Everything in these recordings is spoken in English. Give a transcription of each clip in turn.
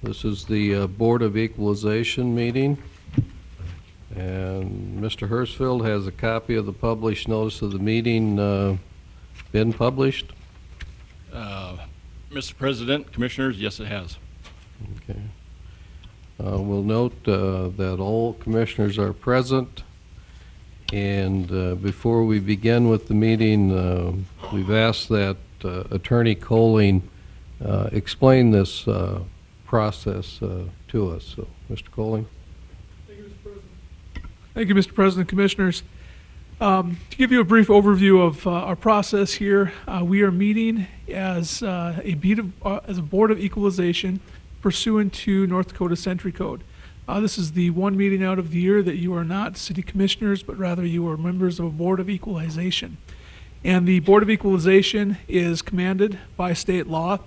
This is the Board of Equalization meeting, and Mr. Hirschfeld has a copy of the published notice of the meeting been published? Mr. President, Commissioners, yes, it has. Okay. We'll note that all commissioners are present, and before we begin with the meeting, we've asked that Attorney Coling explain this process to us. So, Mr. Coling. Thank you, Mr. President. Thank you, Mr. President, Commissioners. To give you a brief overview of our process here, we are meeting as a Board of Equalization pursuant to North Dakota Century Code. This is the one meeting out of the year that you are not city commissioners, but rather you are members of a Board of Equalization. And the Board of Equalization is commanded by state law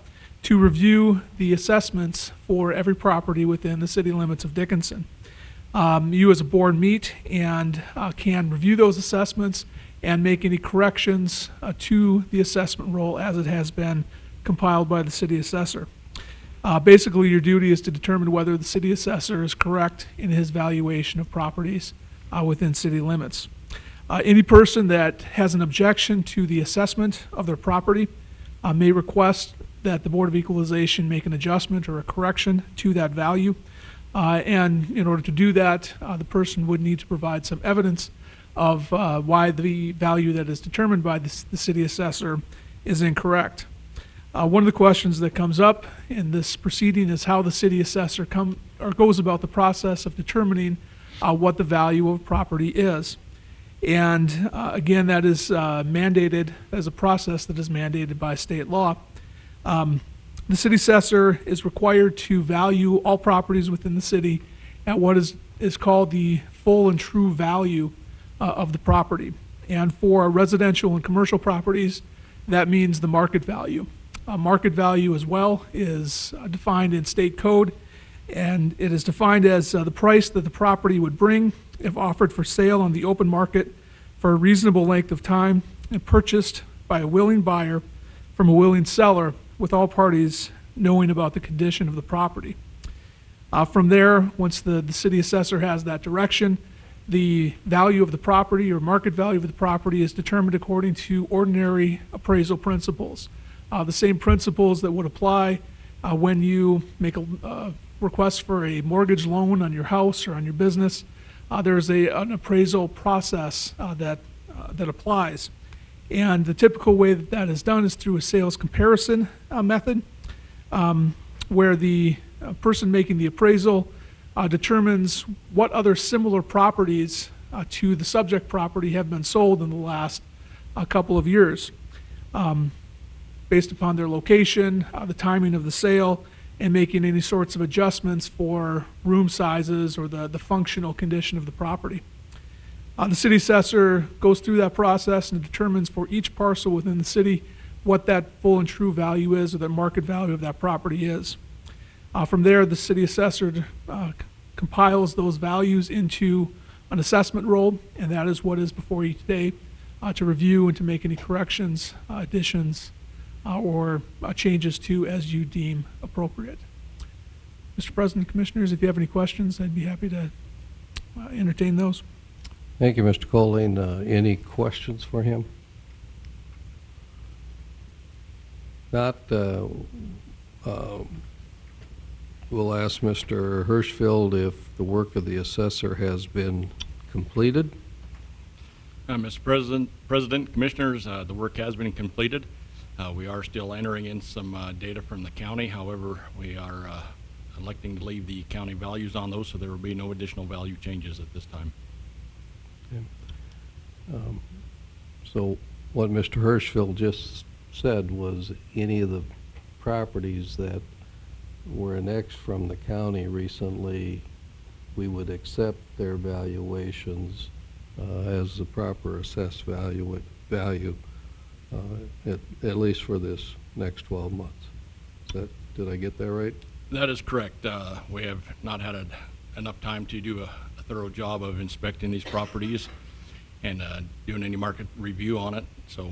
to review the assessments for every property within the city limits of Dickinson. You as a board meet and can review those assessments and make any corrections to the assessment roll as it has been compiled by the city assessor. Basically, your duty is to determine whether the city assessor is correct in his valuation of properties within city limits. Any person that has an objection to the assessment of their property may request that the Board of Equalization make an adjustment or a correction to that value. And in order to do that, the person would need to provide some evidence of why the value that is determined by the city assessor is incorrect. One of the questions that comes up in this proceeding is how the city assessor goes about the process of determining what the value of property is. And again, that is mandated as a process that is mandated by state law. The city assessor is required to value all properties within the city at what is called the full and true value of the property. And for residential and commercial properties, that means the market value. Market value as well is defined in state code, and it is defined as the price that the property would bring if offered for sale on the open market for a reasonable length of time and purchased by a willing buyer from a willing seller, with all parties knowing about the condition of the property. From there, once the city assessor has that direction, the value of the property or market value of the property is determined according to ordinary appraisal principles. The same principles that would apply when you make a request for a mortgage loan on your house or on your business. There's an appraisal process that applies. And the typical way that is done is through a sales comparison method, where the person making the appraisal determines what other similar properties to the subject property have been sold in the last couple of years, based upon their location, the timing of the sale, and making any sorts of adjustments for room sizes or the functional condition of the property. The city assessor goes through that process and determines for each parcel within the city what that full and true value is, or the market value of that property is. From there, the city assessor compiles those values into an assessment roll, and that is what is before you today to review and to make any corrections, additions, or changes to as you deem appropriate. Mr. President, Commissioners, if you have any questions, I'd be happy to entertain those. Thank you, Mr. Coling. Any questions for him? Not. We'll ask Mr. Hirschfeld if the work of the assessor has been completed. Mr. President, Commissioners, the work has been completed. We are still entering in some data from the county. However, we are electing to leave the county values on those, so there will be no additional value changes at this time. Okay. So what Mr. Hirschfeld just said was any of the properties that were annexed from the county recently, we would accept their valuations as the proper assessed value at least for this next 12 months. Did I get that right? That is correct. We have not had enough time to do a thorough job of inspecting these properties and doing any market review on it. So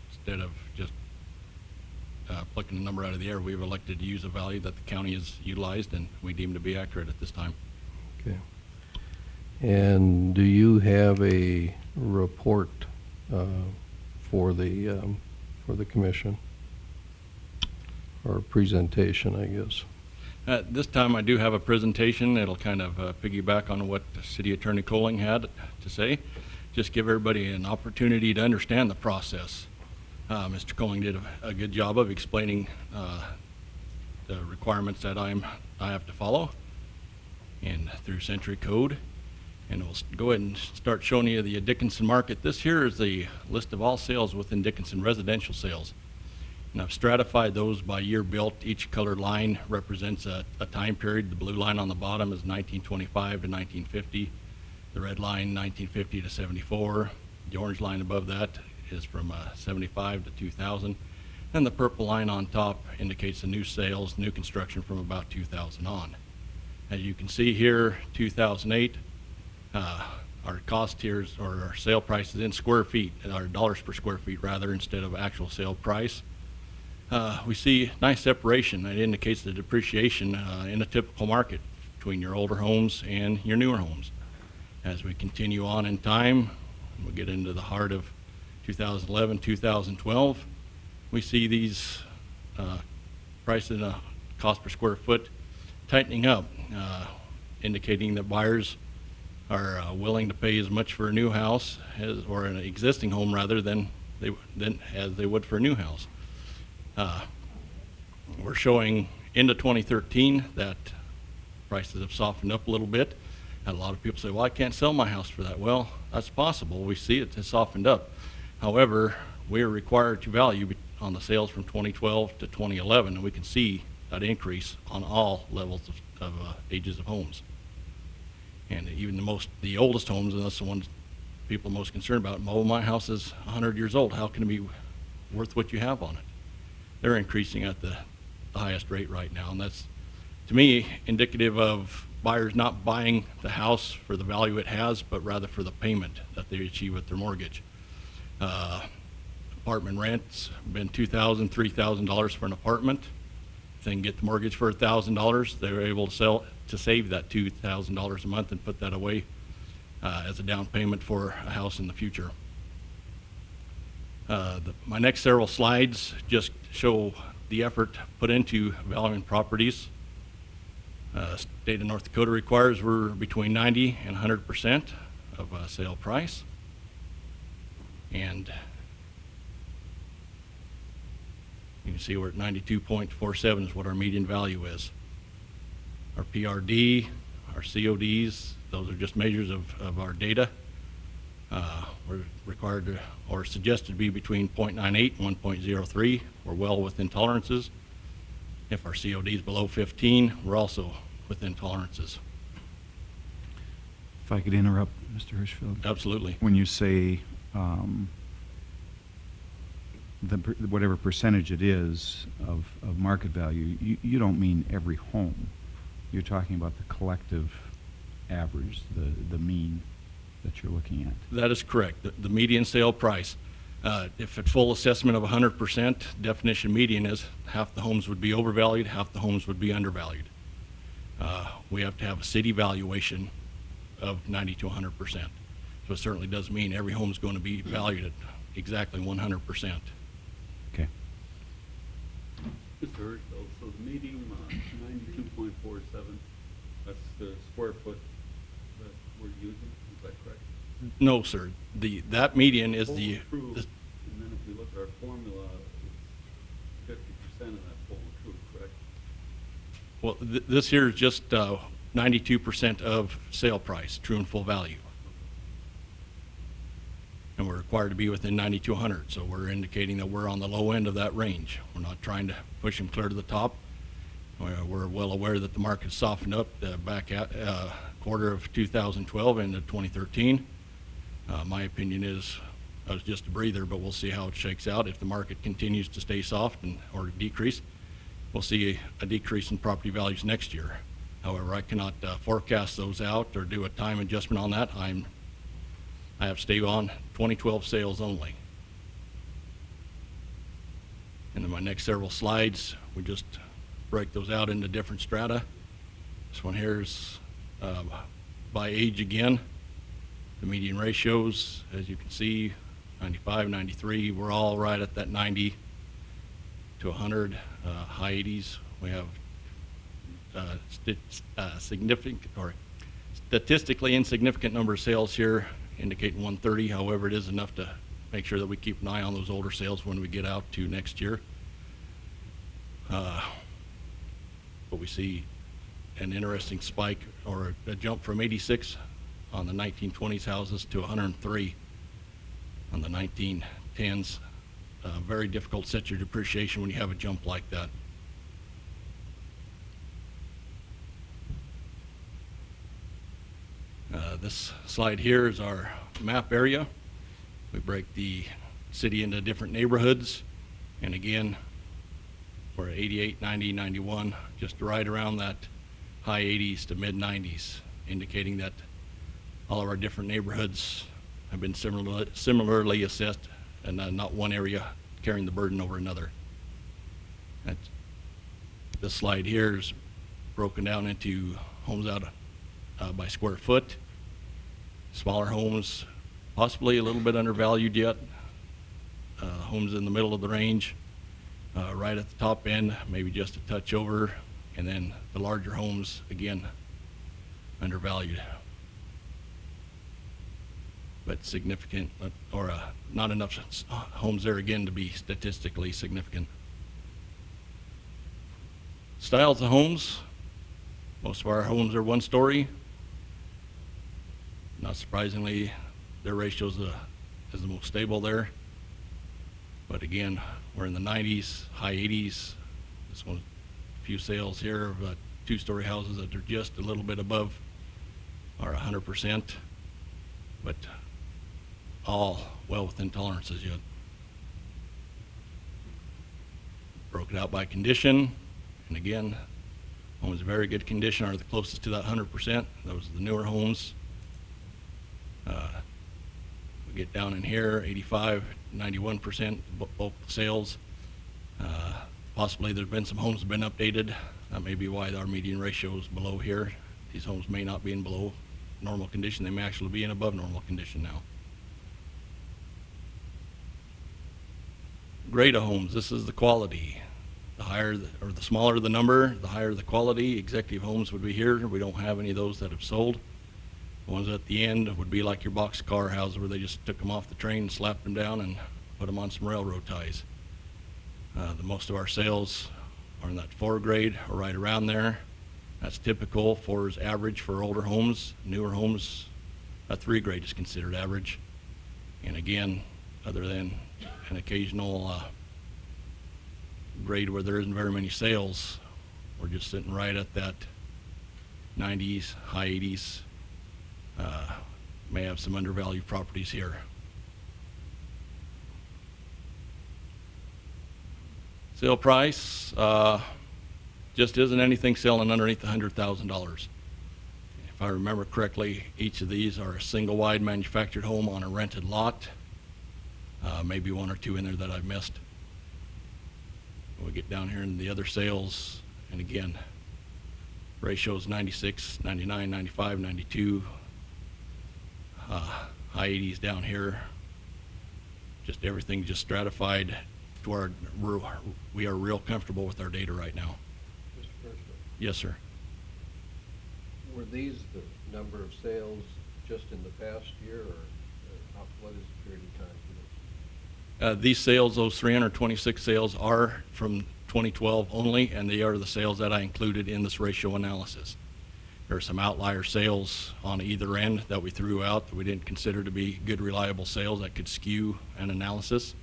instead of just plucking a number out of the air. We've elected to use a value that the county has utilized and we deem to be accurate at this time. Okay. And do you have a report for the commission? Or a presentation, I guess? This time I do have a presentation. It'll kind of piggyback on what City Attorney Colling had to say. Just give everybody an opportunity to understand the process. Mr. Colling did a good job of explaining the requirements that I have to follow and through Century Code. And we'll go ahead and start showing you the Dickinson market. This here is the list of all sales within Dickinson, residential sales. And I've stratified those by year built. Each colored line represents a time period. The blue line on the bottom is 1925 to 1950. The red line, 1950 to 74. The orange line above that is from 75 to 2000. And the purple line on top indicates the new sales, new construction from about 2000 on. As you can see here, 2008, our cost tiers, or our sale prices in square feet, or dollars per square feet rather, instead of actual sale price. We see nice separation that indicates the depreciation in a typical market between your older homes and your newer homes. As we continue on in time, we'll get into the heart of 2011, 2012, we see these prices and cost per square foot tightening up, indicating that buyers are willing to pay as much for a new house or an existing home rather than as they would for a new house. We're showing into 2013 that prices have softened up a little bit. And a lot of people say, well, I can't sell my house for that. Well, that's possible. We see it has softened up. However, we are required to value on the sales from 2012 to 2011, and we can see that increase on all levels of ages of homes. And even the oldest homes, and that's the ones people are most concerned about. Oh, my house is 100 years old. How can it be worth what you have on it? They're increasing at the highest rate right now, and that's, to me, indicative of buyers not buying the house for the value it has, but rather for the payment that they achieve with their mortgage. Apartment rents have been $2,000, $3,000 for an apartment. If they can get the mortgage for $1,000, they're able to save that $2,000 a month and put that away as a down payment for a house in the future. My next several slides just show the effort put into valuing properties. State of North Dakota requires we're between 90 and 100% of sale price. And you can see we're at 92.47 is what our median value is. Our PRD, our CODs, those are just measures of our data. We're required to, or suggested to be between 0.98 and 1.03. We're well within tolerances. If our COD is below 15, we're also within tolerances. If I could interrupt, Mr. Hirschfeld. Absolutely. When you say whatever percentage it is of market value, you don't mean every home. You're talking about the collective average, the mean that you're looking at. That is correct. The median sale price. If at full assessment of 100%, definition median is half the homes would be overvalued, half the homes would be undervalued. We have to have a city valuation of 90 to 100%. So it certainly does mean every home is going to be valued at exactly 100%. Okay. Mr. Hirschfeld, so the medium, 92.47, that's the square foot that we're using, is that correct? No, sir. That median is Full the approved, and then if you look at our formula, it's 50% of that full approved, correct? well, this here is just 92% of sale price, true and full value. And we're required to be within 90 to 100, so we're indicating that we're on the low end of that range. We're not trying to push them clear to the top. We're well aware that the market softened up back at quarter of 2012 into 2013. My opinion is it was just a breather, but we'll see how it shakes out. If the market continues to stay soft or decrease, we'll see a decrease in property values next year. However, I cannot forecast those out or do a time adjustment on that. I have to stay on 2012 sales only. And then my next several slides, we just break those out into different strata. This one here is by age again. The median ratios, as you can see, 95, 93, we're all right at that 90 to 100, high 80s. We have significant or statistically insignificant number of sales here, indicating 130. However, it is enough to make sure that we keep an eye on those older sales when we get out to next year. But we see an interesting spike or a jump from 86 on the 1920s houses to 103 on the 1910s. Very difficult to set your depreciation when you have a jump like that. This slide here is our map area. We break the city into different neighborhoods, and again, we're at 88, 90, 91, just right around that high 80s to mid 90s, indicating that all of our different neighborhoods have been similarly assessed, and not one area carrying the burden over another. This slide here is broken down into homes out by square foot. Smaller homes, possibly a little bit undervalued yet. Homes in the middle of the range, right at the top end, maybe just a touch over, and then the larger homes, again, undervalued. But significant, or not enough homes there again to be statistically significant. Styles of homes, most of our homes are 1 story. Not surprisingly, their ratios is the most stable there. But again, we're in the 90s, high 80s. This one, a few sales here of 2-story houses that are just a little bit above our 100%, but all well within tolerances yet. Broken out by condition, and again, homes in very good condition are the closest to that 100%. Those are the newer homes. We get down in here, 85, 91% bulk sales. Possibly there's been some homes that have been updated. That may be why our median ratio is below here. These homes may not be in below normal condition. They may actually be in above normal condition now. Grade of homes, this is the quality. The higher or the smaller the number, the higher the quality. Executive homes would be here. We don't have any of those that have sold. The ones at the end would be like your boxcar houses where they just took them off the train, slapped them down, and put them on some railroad ties. The most of our sales are in that 4 grade or right around there. That's typical. 4 is average for older homes. Newer homes, a 3 grade is considered average. And again, other than an occasional grade where there isn't very many sales, we're just sitting right at that 90s, high 80s. May have some undervalued properties here. Sale price just isn't anything selling underneath $100,000. If I remember correctly, each of these are a single wide manufactured home on a rented lot. Maybe 1 or 2 in there that I've missed. We get down here in the other sales, and again, ratios 96, 99, 95, 92, high 80s down here. Just everything just stratified to where we are real comfortable with our data right now. Mr. Kirschner, Yes, sir. were these the number of sales just in the past year, or what is the period of time for this? These sales, those 326 sales, are from 2012 only, and they are the sales that I included in this ratio analysis. There are some outlier sales on either end that we threw out that we didn't consider to be good, reliable sales that could skew an analysis.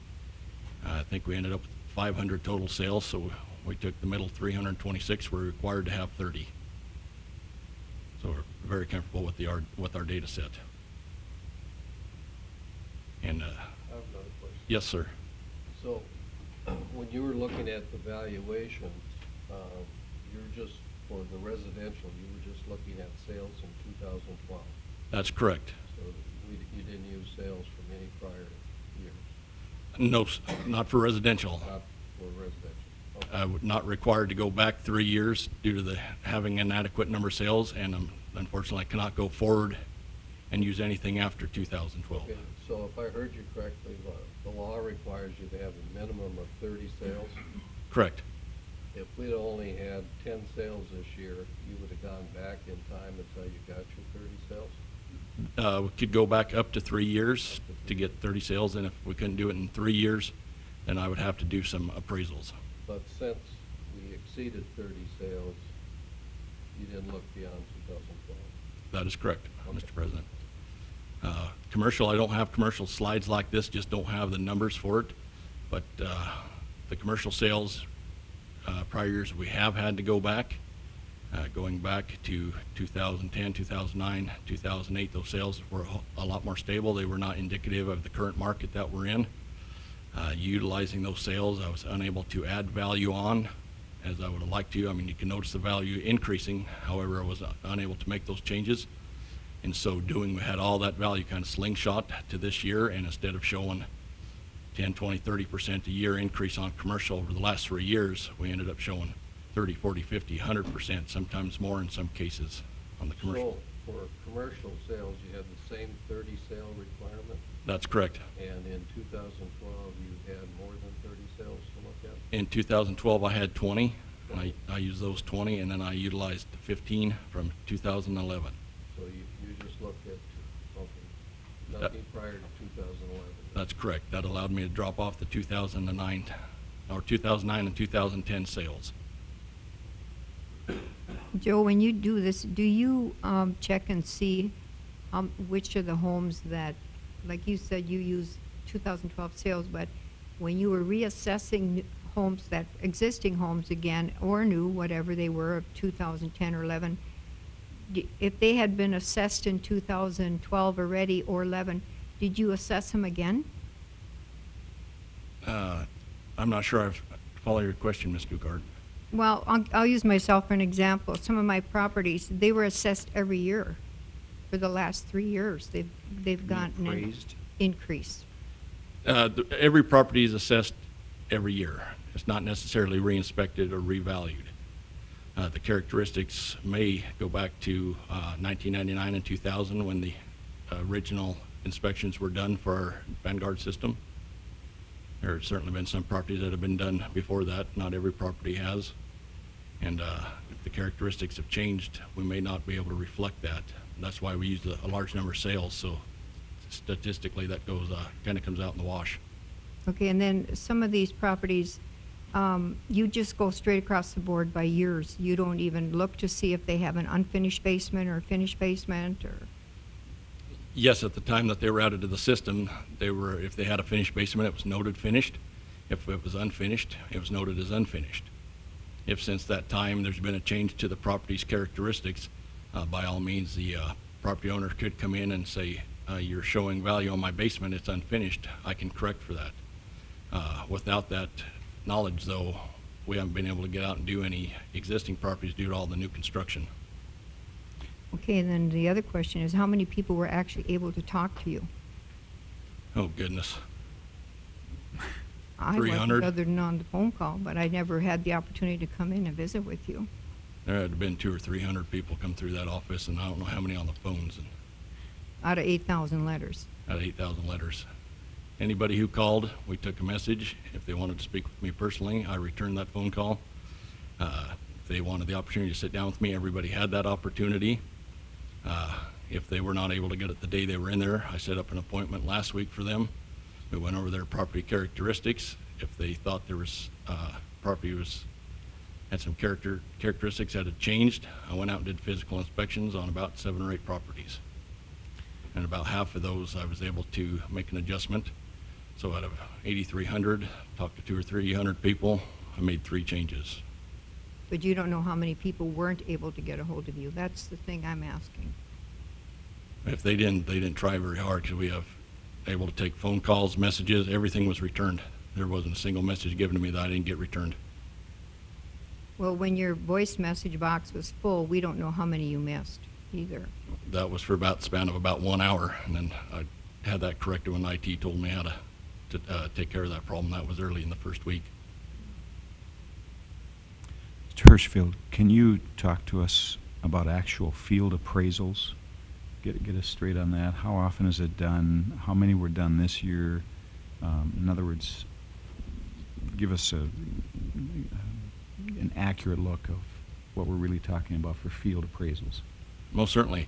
I think we ended up with 500 total sales, so we took the middle 326. We're required to have 30. So we're very comfortable with our data set. And I have another question. yes, sir. So, when you were looking at the valuation, you're just, for the residential, you were just looking at sales in 2012. That's correct. So you didn't use sales from any prior years? No, not for residential. Not for residential? Okay. Not required to go back 3 years due to having an adequate number of sales, and unfortunately, I cannot go forward and use anything after 2012. Okay, so if I heard you correctly, the law requires you to have a minimum of 30 sales. Correct. If we'd only had 10 sales this year, you would have gone back in time until you got your 30 sales? We could go back up to 3 years to get 30 sales, and if we couldn't do it in 3 years, then I would have to do some appraisals. But since we exceeded 30 sales, you didn't look beyond 2012. That is correct, Okay. Mr. President. Commercial, I don't have commercial slides like this, just don't have the numbers for it. But the commercial sales, prior years, we have had to go back. Going back to 2010, 2009, 2008, those sales were a lot more stable. They were not indicative of the current market that we're in. Utilizing those sales, I was unable to add value on as I would have liked to. I mean, you can notice the value increasing. However, I was unable to make those changes. In so doing, we had all that value kind of slingshot to this year, and instead of showing 10, 20, 30% a year increase on commercial over the last 3 years, we ended up showing 30, 40, 50, 100%, sometimes more in some cases on the commercial. So for commercial sales, you had the same 30 sale requirement, That's correct. and in 2012, you had more than 30 sales to look at? In 2012, I had 20, and I used those 20, and then I utilized 15 from 2011. So you just looked at, okay, That- nothing prior to 2011? That's correct. That allowed me to drop off the 2009 and 2010 sales. Joe, when you do this, do you check and see which of the homes that, like you said, you use 2012 sales, but when you were reassessing homes, that existing homes again, or new, whatever they were, of 2010 or 11, if they had been assessed in 2012 already or 11, did you assess them again? I'm not sure I follow your question, Ms. Dugard. Well, I'll use myself for an example. Some of my properties, they were assessed every year for the last 3 years. They've gotten an Appraised? increase. Every property is assessed every year. It's not necessarily re-inspected or revalued. The characteristics may go back to 1999 and 2000 when the original inspections were done for our Vanguard system. There have certainly been some properties that have been done before that. Not every property has. And if the characteristics have changed, we may not be able to reflect that. That's why we use a large number of sales. So statistically, that goes kind of comes out in the wash. Okay, and then some of these properties, you just go straight across the board by years. You don't even look to see if they have an unfinished basement or a finished basement, or? Yes, at the time that they were added to the system, if they had a finished basement, it was noted finished. If it was unfinished, it was noted as unfinished. If since that time there's been a change to the property's characteristics, by all means, the property owner could come in and say, you're showing value on my basement, it's unfinished. I can correct for that. Without that knowledge, though, we haven't been able to get out and do any existing properties due to all the new construction. Okay, and then the other question is, how many people were actually able to talk to you? Oh, goodness. I 300. wasn't, other than on the phone call, but I never had the opportunity to come in and visit with you. There had been 200 or 300 people come through that office, and I don't know how many on the phones, and Out of 8,000 letters. out of 8,000 letters. Anybody who called, we took a message. If they wanted to speak with me personally, I returned that phone call. If they wanted the opportunity to sit down with me, everybody had that opportunity. If they were not able to get it the day they were in there, I set up an appointment last week for them. We went over their property characteristics. If they thought there was property had some characteristics that had changed, I went out and did physical inspections on about 7 or 8 properties. And about half of those I was able to make an adjustment. So out of 8,300, talked to 200 or 300 people, I made 3 changes. But you don't know how many people weren't able to get a hold of you. That's the thing I'm asking. If they didn't try very hard, because we have able to take phone calls, messages, everything was returned. There wasn't a single message given to me that I didn't get returned. Well, when your voice message box was full, we don't know how many you missed either. That was for about span of about 1 hour, and then I had that corrected when IT told me how to take care of that problem. That was early in the first week. Mr. Hirschfield, can you talk to us about actual field appraisals? Get us straight on that. How often is it done? How many were done this year? In other words, give us an accurate look of what we're really talking about for field appraisals. Most certainly.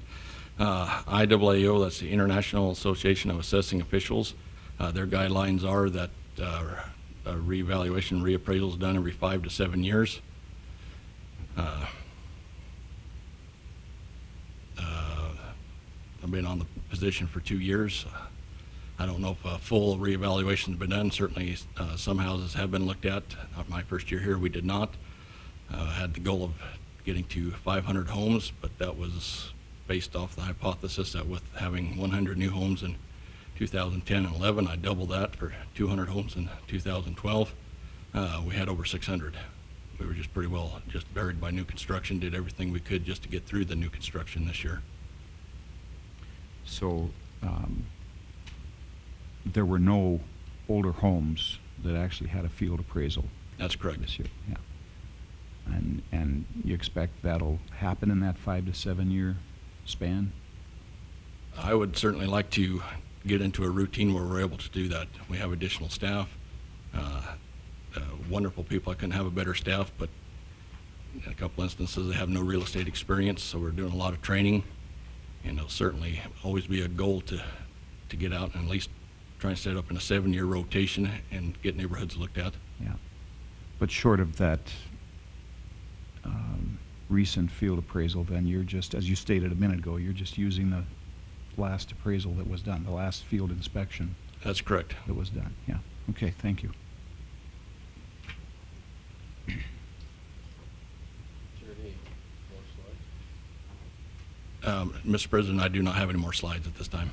IAAO, that's the International Association of Assessing Officials, their guidelines are that a reevaluation, reappraisal is done every 5 to 7 years. I've been on the position for 2 years. I don't know if a full reevaluation has been done. Certainly some houses have been looked at. My first year here we did not. Had the goal of getting to 500 homes, but that was based off the hypothesis that with having 100 new homes in 2010 and 11, I doubled that for 200 homes in 2012. We had over 600. We were just pretty well just buried by new construction, did everything we could just to get through the new construction this year. So there were no older homes that actually had a field appraisal That's correct. this year. Yeah. And you expect that'll happen in that 5 to 7 year span? I would certainly like to get into a routine where we're able to do that. We have additional staff, wonderful people. I couldn't have a better staff, but in a couple instances they have no real estate experience, so we're doing a lot of training. And it'll certainly always be a goal to get out and at least try and set up in a 7-year rotation and get neighborhoods looked at. Yeah. But short of that recent field appraisal, then you're just, as you stated a minute ago, you're just using the last appraisal that was done, the last field inspection That's correct. that was done. Yeah. Okay, thank you. Mr. President, I do not have any more slides at this time.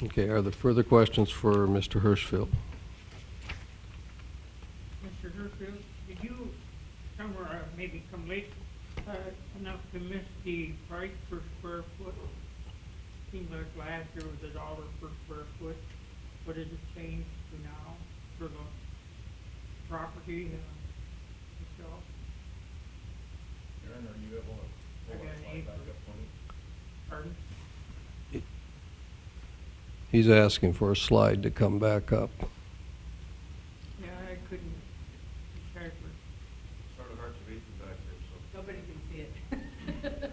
Okay, are there further questions for Mr. Hirschfield? Mr. Herfield, did you somewhere maybe come late enough to miss the price per square foot? Seems like last year was $1 per square foot. What has it changed to now for the property itself? Aaron, are you able to I got an slide eight back for- up for me? Pardon? He's asking for a slide to come back up. Yeah, I couldn't decipher. Sort of hard to read from back there, so. Nobody can see it. The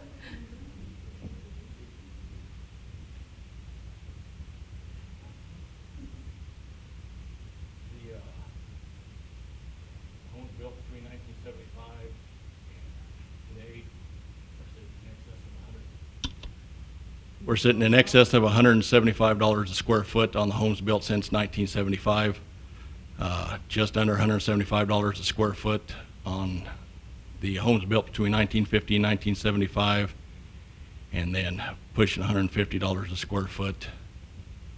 homes built between 1975 and today we're sitting in excess of $175 a square foot on the homes built since 1975. Just under $175 a square foot on the homes built between 1950 and 1975, and then pushing $150 a square foot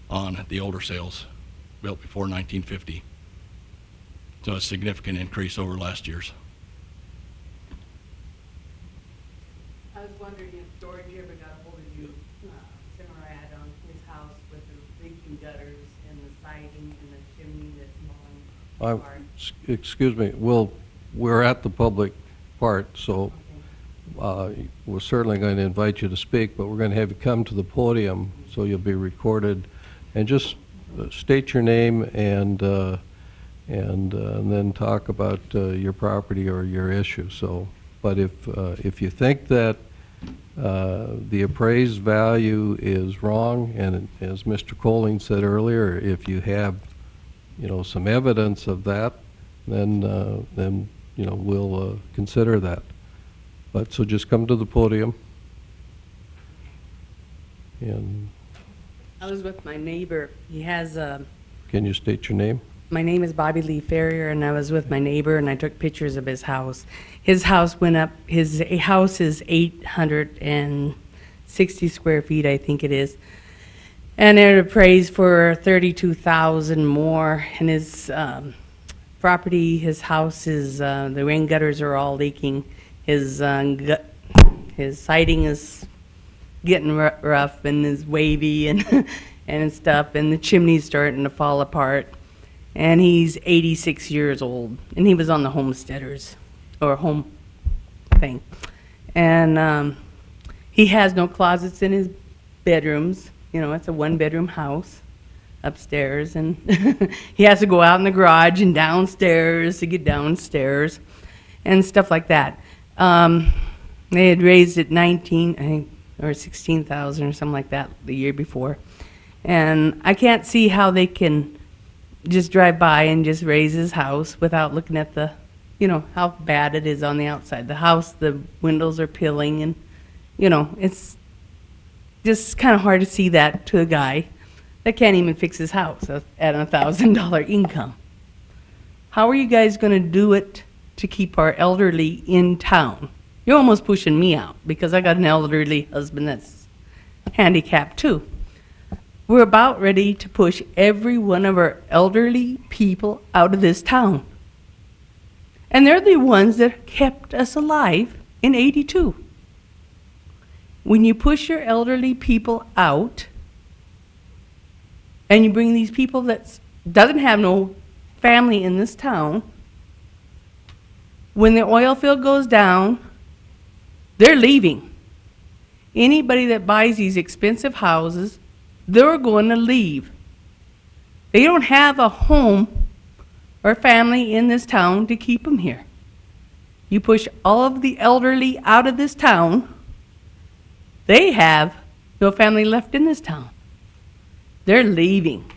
on the older sales built before 1950. So a significant increase over last year's. I was wondering if George ever got hold of you, Cimarad, on his house with the leaking gutters and the siding and the chimney that's falling apart. Excuse me, we're at the public part, so we're certainly going to invite you to speak, but we're going to have you come to the podium so you'll be recorded. And just state your name and then talk about your property or your issue. So, but if you think that the appraised value is wrong, and as Mr. Colling said earlier, if you have, some evidence of that, then we'll consider that. But so just come to the podium. And I was with my neighbor. He has can you state your name? my name is Bobby Lee Ferrier, and I was with my neighbor, and I took pictures of his house. His house went up, his house is 860 square feet, I think it is. And it appraised for 32,000 more, and his property, his house is, the rain gutters are all leaking. His siding is getting rough and is wavy and and stuff, and the chimney's starting to fall apart. and he's 86 years old, and he was on the homesteaders, or home thing. And he has no closets in his bedrooms. You know, it's a one-bedroom house upstairs, and he has to go out in the garage and downstairs to get downstairs and stuff like that. They had raised it 19, I think, or 16,000 or something like that the year before. And I can't see how they can just drive by and just raise his house without looking at the, you know, how bad it is on the outside. The house, the windows are peeling, and, you know, it's just kind of hard to see that to a guy that can't even fix his house at a $1,000 income. How are you guys going to do it to keep our elderly in town? You're almost pushing me out because I got an elderly husband that's handicapped too. We're about ready to push every one of our elderly people out of this town. And they're the ones that kept us alive in '82. When you push your elderly people out, and you bring these people that doesn't have no family in this town, when the oil field goes down, they're leaving. Anybody that buys these expensive houses, they're going to leave. They don't have a home or family in this town to keep them here. You push all of the elderly out of this town, they have no family left in this town. They're leaving.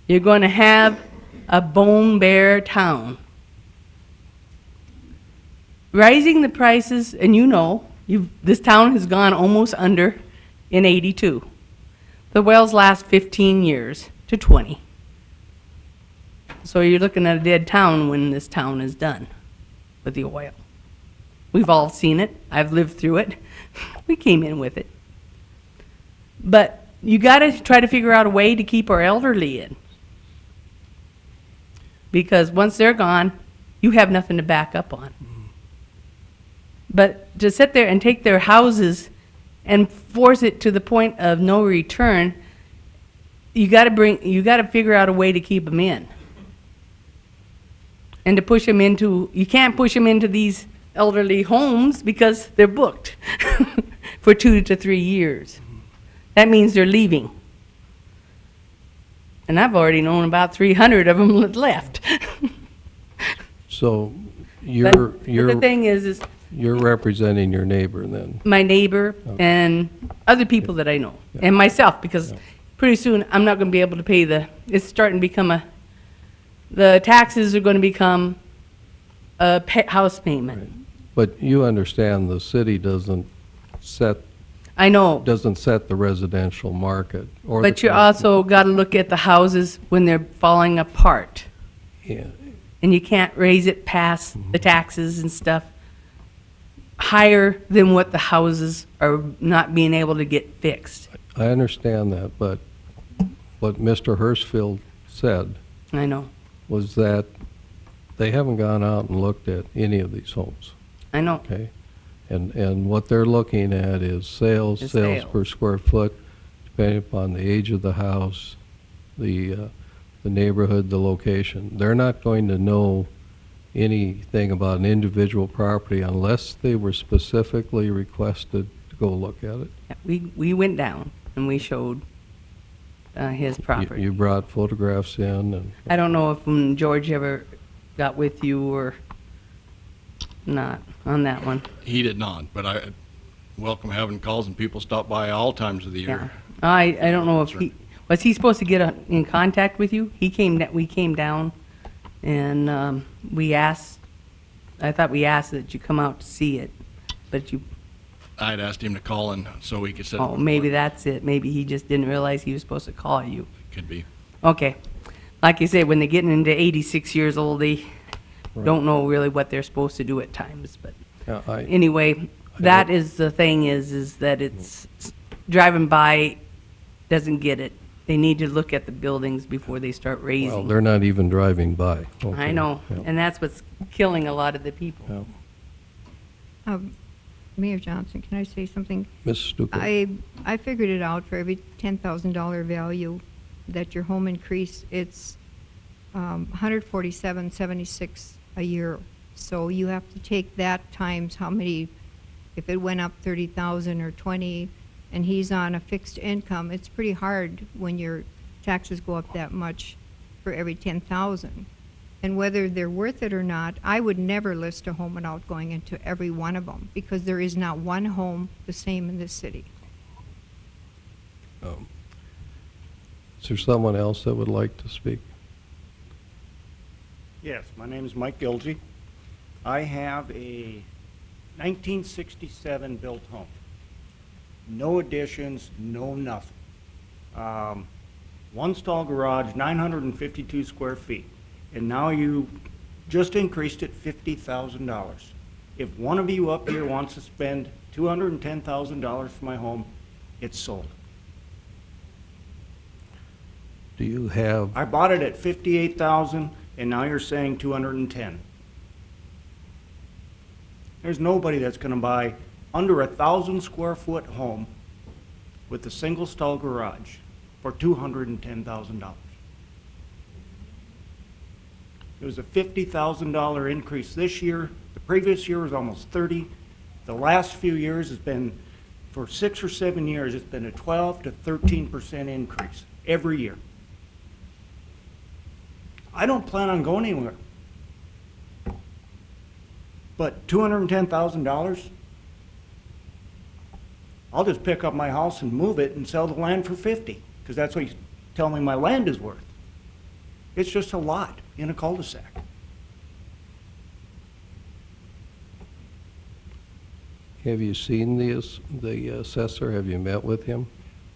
You're going to have a bone bare town. Rising the prices, and you know, this town has gone almost under in '82. The wells last 15 years to 20. So you're looking at a dead town when this town is done with the oil. We've all seen it. I've lived through it. We came in with it. But you got to try to figure out a way to keep our elderly in. Because once they're gone, you have nothing to back up on. But to sit there and take their houses and force it to the point of no return, you got to figure out a way to keep them in. And to push them into, you can't push them into these elderly homes because they're booked for 2 to 3 years. That means they're leaving. And I've already known about 300 of them left. So But you're the thing is you're representing your neighbor then? my neighbor and other people that I know, and myself, because pretty soon I'm not going to be able to pay it's starting to become the taxes are going to become a house payment. But you understand the city doesn't set I know, the residential market or but the you also got to look at the houses when they're falling apart. Yeah. And you can't raise it past the taxes and stuff higher than what the houses are not being able to get fixed. I understand that, but what Mr. Hirschfield said I know, was that they haven't gone out and looked at any of these homes, I know. okay? And what they're looking at is sales Is per sales. square foot, depending upon the age of the house, the neighborhood, the location. They're not going to know anything about an individual property unless they were specifically requested to go look at it. Yeah, we went down and we showed his property. You brought photographs in and. I don't know if George ever got with you or not on that one. He did not, but I welcome having calls and people stop by all times of the Yeah. year. I don't know if was he supposed to get in contact with you? We came down and I thought we asked that you come out to see it, but you, I'd asked him to call and so he could set up oh, a maybe report. that's it. Maybe he just didn't realize he was supposed to call you. Could be. Okay. Like you said, when they're getting into 86 years old, they don't know really what they're supposed to do at times, but Yeah, anyway, that is the thing is that it's driving by doesn't get it. They need to look at the buildings before they start well, raising. they're not even driving by. I Okay, know, yeah, and that's what's killing a lot of the people. yeah. Mayor Johnson, can I say something? Mrs. Stuka? I figured it out for every $10,000 value that your home increased, it's 147.76 a year. So you have to take that times how many, if it went up 30,000 or 20, and he's on a fixed income, it's pretty hard when your taxes go up that much for every 10,000. And whether they're worth it or not, I would never list a home without going into every one of them, because there is not one home the same in this city. Is there someone else that would like to speak? Yes, my name is Mike Gilgy. I have a 1967 built home. No additions, no nothing. One stall garage, 952 square feet. And now you just increased it $50,000. If one of you up here wants to spend $210,000 for my home, it's sold. Do you have, I bought it at $58,000, and now you're saying $210,000. There's nobody that's going to buy under 1,000 square foot home with a single stall garage for $210,000. It was a $50,000 increase this year. The previous year was almost 30. The last few years has been, for 6 or 7 years, it's been a 12 to 13% increase every year. I don't plan on going anywhere. But $210,000, I'll just pick up my house and move it and sell the land for 50, because that's what you tell me my land is worth. It's just a lot in a cul-de-sac. have you seen the assessor? Have you met with him?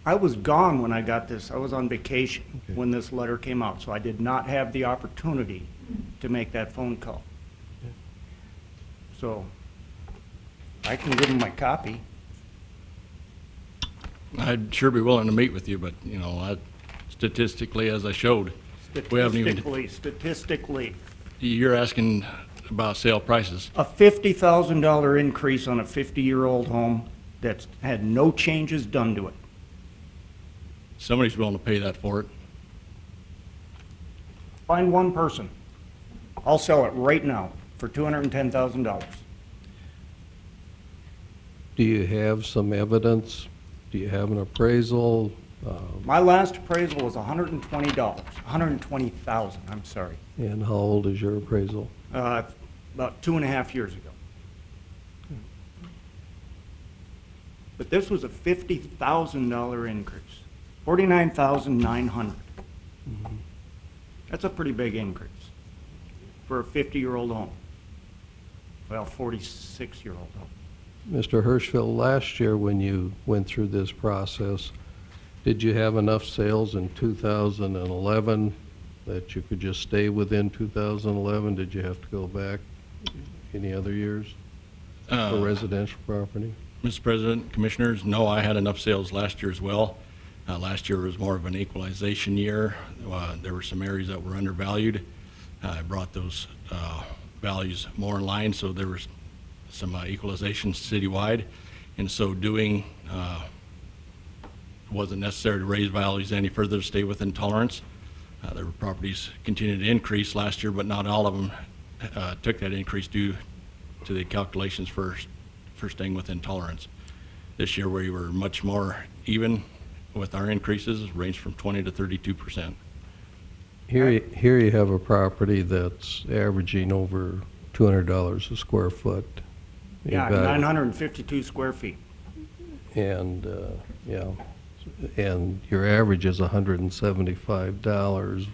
I was gone when I got this. I was on vacation Okay. when this letter came out, so I did not have the opportunity to make that phone call. So I can give him my copy. I'd sure be willing to meet with you, but, you know, statistically, as I showed, we haven't even, Statistically, you're asking about sale prices. a $50,000 increase on a 50-year-old home that's had no changes done to it. Somebody's willing to pay that for it. Find one person. I'll sell it right now for $210,000. Do you have some evidence? Do you have an appraisal? My last appraisal was $120, $120,000, I'm sorry, And how old is your appraisal? about 2.5 years ago. But this was a $50,000 increase, $49,900. That's a pretty big increase for a 50-year-old home. Well, 46-year-old home. Mr. Hirschfeld, last year when you went through this process, did you have enough sales in 2011 that you could just stay within 2011? Did you have to go back any other years for residential property? Mr. President, Commissioners, no, I had enough sales last year as well. Last year was more of an equalization year. There were some areas that were undervalued. I brought those values more in line, so there was some equalization citywide. In so doing, it wasn't necessary to raise values any further to stay within tolerance. There were properties continued to increase last year, but not all of them took that increase due to the calculations for staying within tolerance. This year we were much more even with our increases, ranged from 20 to 32%. Here you have a property that's averaging over $200 a square foot. in Yeah, value. 952 square feet. And, yeah, and your average is $175.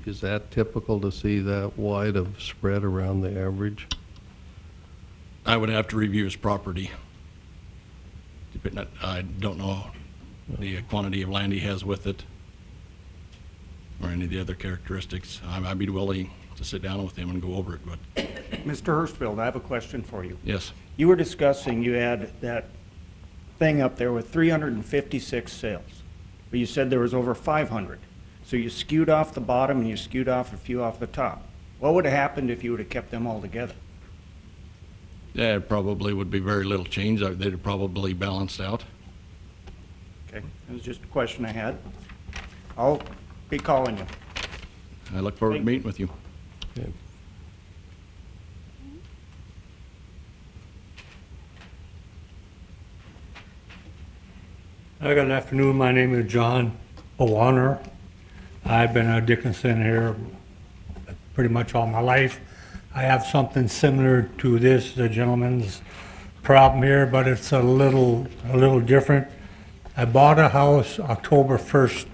Is that typical to see that wide of spread around the average? I would have to review his property. I don't know the quantity of land he has with it or any of the other characteristics. I'd be willing to sit down with him and go over it, but Mr. Hirschfeld, I have a question for you. yes. You were discussing, you had that thing up there with 356 sales, but you said there was over 500. So you skewed off the bottom and you skewed off a few off the top. What would have happened if you would have kept them all together? Yeah, it probably would be very little change. They'd have probably balanced out. Okay, that was just a question I had. I'll be calling you. I look forward to Thank you. meeting with you. Okay. Good afternoon. My name is John Owaner. I've been a Dickinson here pretty much all my life. I have something similar to this, the gentleman's problem here, but it's a little different. I bought a house October 1st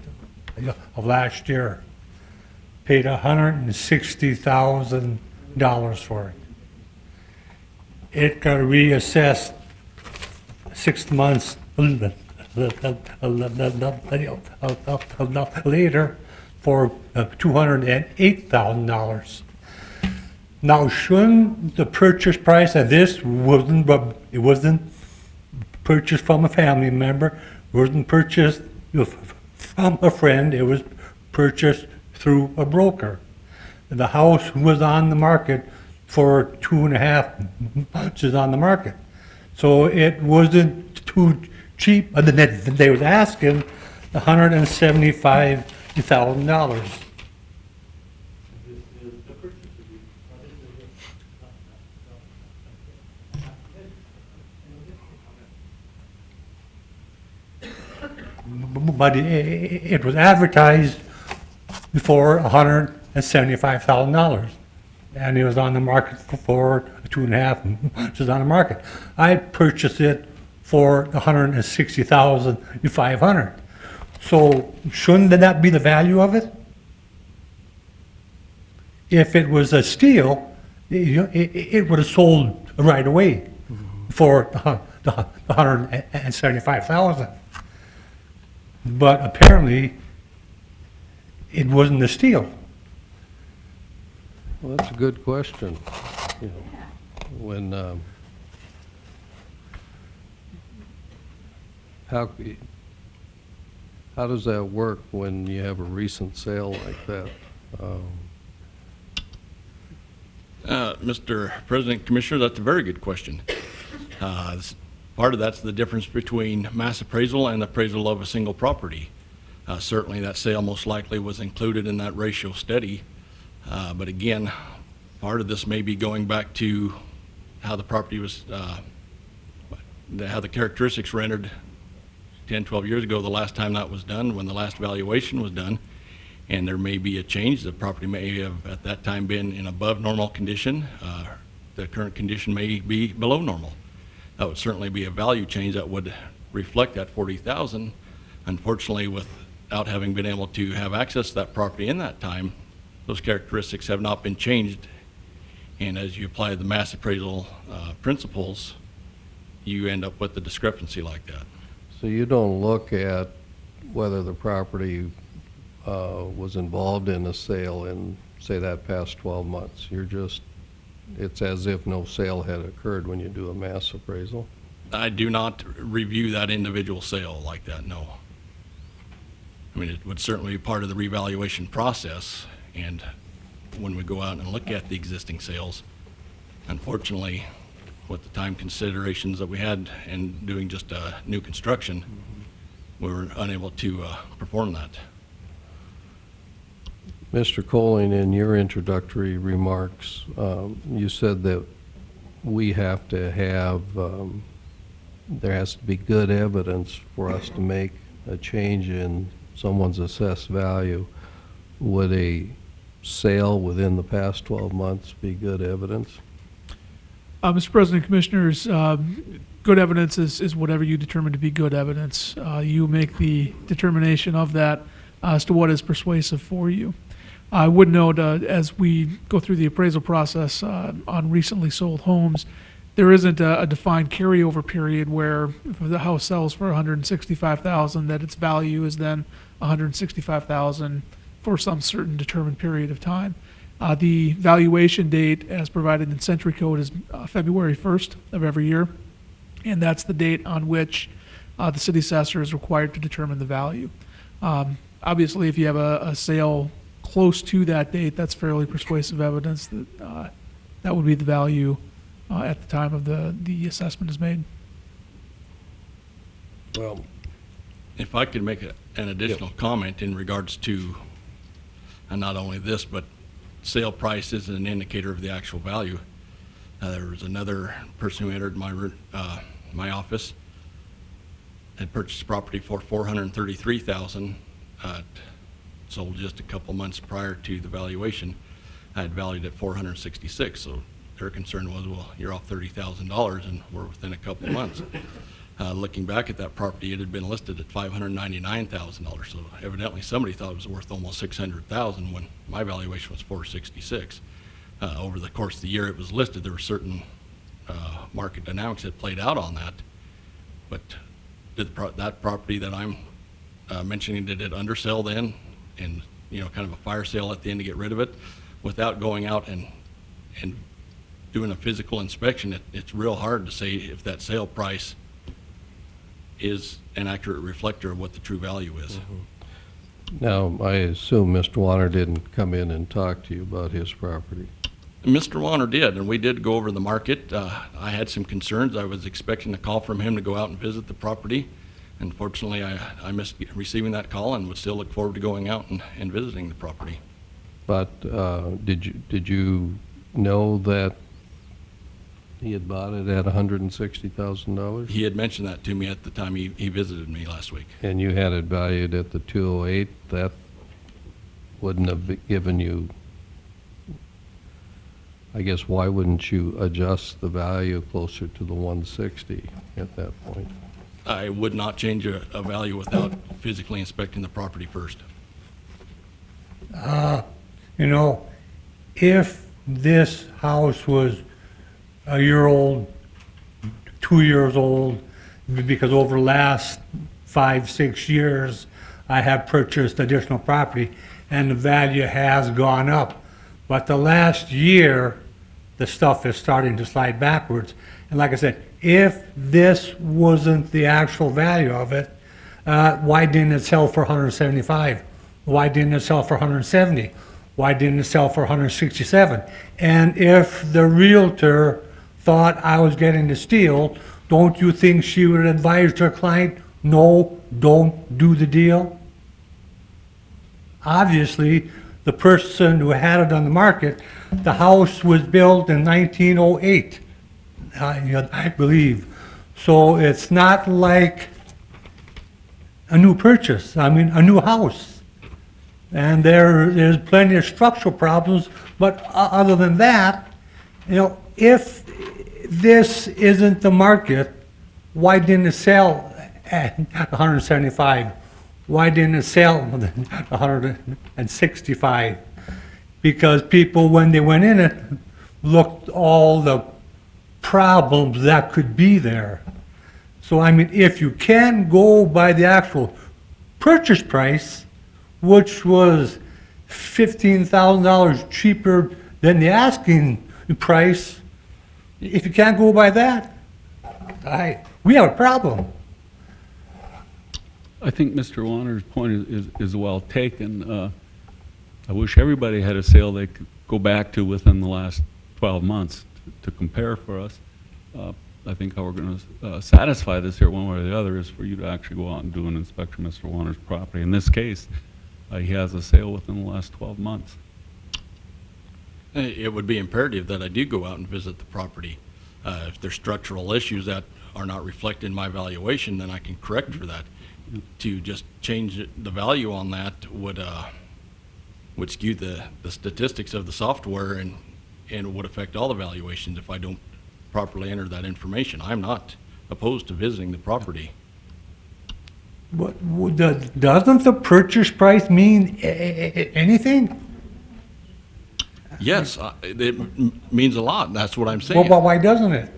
of last year. Paid $160,000 for it. It got reassessed 6 months later for $208,000. Now, shouldn't the purchase price of this it wasn't purchased from a family member, wasn't purchased from a friend, it was purchased through a broker. The house was on the market for 2.5 months on the market. So it wasn't too cheap, other than they was asking $175,000. But it was advertised for $175,000. And it was on the market for 2.5 months on the market. I purchased it for $160,500. So shouldn't that be the value of it? If it was a steal, it would have sold right away for the $175,000. But apparently, it wasn't a steal. Well, that's a good question. You know, when, how does that work when you have a recent sale like that? Mr. President, Commissioner, that's a very good question. Part of that's the difference between mass appraisal and appraisal of a single property. Certainly that sale most likely was included in that ratio study. But again, part of this may be going back to how the property was, how the characteristics were entered 10, 12 years ago, the last time that was done, when the last valuation was done. And there may be a change. The property may have at that time been in above normal condition. The current condition may be below normal. That would certainly be a value change that would reflect that 40,000. Unfortunately, without having been able to have access to that property in that time, those characteristics have not been changed. And as you apply the mass appraisal principles, you end up with a discrepancy like that. So you don't look at whether the property was involved in a sale in, say, that past 12 months. You're just, it's as if no sale had occurred when you do a mass appraisal? I do not review that individual sale like that, no. I mean, it would certainly be part of the revaluation process, and when we go out and look at the existing sales, unfortunately, with the time considerations that we had in doing just new construction, we were unable to perform that. Mr. Colling, in your introductory remarks, you said that we have to have, there has to be good evidence for us to make a change in someone's assessed value. Would a sale within the past 12 months be good evidence? Mr. President, Commissioners, good evidence is whatever you determine to be good evidence. You make the determination of that as to what is persuasive for you. I would note, as we go through the appraisal process on recently sold homes, there isn't a defined carryover period where if the house sells for $165,000, that its value is then $165,000 for some certain determined period of time. The valuation date, as provided in Century Code, is February 1st of every year, and that's the date on which the city assessor is required to determine the value. Obviously, if you have a sale close to that date, that's fairly persuasive evidence that that would be the value at the time of the assessment is made. Well, If I could make an additional comment in regards to And not only this, but sale price is an indicator of the actual value. There was another person who entered my office and purchased property for $433,000. Sold just a couple months prior to the valuation. I had valued at $466,000. So their concern was, well, you're off $30,000, and we're within a couple of months. Looking back at that property, it had been listed at $599,000. So evidently somebody thought it was worth almost $600,000 when my valuation was $466,000. Over the course of the year it was listed, there were certain market dynamics that played out on that. But did that property that I'm mentioning, did it undersell then, and kind of a fire sale at the end to get rid of it, without going out and doing a physical inspection? It's real hard to say if that sale price is an accurate reflector of what the true value is. Now, I assume Mr. Warner didn't come in and talk to you about his property. Mr. Warner did, and we did go over the market. I had some concerns. I was expecting a call from him to go out and visit the property. Unfortunately, I missed receiving that call, and would still look forward to going out and visiting the property. But did you know that he had bought it at $160,000? He had mentioned that to me at the time he visited me last week. And you had it valued at the 208. That wouldn't have given you, I guess, why wouldn't you adjust the value closer to the 160 at that point? I would not change a value without physically inspecting the property first. If this house was a year old, 2 years old, because over the last 5-6 years, I have purchased additional property and the value has gone up. But the last year, the stuff is starting to slide backwards. And like I said, if this wasn't the actual value of it, why didn't it sell for 175? Why didn't it sell for 170? Why didn't it sell for 167? And if the realtor thought I was getting the steal, don't you think she would have advised her client, no, don't do the deal? Obviously, the person who had it on the market, the house was built in 1908, I believe. So it's not like a new purchase, I mean, a new house. And there's plenty of structural problems, but other than that, if this isn't the market, why didn't it sell at 175? Why didn't it sell at 165? Because people, when they went in it, looked all the problems that could be there. So, I mean, if you can go by the actual purchase price, which was $15,000 cheaper than the asking price, if you can't go by that, we have a problem. I think Mr. Warner's point is well taken. I wish everybody had a sale they could go back to within the last 12 months to compare for us. I think how we're going to satisfy this here one way or the other is for you to actually go out and do an inspection of Mr. Warner's property. In this case, he has a sale within the last 12 months. It would be imperative that I do go out and visit the property. If there's structural issues that are not reflected in my valuation, then I can correct for that. To just change the value on that would skew the statistics of the software and would affect all the valuations if I don't properly enter that information. I'm not opposed to visiting the property. But doesn't the purchase price mean anything? Yes, it means a lot. That's what I'm saying. Well, why doesn't it?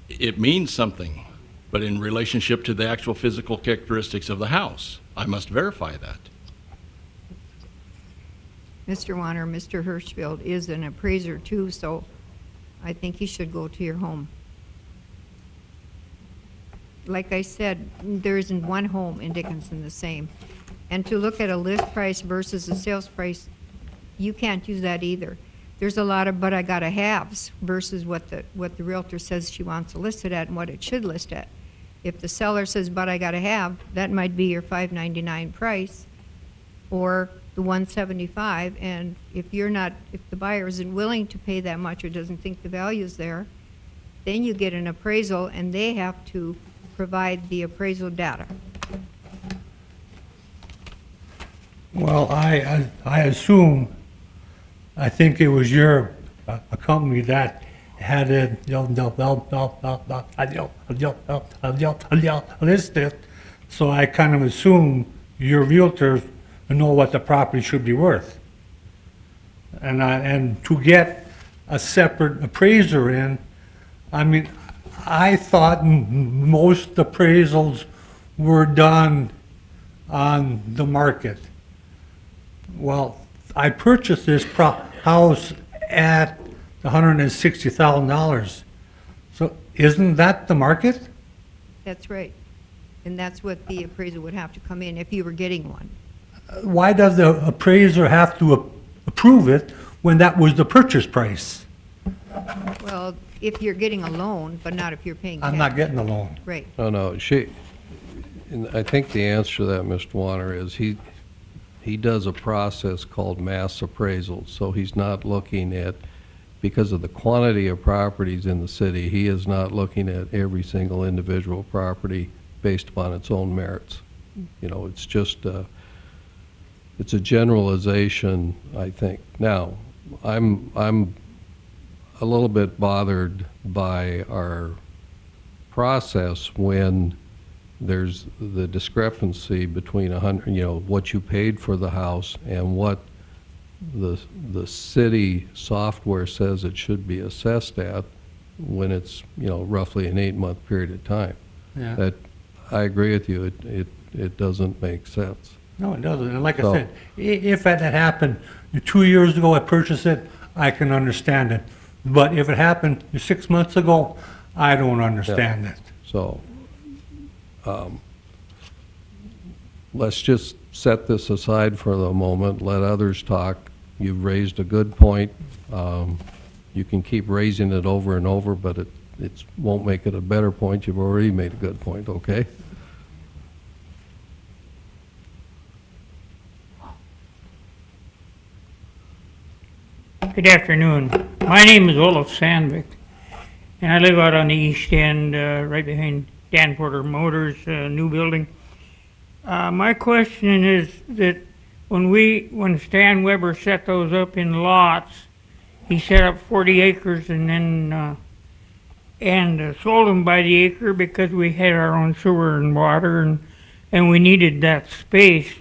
It means something, but in relationship to the actual physical characteristics of the house, I must verify that. Mr. Warner, Mr. Hirschfield is an appraiser too, so I think he should go to your home. Like I said, there isn't one home in Dickinson the same. And to look at a list price versus a sales price, you can't use that either. There's a lot of but I gotta haves versus what the realtor says she wants to list it at and what it should list at. If the seller says but I gotta have, that might be your $599 price, or the 175, and if the buyer isn't willing to pay that much or doesn't think the value's there, then you get an appraisal, and they have to provide the appraisal data. Well, I assume, I think it was your a company that had it listed, so I kind of assume your realtors know what the property should be worth. And to get a separate appraiser in, I mean, I thought most appraisals were done on the market. Well, I purchased this house at $160,000. So isn't that the market? That's right. And that's what the appraisal would have to come in if you were getting one. Why does the appraiser have to approve it when that was the purchase price? Well, if you're getting a loan, but not if you're paying cash. I'm not getting a loan. Right. No, no, and I think the answer to that, Mr. Warner, is he does a process called mass appraisal, so he's not looking at, because of the quantity of properties in the city, he is not looking at every single individual property based upon its own merits. You know, it's just, it's a generalization, I think. Now, I'm a little bit bothered by our process when there's the discrepancy between what you paid for the house and what the city software says it should be assessed at, when it's, roughly an 8-month period of time. Yeah. That, I agree with you, it doesn't make sense. No, it doesn't. And like I So- said, if that had happened 2 years ago, I purchased it, I can understand it. But if it happened 6 months ago, I don't understand it. So, let's just set this aside for the moment, let others talk. You've raised a good point. You can keep raising it over and over, but it won't make it a better point. You've already made a good point, okay? Good afternoon. My name is Olaf Sandvik, and I live out on the east end, right behind Dan Porter Motors, new building. My question is that when Stan Weber set those up in lots, he set up 40 acres and then sold them by the acre because we had our own sewer and water and we needed that space.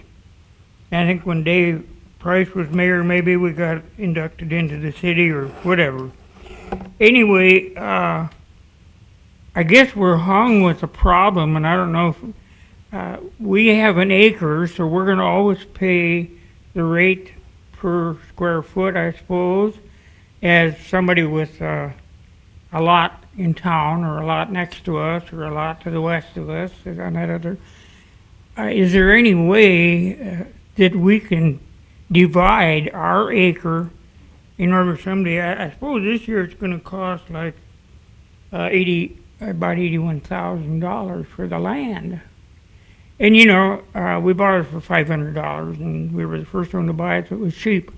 And I think when Dave Price was mayor, maybe we got inducted into the city or whatever. Anyway, I guess we're hung with a problem, and I don't know if we have an acre, so we're going to always pay the rate per square foot, I suppose, as somebody with a lot in town or a lot next to us or a lot to the west of us on that other. Is there any way that we can divide our acre in order someday, I suppose this year it's going to cost like about $81,000 for the land. And we bought it for $500 and we were the first one to buy it, so it was cheap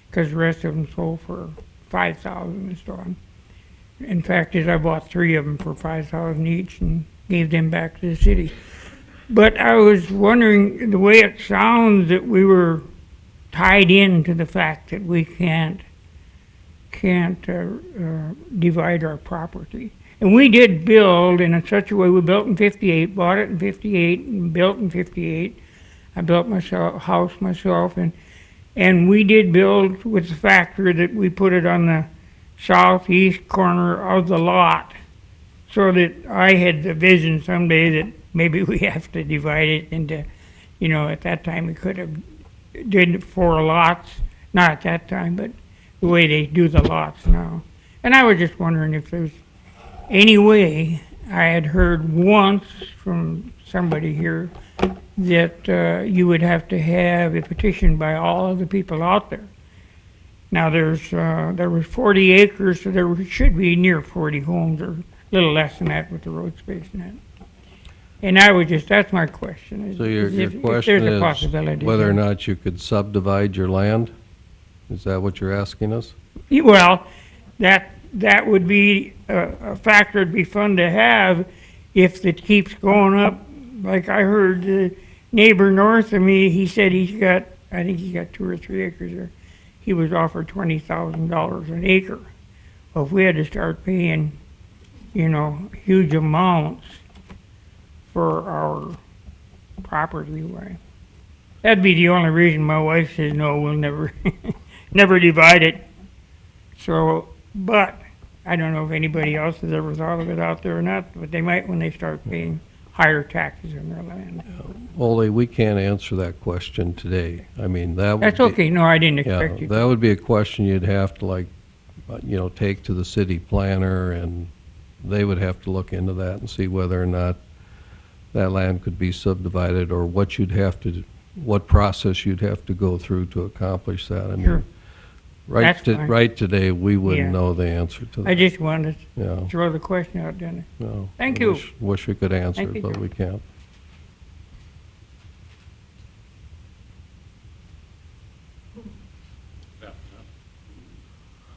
because the rest of them sold for $5,000 and so on. In fact, I bought 3 of them for $5,000 each and gave them back to the city. But I was wondering, the way it sounds that we were tied into the fact that we can't divide our property. And we did build in such a way, we built in 58, bought it in 58, and built in 58. I built myself house myself, and we did build with the factor that we put it on the southeast corner of the lot, so that I had the vision someday that maybe we have to divide it into, at that time we could have did 4 lots, not at that time, but the way they do the lots now. And I was just wondering if there's any way. I had heard once from somebody here that you would have to have a petition by all of the people out there. Now there was 40 acres, so there should be near 40 homes, or a little less than that with the road space and that. And that's my question. So your if question there's a is possibility whether or there. not you could subdivide your land? Is that what you're asking us? Well, that would be a factor. It'd be fun to have if it keeps going up. Like I heard the neighbor north of me, he said I think he got 2 or 3 acres there. He was offered $20,000 an acre. Well, if we had to start paying, huge amounts for our property, why? That'd be the only reason my wife says no. We'll never, never divide it. So, but I don't know if anybody else has ever thought of it out there or not, but they might when they start paying higher taxes on their land. Ole, we can't answer that question today. I mean, that would That's be- okay. No, I didn't Yeah, expect you that to. would be a question you'd have to take to the city planner, and they would have to look into that and see whether or not that land could be subdivided, or what process you'd have to go through to accomplish that. I mean, Sure. That's fine. right today, we wouldn't Yeah. know the answer to that. I just wanted Yeah, to throw the question out, didn't I? no. Thank I you. Wish we could answer Thank it, you, but Joe. we can't.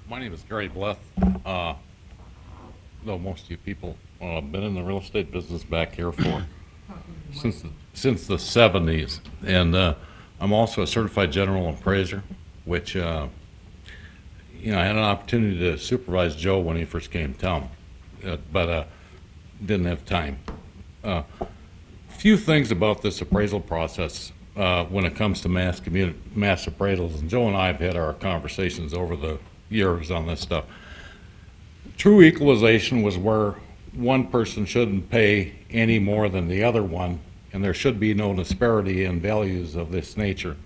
My name is Gary Bleth. Though most of you people been in the real estate business back here for since the 70s, and I'm also a certified general appraiser, which I had an opportunity to supervise Joe when he first came to town, but didn't have time. Few things about this appraisal process when it comes to mass appraisals, and Joe and I have had our conversations over the years on this stuff. True equalization was where one person shouldn't pay any more than the other one, and there should be no disparity in values of this nature.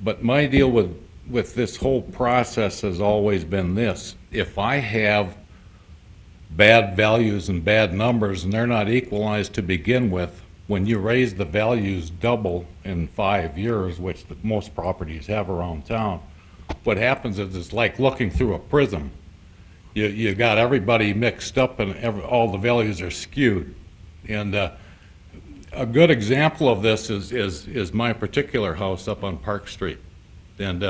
But my deal with this whole process has always been this: if I have bad values and bad numbers and they're not equalized to begin with, when you raise the values double in 5 years, which most properties have around town, what happens is it's like looking through a prism. You got everybody mixed up, and all the values are skewed. And a good example of this is my particular house up on Park Street. And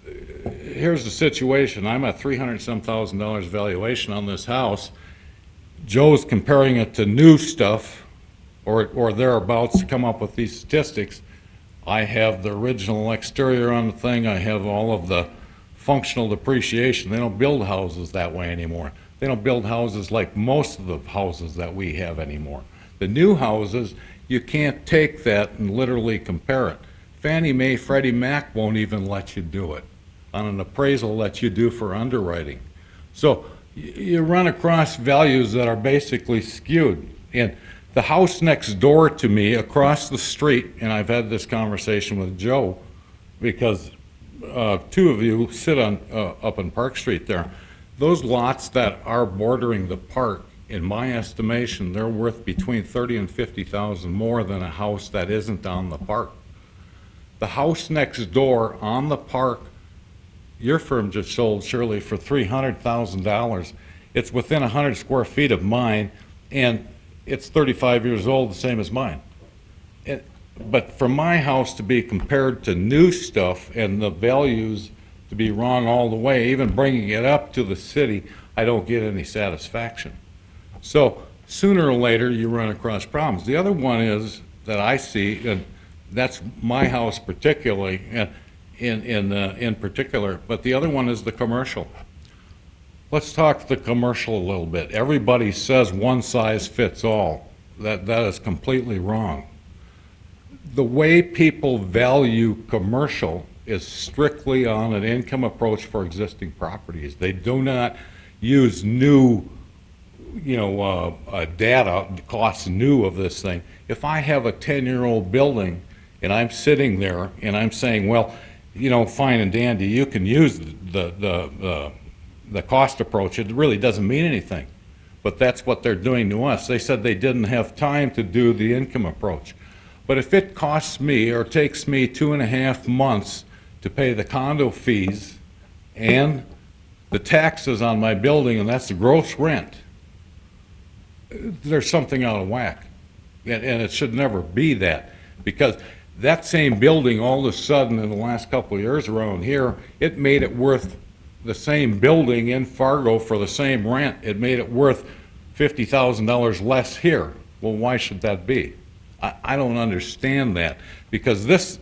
here's the situation. I'm at $300-some thousand valuation on this house. Joe's comparing it to new stuff, or thereabouts, to come up with these statistics. I have the original exterior on the thing. I have all of the functional depreciation. They don't build houses that way anymore. They don't build houses like most of the houses that we have anymore. The new houses, you can't take that and literally compare it. Fannie Mae, Freddie Mac won't even let you do it on an appraisal that you do for underwriting. So you run across values that are basically skewed. And the house next door to me, across the street, and I've had this conversation with Joe, because two of you sit on up on Park Street there. Those lots that are bordering the park, in my estimation, they're worth between $30,000 and $50,000 more than a house that isn't on the park. The house next door on the park, your firm just sold, Shirley, for $300,000. It's within 100 square feet of mine, and it's 35 years old, the same as mine. But for my house to be compared to new stuff and the values to be wrong all the way, even bringing it up to the city, I don't get any satisfaction. So sooner or later, you run across problems. The other one is that I see, and that's my house particularly, in particular, but the other one is the commercial. Let's talk the commercial a little bit. Everybody says one size fits all. That is completely wrong. The way people value commercial is strictly on an income approach for existing properties. They do not use new, data, costs new of this thing. If I have a 10-year-old building and I'm sitting there and I'm saying, well, fine and dandy, you can use the cost approach, it really doesn't mean anything. But that's what they're doing to us. They said they didn't have time to do the income approach. But if it costs me, or takes me 2.5 months to pay the condo fees and the taxes on my building, and that's the gross rent, there's something out of whack. And it should never be that, because that same building, all of a sudden, in the last couple of years around here, it made it worth the same building in Fargo for the same rent. It made it worth $50,000 less here. Well, why should that be? I don't understand that, because this,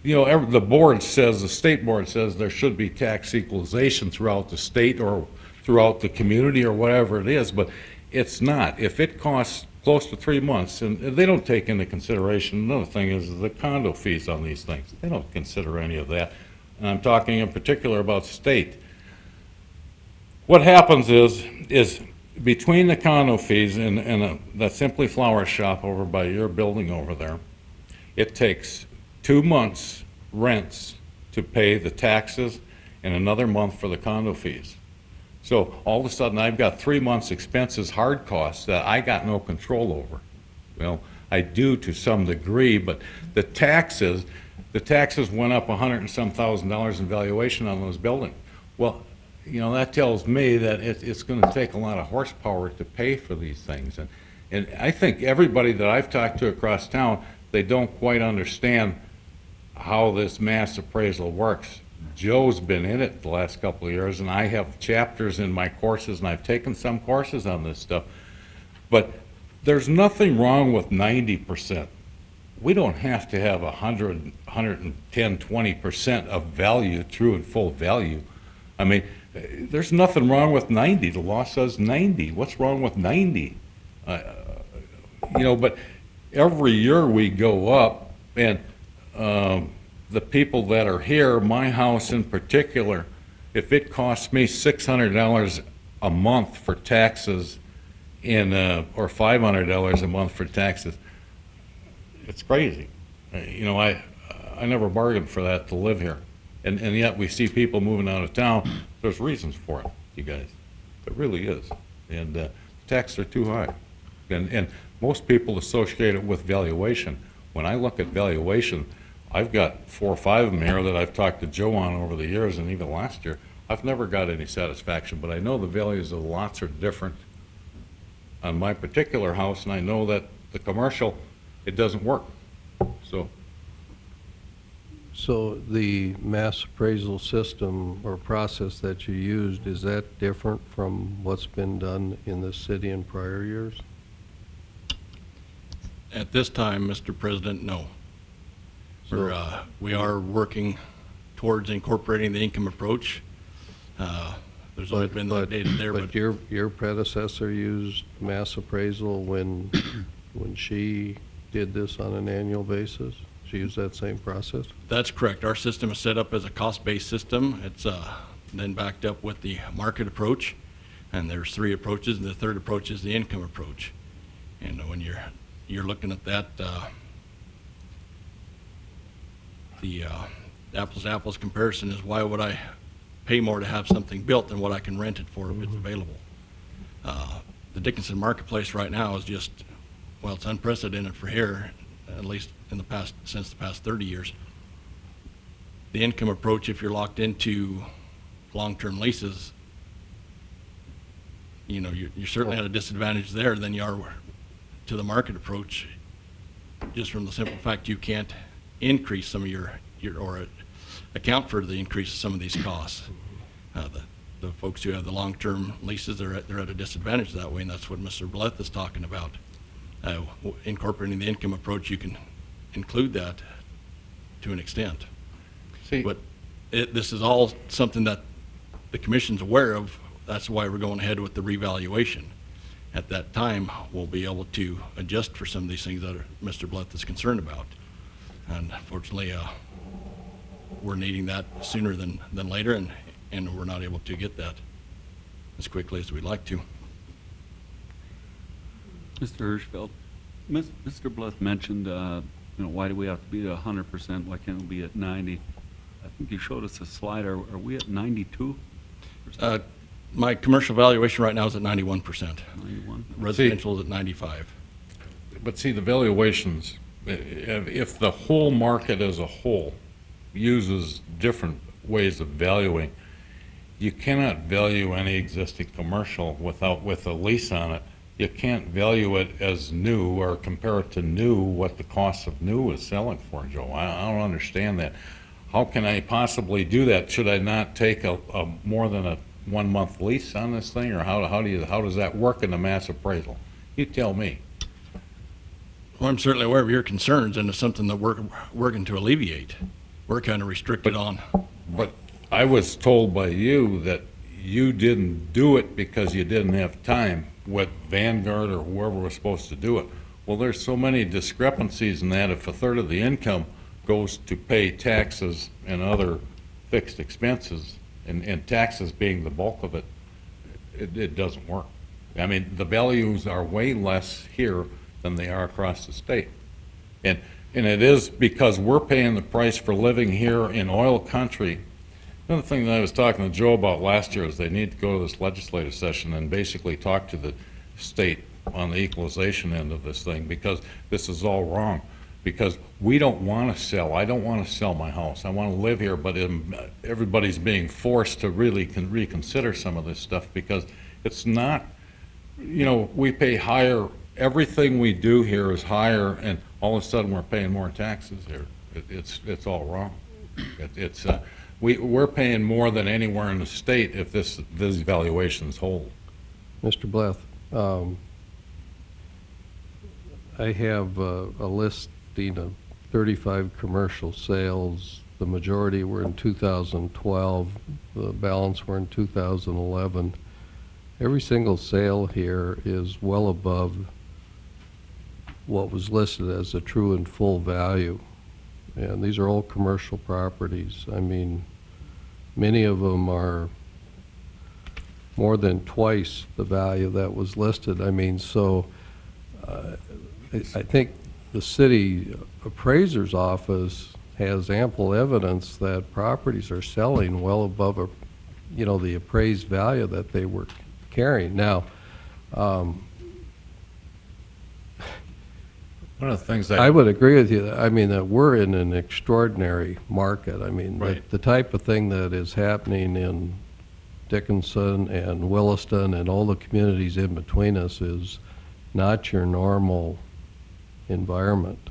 the board says, the state board says there should be tax equalization throughout the state or throughout the community or whatever it is, but it's not. If it costs close to 3 months, and they don't take into consideration, another thing is the condo fees on these things. They don't consider any of that. And I'm talking in particular about state. What happens is between the condo fees and that Simply Flower shop over by your building over there, it takes 2 months rents to pay the taxes and another month for the condo fees. So all of a sudden, I've got 3 months expenses, hard costs that I got no control over. Well, I do to some degree, but the taxes went up $100 and some thousand in valuation on those buildings. Well, that tells me that it's going to take a lot of horsepower to pay for these things. And I think everybody that I've talked to across town, they don't quite understand how this mass appraisal works. Joe's been in it the last couple of years, and I have chapters in my courses, and I've taken some courses on this stuff. But there's nothing wrong with 90%. We don't have to have 100, 110, 20% of value, true and full value. I mean, there's nothing wrong with 90. The law says 90. What's wrong with 90? But every year we go up, and the people that are here, my house in particular, if it costs me $600 a month for taxes or $500 a month for taxes, it's crazy. I never bargained for that to live here. And yet we see people moving out of town. There's reasons for it, you guys. There really is. And the taxes are too high. And most people associate it with valuation. When I look at valuation, I've got 4 or 5 of them here that I've talked to Joe on over the years, and even last year. I've never got any satisfaction, but I know the values of the lots are different on my particular house, and I know that the commercial, it doesn't work. So the mass appraisal system or process that you used, is that different from what's been done in the city in prior years? At this time, Mr. President, no. We are working towards incorporating the income approach. There's always been that data there, but your predecessor used mass appraisal when she did this on an annual basis? She used that same process? That's correct. Our system is set up as a cost-based system. It's then backed up with the market approach, and there's 3 approaches, and the third approach is the income approach. And when you're looking at that, the apples-to-apples comparison is, why would I pay more to have something built than what I can rent it for if it's available? The Dickinson marketplace right now is just, well, it's unprecedented for here, at least since the past 30 years. The income approach, if you're locked into long-term leases, you're certainly at a disadvantage there than you are to the market approach, just from the simple fact you can't increase some of your or account for the increase of some of these costs. The folks who have the long-term leases, they're at a disadvantage that way, and that's what Mr. Bleth is talking about. Incorporating the income approach, you can include that to an extent. See, But this is all something that the commission's aware of. That's why we're going ahead with the revaluation. At that time, we'll be able to adjust for some of these things that Mr. Bleth is concerned about. And fortunately, we're needing that sooner than later, and we're not able to get that as quickly as we'd like to. Mr. Hirschfeld, Mr. Bleth mentioned, why do we have to be at 100%? Why can't we be at 90? I think you showed us a slide. Are we at 92%? My commercial valuation right now is at 91%. 91? Residential is at 95. But see, the valuations, if the whole market as a whole uses different ways of valuing, you cannot value any existing commercial with a lease on it you can't value it as new or compare it to new, what the cost of new is selling for, Joe. I don't understand that. How can I possibly do that? Should I not take a more than a 1-month lease on this thing, or how does that work in the mass appraisal? You tell me. Well, I'm certainly aware of your concerns, and it's something that we're working to alleviate. We're kind of restricted on. But I was told by you that you didn't do it because you didn't have time with Vanguard or whoever was supposed to do it. Well, there's so many discrepancies in that. If a third of the income goes to pay taxes and other fixed expenses, and taxes being the bulk of it, it doesn't work. I mean, the values are way less here than they are across the state. And it is because we're paying the price for living here in oil country. Another thing that I was talking to Joe about last year is they need to go to this legislative session and basically talk to the state on the equalization end of this thing, because this is all wrong. Because we don't want to sell. I don't want to sell my house. I want to live here, but everybody's being forced to really reconsider some of this stuff, because it's not, you know, we pay higher. Everything we do here is higher, and all of a sudden we're paying more taxes here. It's all wrong. We're paying more than anywhere in the state if these valuations hold. Mr. Bleth, I have a listing of 35 commercial sales. The majority were in 2012. The balance were in 2011. Every single sale here is well above what was listed as a true and full value. And these are all commercial properties. I mean, many of them are more than twice the value that was listed. I mean, so I think the city appraiser's office has ample evidence that properties are selling well above, you know, the appraised value that they were carrying. Now, one of the things I would agree with you. I mean, that we're in an extraordinary market. I mean, Right. the type of thing that is happening in Dickinson and Williston and all the communities in between us is not your normal environment,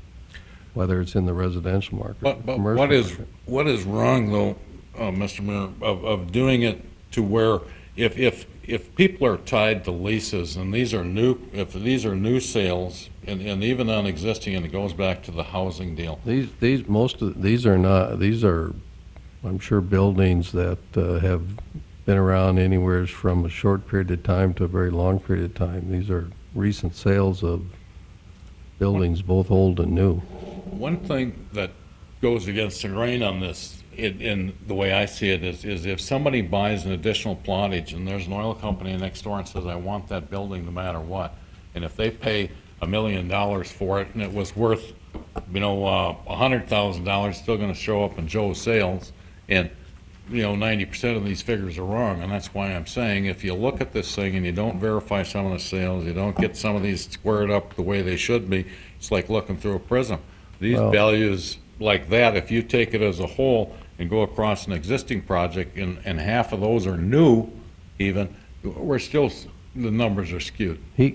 whether it's in the residential market or But commercial market. what is wrong, though, Mr. Mayor, of doing it to where if people are tied to leases, and if these are new sales, and even on existing, and it goes back to the housing deal. These are, I'm sure, buildings that have been around anywhere from a short period of time to a very long period of time. These are recent sales of buildings, both old and new. One thing that goes against the grain on this, in the way I see it, is if somebody buys an additional plottage and there's an oil company next door and says, I want that building no matter what, and if they pay $1 million for it and it was worth, you know, $100,000, still going to show up in Joe's sales, and, you know, 90% of these figures are wrong. And that's why I'm saying, if you look at this thing and you don't verify some of the sales, you don't get some of these squared up the way they should be, it's like looking through a prism. These values like that, if you take it as a whole and go across an existing project, and half of those are new even, we're still, the numbers are skewed. He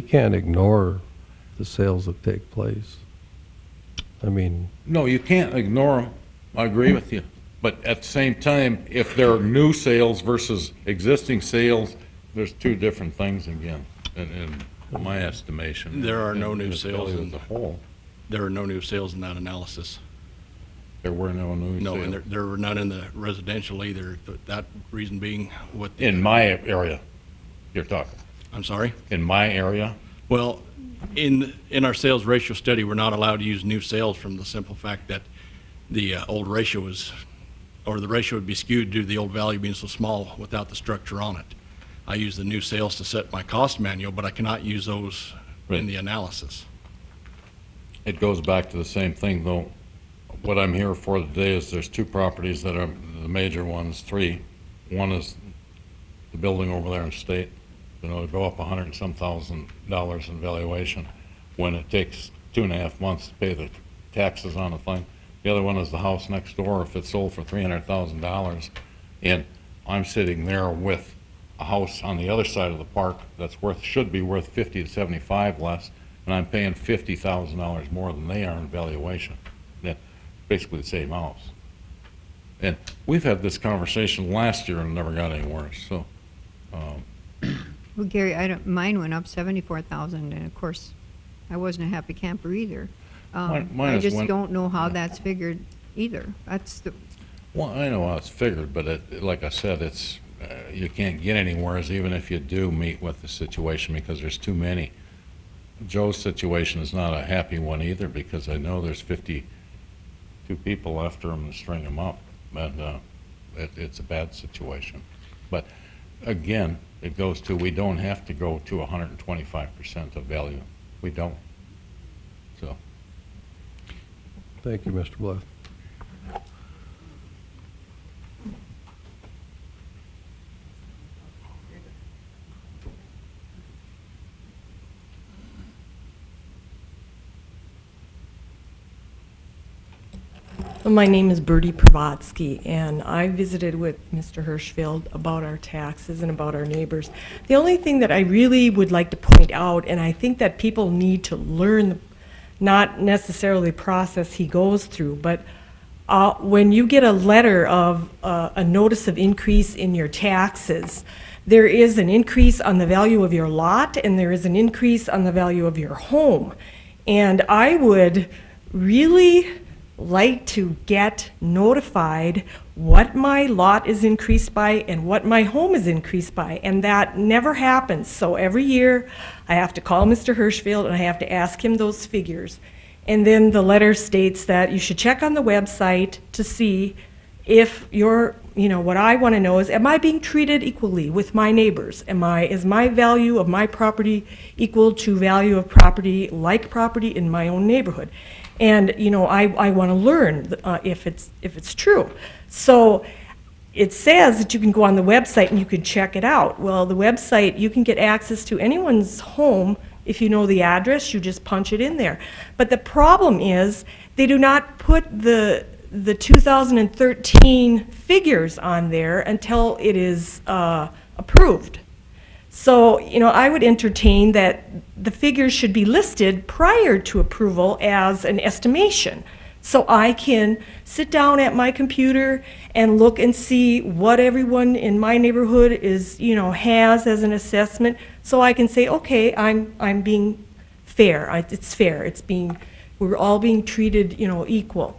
can't ignore the sales that take place. I mean, No, you can't ignore them. I agree with you. But at the same time, if they're new sales versus existing sales, there's two different things again, in my estimation. There are no new This sales value in as a whole. There are no new sales in that analysis. There were no new No, sales. and there were none in the residential either. That reason being what, In my area, you're talking. I'm sorry? In my area, Well, in our sales ratio study, we're not allowed to use new sales from the simple fact that the old ratio is, or the ratio would be skewed due to the old value being so small without the structure on it. I use the new sales to set my cost manual, but I cannot use those Right. in the analysis. it goes back to the same thing, though. What I'm here for today is there's two properties that are the major ones, three. One is the building over there in State, you know, to go up $100 and some thousand in valuation when it takes 2.5 months to pay the taxes on the thing. The other one is the house next door, if it's sold for $300,000, and I'm sitting there with a house on the other side of the park that's should be worth 50 to 75 less, and I'm paying $50,000 more than they are in valuation. Yeah, basically the same house. And we've had this conversation last year and never got anywhere, so. Well, Gary, mine went up 74,000, and of course, I wasn't a happy camper either. Mine I is just one- don't know how that's figured either. Well, I know how it's figured, but like I said, you can't get anywhere, even if you do meet with the situation, because there's too many. Joe's situation is not a happy one either, because I know there's 52 people after him to string him up, and it's a bad situation. But again, it goes to, we don't have to go to 125% of value. We don't. So. Thank you, Mr. Blythe. My name is Bertie Pravatsky, and I visited with Mr. Hirschfeld about our taxes and about our neighbors. The only thing that I really would like to point out, and I think that people need to learn, not necessarily the process he goes through, but when you get a letter of a notice of increase in your taxes, there is an increase on the value of your lot, and there is an increase on the value of your home. And I would really like to get notified what my lot is increased by and what my home is increased by, and that never happens. So every year I have to call Mr. Hirschfeld and I have to ask him those figures. And then the letter states that you should check on the website to see if what I want to know is, am I being treated equally with my neighbors? Is my value of my property equal to value of property, like property in my own neighborhood? And I want to learn if it's true. So it says that you can go on the website and you can check it out. Well, the website, you can get access to anyone's home. If you know the address, you just punch it in there. But the problem is they do not put the 2013 figures on there until it is approved. So, I would entertain that the figures should be listed prior to approval as an estimation. So I can sit down at my computer and look and see what everyone in my neighborhood is, has as an assessment. So I can say, okay, I'm being fair. It's fair. We're all being treated, equal.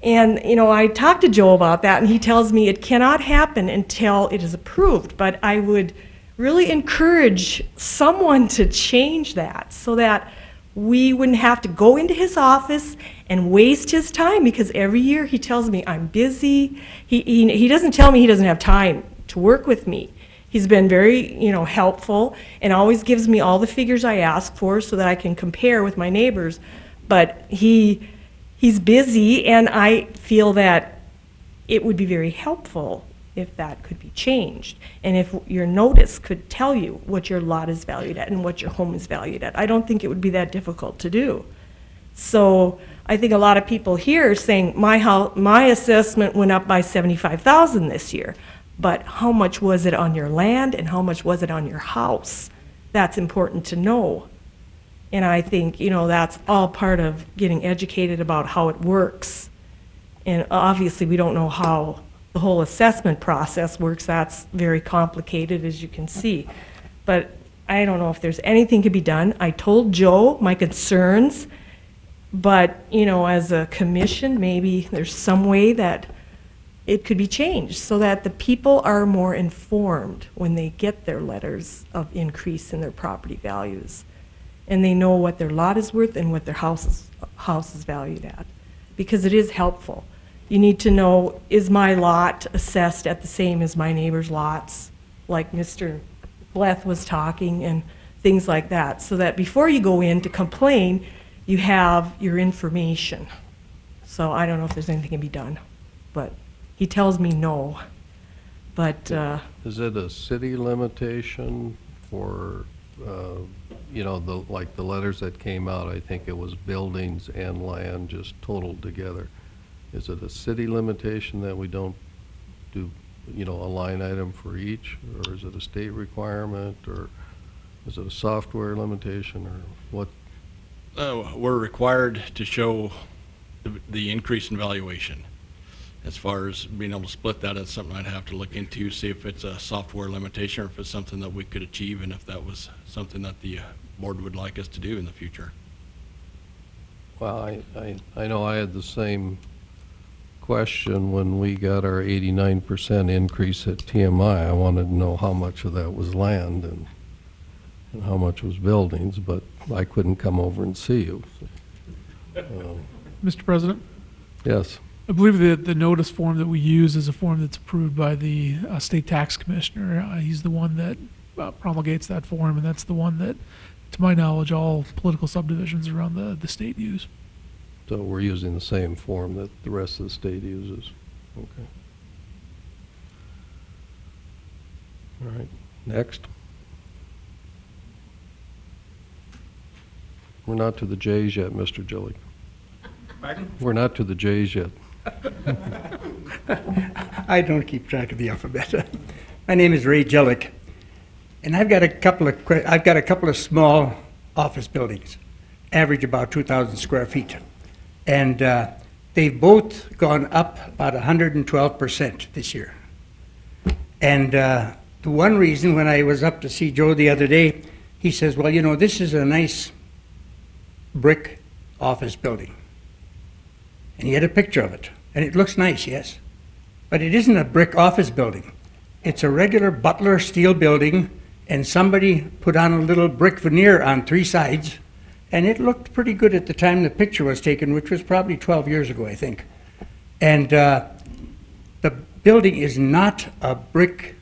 And, I talked to Joe about that, and he tells me it cannot happen until it is approved. But I would really encourage someone to change that so that we wouldn't have to go into his office and waste his time, because every year he tells me I'm busy. He doesn't tell me he doesn't have time to work with me. He's been very, helpful and always gives me all the figures I ask for so that I can compare with my neighbors. But he's busy, and I feel that it would be very helpful if that could be changed, and if your notice could tell you what your lot is valued at and what your home is valued at. I don't think it would be that difficult to do. So I think a lot of people here are saying, my assessment went up by $75,000 this year, but how much was it on your land and how much was it on your house? That's important to know. And I think, that's all part of getting educated about how it works. And obviously we don't know how the whole assessment process works. That's very complicated, as you can see. But I don't know if there's anything to be done. I told Joe my concerns, but, as a commission, maybe there's some way that it could be changed so that the people are more informed when they get their letters of increase in their property values. And they know what their lot is worth and what their house is valued at, because it is helpful. You need to know, is my lot assessed at the same as my neighbor's lots, like Mr. Bleth was talking, and things like that, so that before you go in to complain, you have your information. So I don't know if there's anything can be done, but he tells me no. But Is it a city limitation for, like the letters that came out? I think it was buildings and land just totaled together. Is it a city limitation that we don't do a line item for each, or is it a state requirement, or is it a software limitation, or what? We're required to show the increase in valuation. As far as being able to split that, it's something I'd have to look into, see if it's a software limitation or if it's something that we could achieve, and if that was something that the board would like us to do in the future. Well, I know I had the same question when we got our 89% increase at TMI. I wanted to know how much of that was land and how much was buildings, but I couldn't come over and see you. Mr. President, Yes. I believe the notice form that we use is a form that's approved by the state tax commissioner. He's the one that promulgates that form, and that's the one that, to my knowledge, all political subdivisions around the state use. So we're using the same form that the rest of the state uses. Okay. All right. Next. We're not to the J's yet, Mr. Gillick. Pardon? We're not to the J's yet. I don't keep track of the alphabet. My name is Ray Jellick, and I've got a couple of small office buildings, average about 2,000 square feet, and they've both gone up about 112% this year. And the one reason, when I was up to see Joe the other day, he says, "Well, this is a nice brick office building." And he had a picture of it. And it looks nice, yes. But it isn't a brick office building. It's a regular Butler steel building, and somebody put on a little brick veneer on 3 sides, and it looked pretty good at the time the picture was taken, which was probably 12 years ago, I think. And the building is not a brick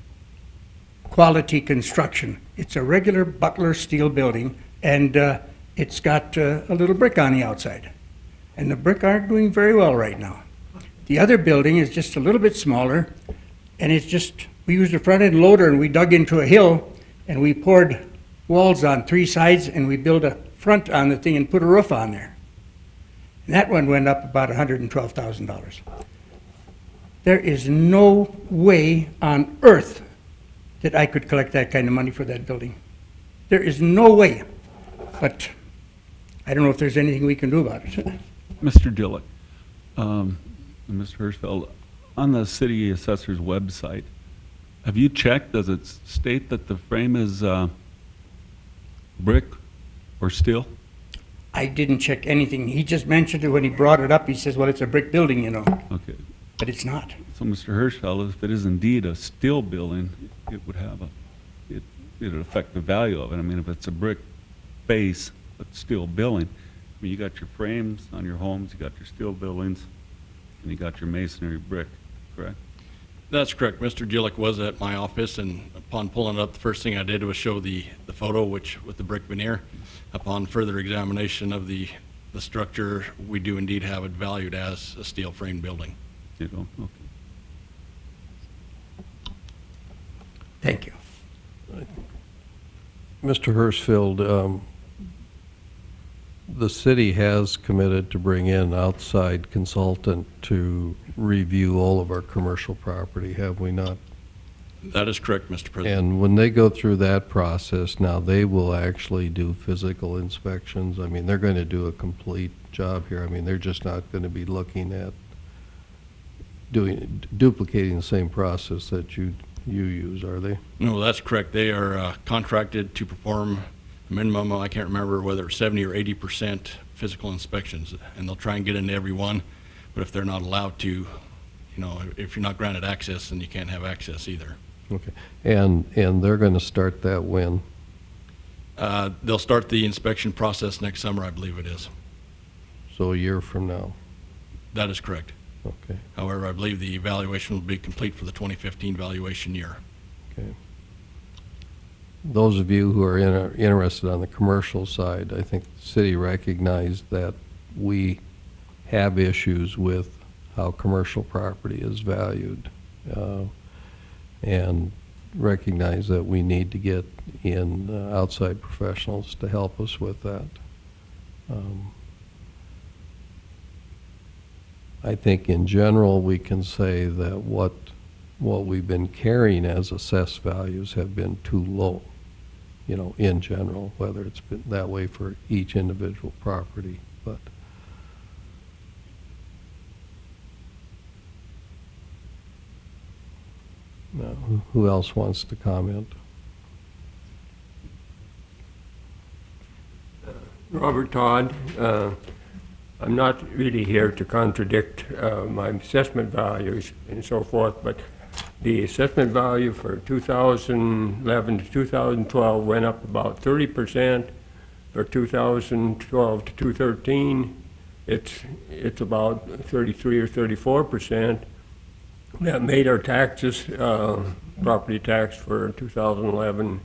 quality construction. It's a regular Butler steel building, and it's got a little brick on the outside. And the brick aren't doing very well right now. The other building is just a little bit smaller, and it's just, we used a front-end loader and we dug into a hill and we poured walls on 3 sides and we built a front on the thing and put a roof on there. And that one went up about $112,000. There is no way on earth that I could collect that kind of money for that building. There is no way. But I don't know if there's anything we can do about it. Mr. Gillick, and Mr. Hirschfeld, on the city assessor's website, have you checked, does it state that the frame is brick or steel? I didn't check anything. He just mentioned it when he brought it up. He says, well, it's a brick building, Okay. But it's not. So, Mr. Hirschfeld, if it is indeed a steel building, it would have it would affect the value of it. I mean, if it's a brick base, but steel building, I mean, you got your frames on your homes, you got your steel buildings, and you got your masonry brick, correct? That's correct. Mr. Gillick was at my office, and upon pulling it up, the first thing I did was show the photo, which with the brick veneer. Upon further examination of the structure, we do indeed have it valued as a steel frame building. You don't? Okay. Thank you. Mr. Hirschfeld, the city has committed to bring in an outside consultant to review all of our commercial property, have we not? That is correct, Mr. President. And when they go through that process, now they will actually do physical inspections. I mean, they're going to do a complete job here. I mean, they're just not going to be looking at duplicating the same process that you use, are they? No, that's correct. They are contracted to perform a minimum, I can't remember whether it's 70 or 80% physical inspections, and they'll try and get into every one, but if they're not allowed to, if you're not granted access, then you can't have access either. Okay. And they're going to start that when? They'll start the inspection process next summer, I believe it is. So a year from now? That is correct. Okay. However, I believe the evaluation will be complete for the 2015 valuation year. Okay. Those of you who are interested on the commercial side, I think the city recognized that we have issues with how commercial property is valued, and recognize that we need to get in outside professionals to help us with that. I think in general we can say that what what we've been carrying as assessed values have been too low, you know, in general, whether it's been that way for each individual property, but. Now, who else wants to comment? Robert Todd. I'm not really here to contradict my assessment values and so forth, but the assessment value for 2011 to 2012 went up about 30%. For 2012 to 2013, it's about 33 or 34%. That made our taxes, property tax for 2011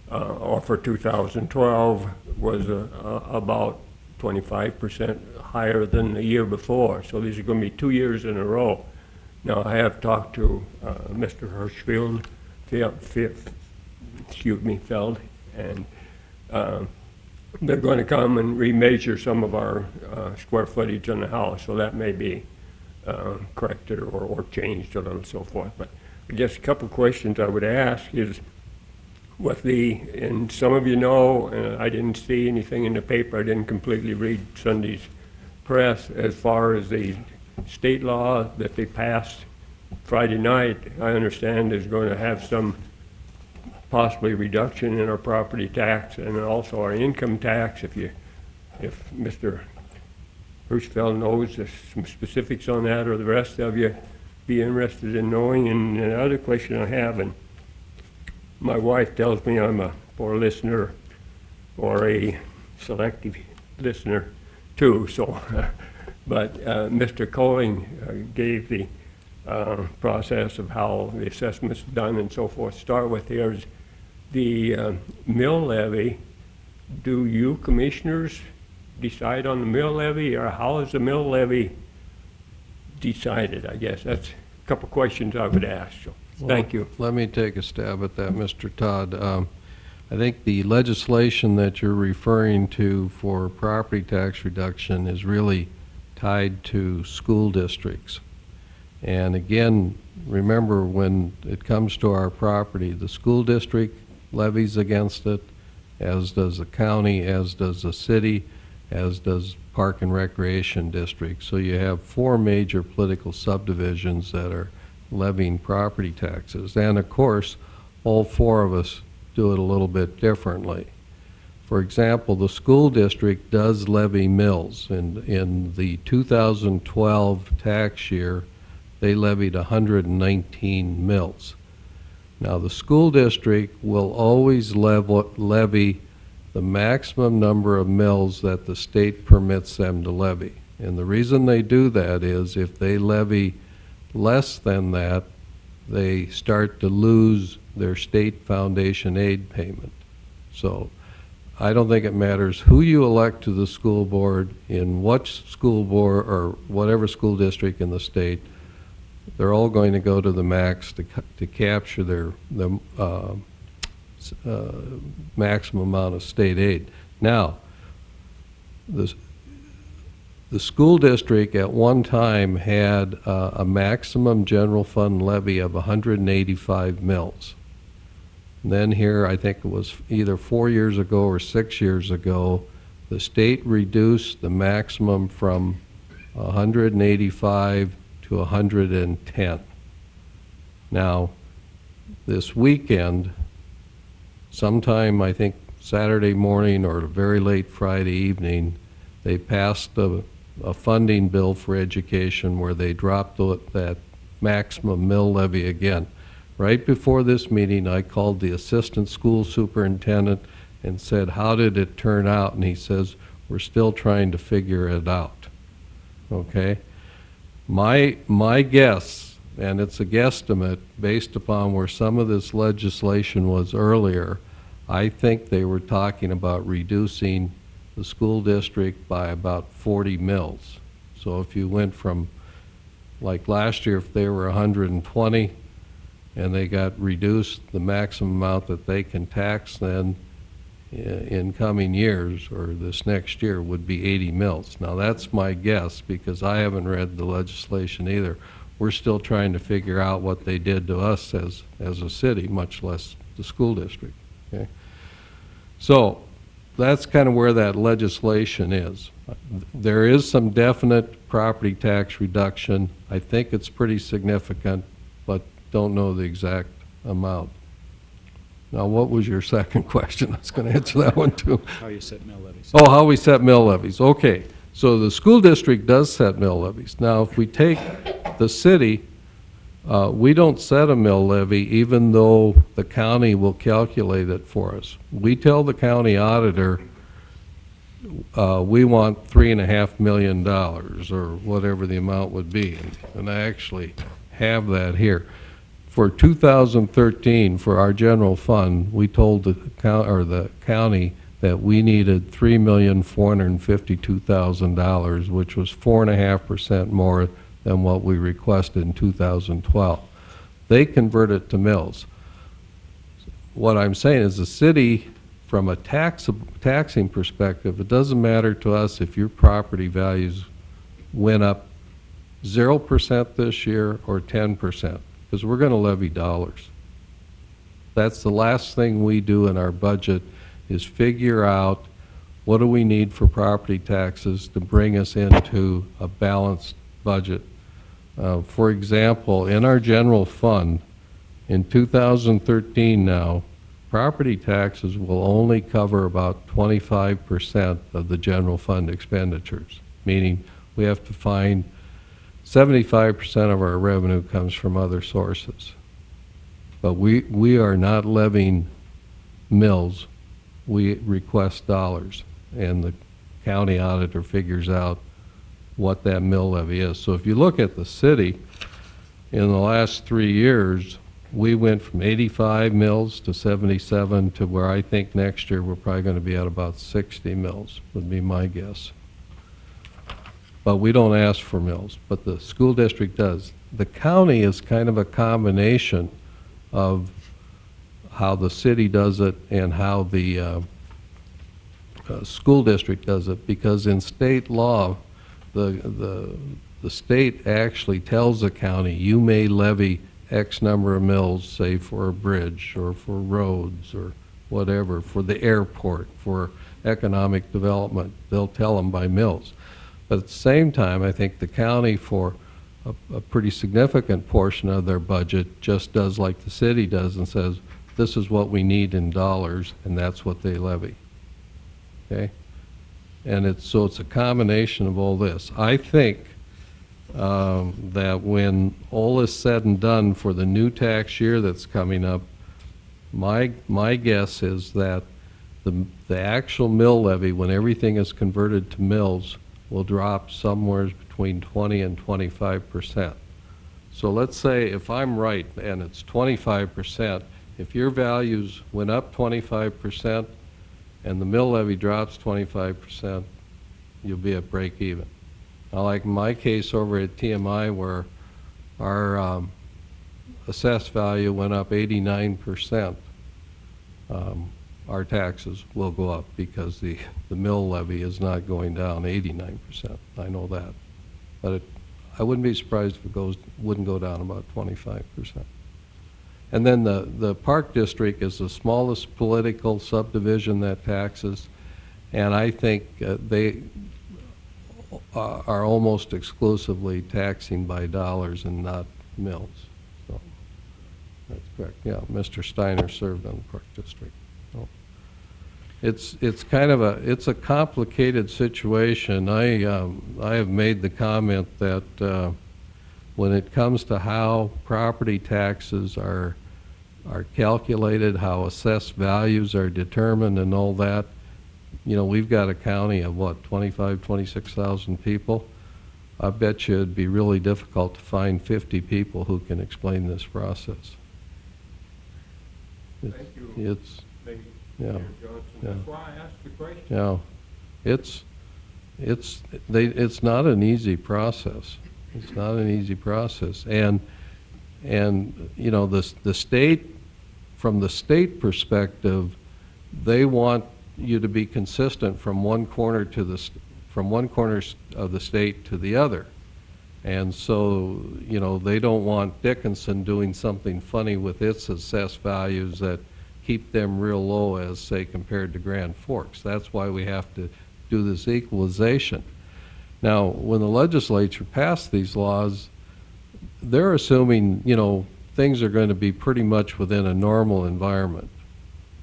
or for 2012 was about 25% higher than the year before. So these are going to be 2 years in a row. Now, I have talked to Mr. Hirschfield, Feld, and they're going to come and remeasure some of our square footage on the house, so that may be corrected or changed a little and so forth. But I guess a couple questions I would ask is, with and some of you know, I didn't see anything in the paper, I didn't completely read Sunday's press, as far as the state law that they passed Friday night, I understand is going to have some possibly reduction in our property tax and also our income tax. If Mr. Hirschfeld knows some specifics on that, or the rest of you be interested in knowing. And another question I have, and my wife tells me I'm a poor listener or a selective listener too, so, but Mr. Colling gave the process of how the assessment's done and so forth. Start with here is the mill levy. Do you commissioners decide on the mill levy, or how is the mill levy decided? I guess that's a couple questions I would ask. So, thank you. Let me take a stab at that, Mr. Todd. I think the legislation that you're referring to for property tax reduction is really tied to school districts. And again, remember, when it comes to our property, the school district levies against it, as does the county, as does the city, as does Park and Recreation District. So you have 4 major political subdivisions that are levying property taxes. And of course, all 4 of us do it a little bit differently. For example, the school district does levy mills. In the 2012 tax year, they levied 119 mills. Now, the school district will always levy the maximum number of mills that the state permits them to levy. And the reason they do that is if they levy less than that, they start to lose their state foundation aid payment. So I don't think it matters who you elect to the school board, in what school board or whatever school district in the state, they're all going to go to the max to capture the maximum amount of state aid. Now, the school district at one time had a maximum general fund levy of 185 mills. And then here, I think it was either 4 years ago or 6 years ago, the state reduced the maximum from 185 to 110. Now, this weekend, sometime I think Saturday morning or very late Friday evening, they passed a funding bill for education where they dropped that maximum mill levy again. Right before this meeting, I called the assistant school superintendent and said, how did it turn out? And he says, we're still trying to figure it out. Okay? My guess, and it's a guesstimate based upon where some of this legislation was earlier, I think they were talking about reducing the school district by about 40 mills. So if you went from, like last year, if they were 120 and they got reduced the maximum amount that they can tax, then in coming years or this next year would be 80 mills. Now that's my guess because I haven't read the legislation either. we're still trying to figure out what they did to us as a city, much less the school district, okay? So that's kind of where that legislation is. There is some definite property tax reduction. I think it's pretty significant, but don't know the exact amount. Now, what was your second question? I was going to answer that one too. How you set mill levies. Oh, how we set mill levies. Okay. So the school district does set mill levies. Now, if we take the city, we don't set a mill levy even though the county will calculate it for us. We tell the county auditor, we want $3.5 million or whatever the amount would be. And I actually have that here. For 2013, for our general fund, we told the county that we needed $3,452,000, which was 4.5% more than what we requested in 2012. They convert it to mills. What I'm saying is the city, from a taxing perspective, it doesn't matter to us if your property values went up 0% this year or 10%, because we're going to levy dollars. That's the last thing we do in our budget, is figure out what do we need for property taxes to bring us into a balanced budget. For example, in our general fund, in 2013 now, property taxes will only cover about 25% of the general fund expenditures, meaning we have to find 75% of our revenue comes from other sources. But we are not levying mills. We request dollars, and the county auditor figures out what that mill levy is. So if you look at the city, in the last 3 years, we went from 85 mills to 77 to where I think next year we're probably going to be at about 60 mills, would be my guess. But we don't ask for mills, but the school district does. The county is kind of a combination of how the city does it and how the school district does it, because in state law, the state actually tells the county, you may levy X number of mills, say for a bridge or for roads or whatever, for the airport, for economic development. They'll tell them by mills. But at the same time, I think the county, for a pretty significant portion of their budget, just does like the city does and says, this is what we need in dollars, and that's what they levy. Okay? And so it's a combination of all this. I think that when all is said and done for the new tax year that's coming up, my guess is that the actual mill levy, when everything is converted to mills, will drop somewhere between 20 and 25%. So let's say if I'm right and it's 25%, if your values went up 25% and the mill levy drops 25%, you'll be at break even. Now, like my case over at TMI, where our assessed value went up 89%, our taxes will go up because the mill levy is not going down 89%. I know that. But I wouldn't be surprised if it wouldn't go down about 25%. And then the Park District is the smallest political subdivision that taxes, and I think they are almost exclusively taxing by dollars and not mills. So that's correct. Yeah, Mr. Steiner served on the Park District. So it's kind of a complicated situation. I have made the comment that when it comes to how property taxes are calculated, how assessed values are determined and all that, you know, we've got a county of what, 26,000 people. I bet you it'd be really difficult to find 50 people who can explain this process. Thank you. It's yeah. Johnson. Yeah. That's why I asked the question. Yeah, it's not an easy process. It's not an easy process, and you know, the state, from the state perspective, they want you to be consistent from one corner of the state to the other, And so, you know, they don't want Dickinson doing something funny with its assessed values that keep them real low as, say, compared to Grand Forks. That's why we have to do this equalization. Now, when the legislature passed these laws, they're assuming, you know, things are going to be pretty much within a normal environment.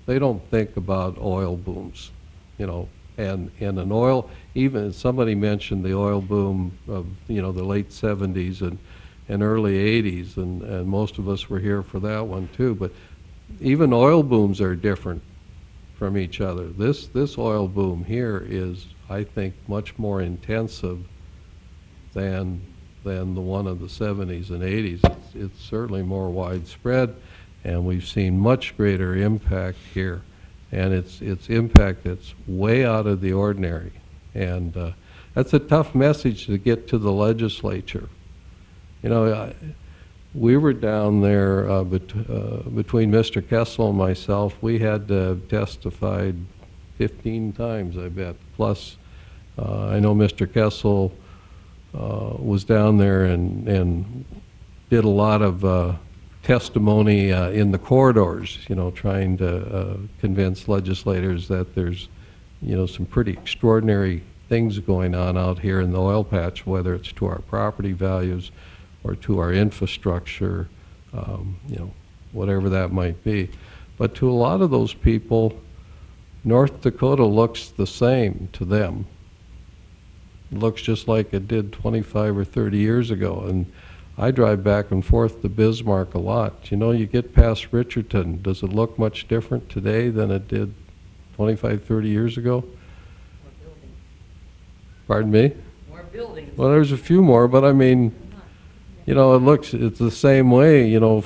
They don't think about oil booms, you know, and an oil, even somebody mentioned the oil boom of, you know, the late 70s and early 80s, and most of us were here for that one too, but even oil booms are different from each other. This oil boom here is, I think, much more intensive than the one of the 70s and 80s. It's certainly more widespread, and we've seen much greater impact here. And it's impact that's way out of the ordinary. And that's a tough message to get to the legislature. You know, we were down there between Mr. Kessel and myself. We had testified 15 times, I bet. Plus, I know Mr. Kessel was down there and did a lot of testimony in the corridors, you know, trying to convince legislators that there's, you know, some pretty extraordinary things going on out here in the oil patch, whether it's to our property values or to our infrastructure, you know, whatever that might be. But to a lot of those people, North Dakota looks the same to them. It looks just like it did 25 or 30 years ago. And I drive back and forth to Bismarck a lot. You know, you get past Richardson, does it look much different today than it did 25, 30 years ago? Pardon me? More buildings. Well, there's a few more, but I mean, you know, it's the same way, you know,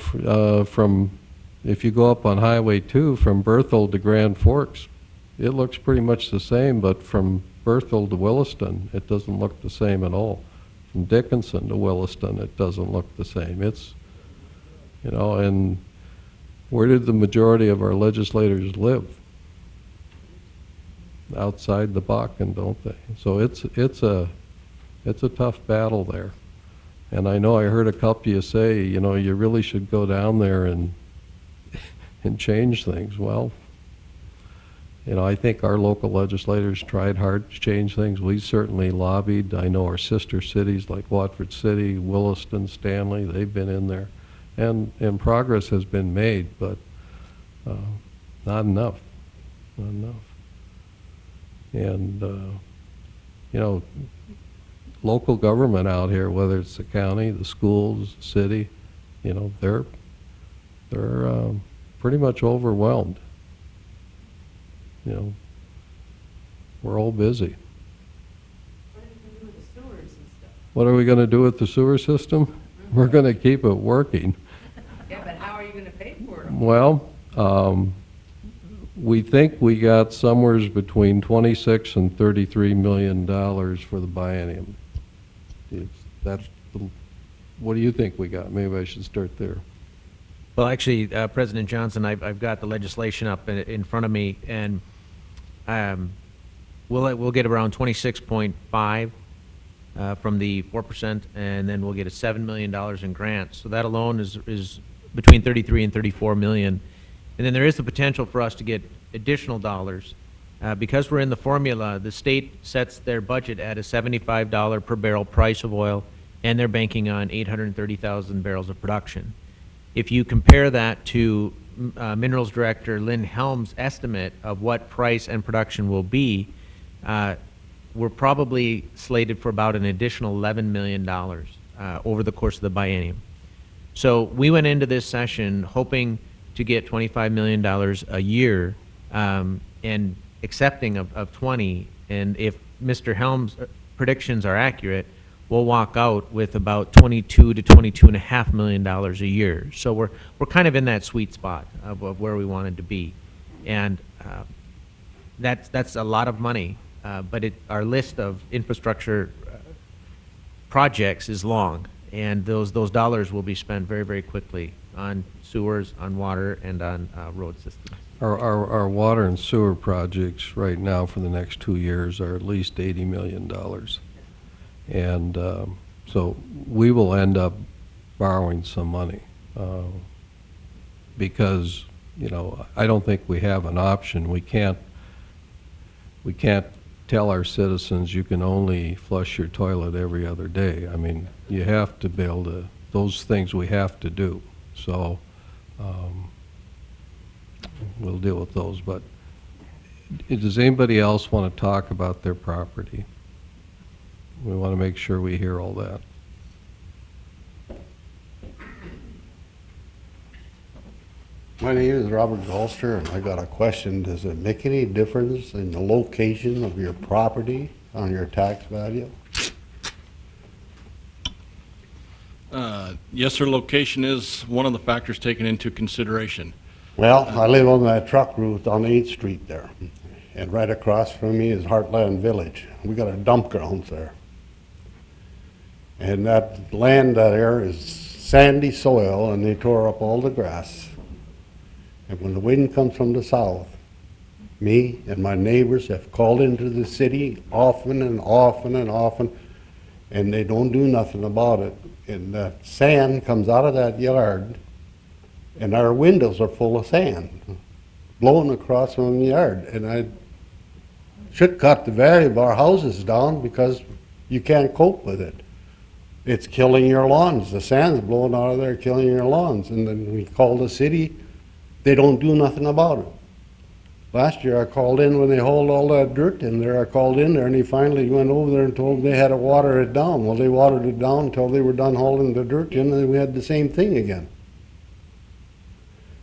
from, if you go up on Highway 2 from Berthold to Grand Forks, it looks pretty much the same, but from Berthold to Williston, it doesn't look the same at all. From Dickinson to Williston, it doesn't look the same. It's, you know, and where did the majority of our legislators live? Outside the Bakken, don't they? So it's a tough battle there. And I know I heard a couple of you say, you know, you really should go down there and change things. Well, you know, I think our local legislators tried hard to change things. We certainly lobbied. I know our sister cities like Watford City, Williston, Stanley, they've been in there. And progress has been made, but not enough. Not enough. And, you know, local government out here, whether it's the county, the schools, the city, you know, they're pretty much overwhelmed. You know, we're all busy. What are we going to do with the sewer system? Mm-hmm. We're going to keep it working. Yeah, but how are you going to pay for it? Well, we think we got somewhere between $26 and $33 million for the biennium. What do you think we got? Maybe I should start there. Well, actually, President Johnson, I've got the legislation up in front of me, and we'll get around 26.5 from the 4%, and then we'll get a $7 million in grants. So that alone is between 33 and 34 million. And then there is the potential for us to get additional dollars. Because we're in the formula, the state sets their budget at a $75 per barrel price of oil, and they're banking on 830,000 barrels of production. If you compare that to Minerals Director Lynn Helm's estimate of what price and production will be, we're probably slated for about an additional $11 million over the course of the biennium. So we went into this session hoping to get $25 million a year and accepting of 20. And if Mr. Helm's predictions are accurate, we'll walk out with about $22 to $22.5 million a year. So we're kind of in that sweet spot of where we wanted to be, and that's a lot of money. But our list of infrastructure projects is long, and those dollars will be spent very, very quickly on sewers, on water, and on road systems. Our water and sewer projects right now for the next 2 years are at least $80 million. And So we will end up borrowing some money, because, you know, I don't think we have an option. We can't tell our citizens you can only flush your toilet every other day. I mean, you have to be able to, those things we have to do. So we'll deal with those. But does anybody else want to talk about their property? We want to make sure we hear all that. My name is Robert Golster, and I got a question. Does it make any difference in the location of your property on your tax value? Yes, sir, location is one of the factors taken into consideration. Well, I live on that truck route on 8th Street there, and right across from me is Heartland Village. We got a dump grounds there. And that land there is sandy soil, and they tore up all the grass. And when the wind comes from the south, me and my neighbors have called into the city often and often and often, and they don't do nothing about it. And that sand comes out of that yard, and our windows are full of sand blowing across from the yard. And I should cut the value of our houses down because you can't cope with it. It's killing your lawns. The sand's blowing out of there, killing your lawns. And then we call the city. They don't do nothing about it. Last year I called in when they hauled all that dirt in there. I called in there and he finally went over there and told me they had to water it down. Well, they watered it down until they were done hauling the dirt in, and then we had the same thing again.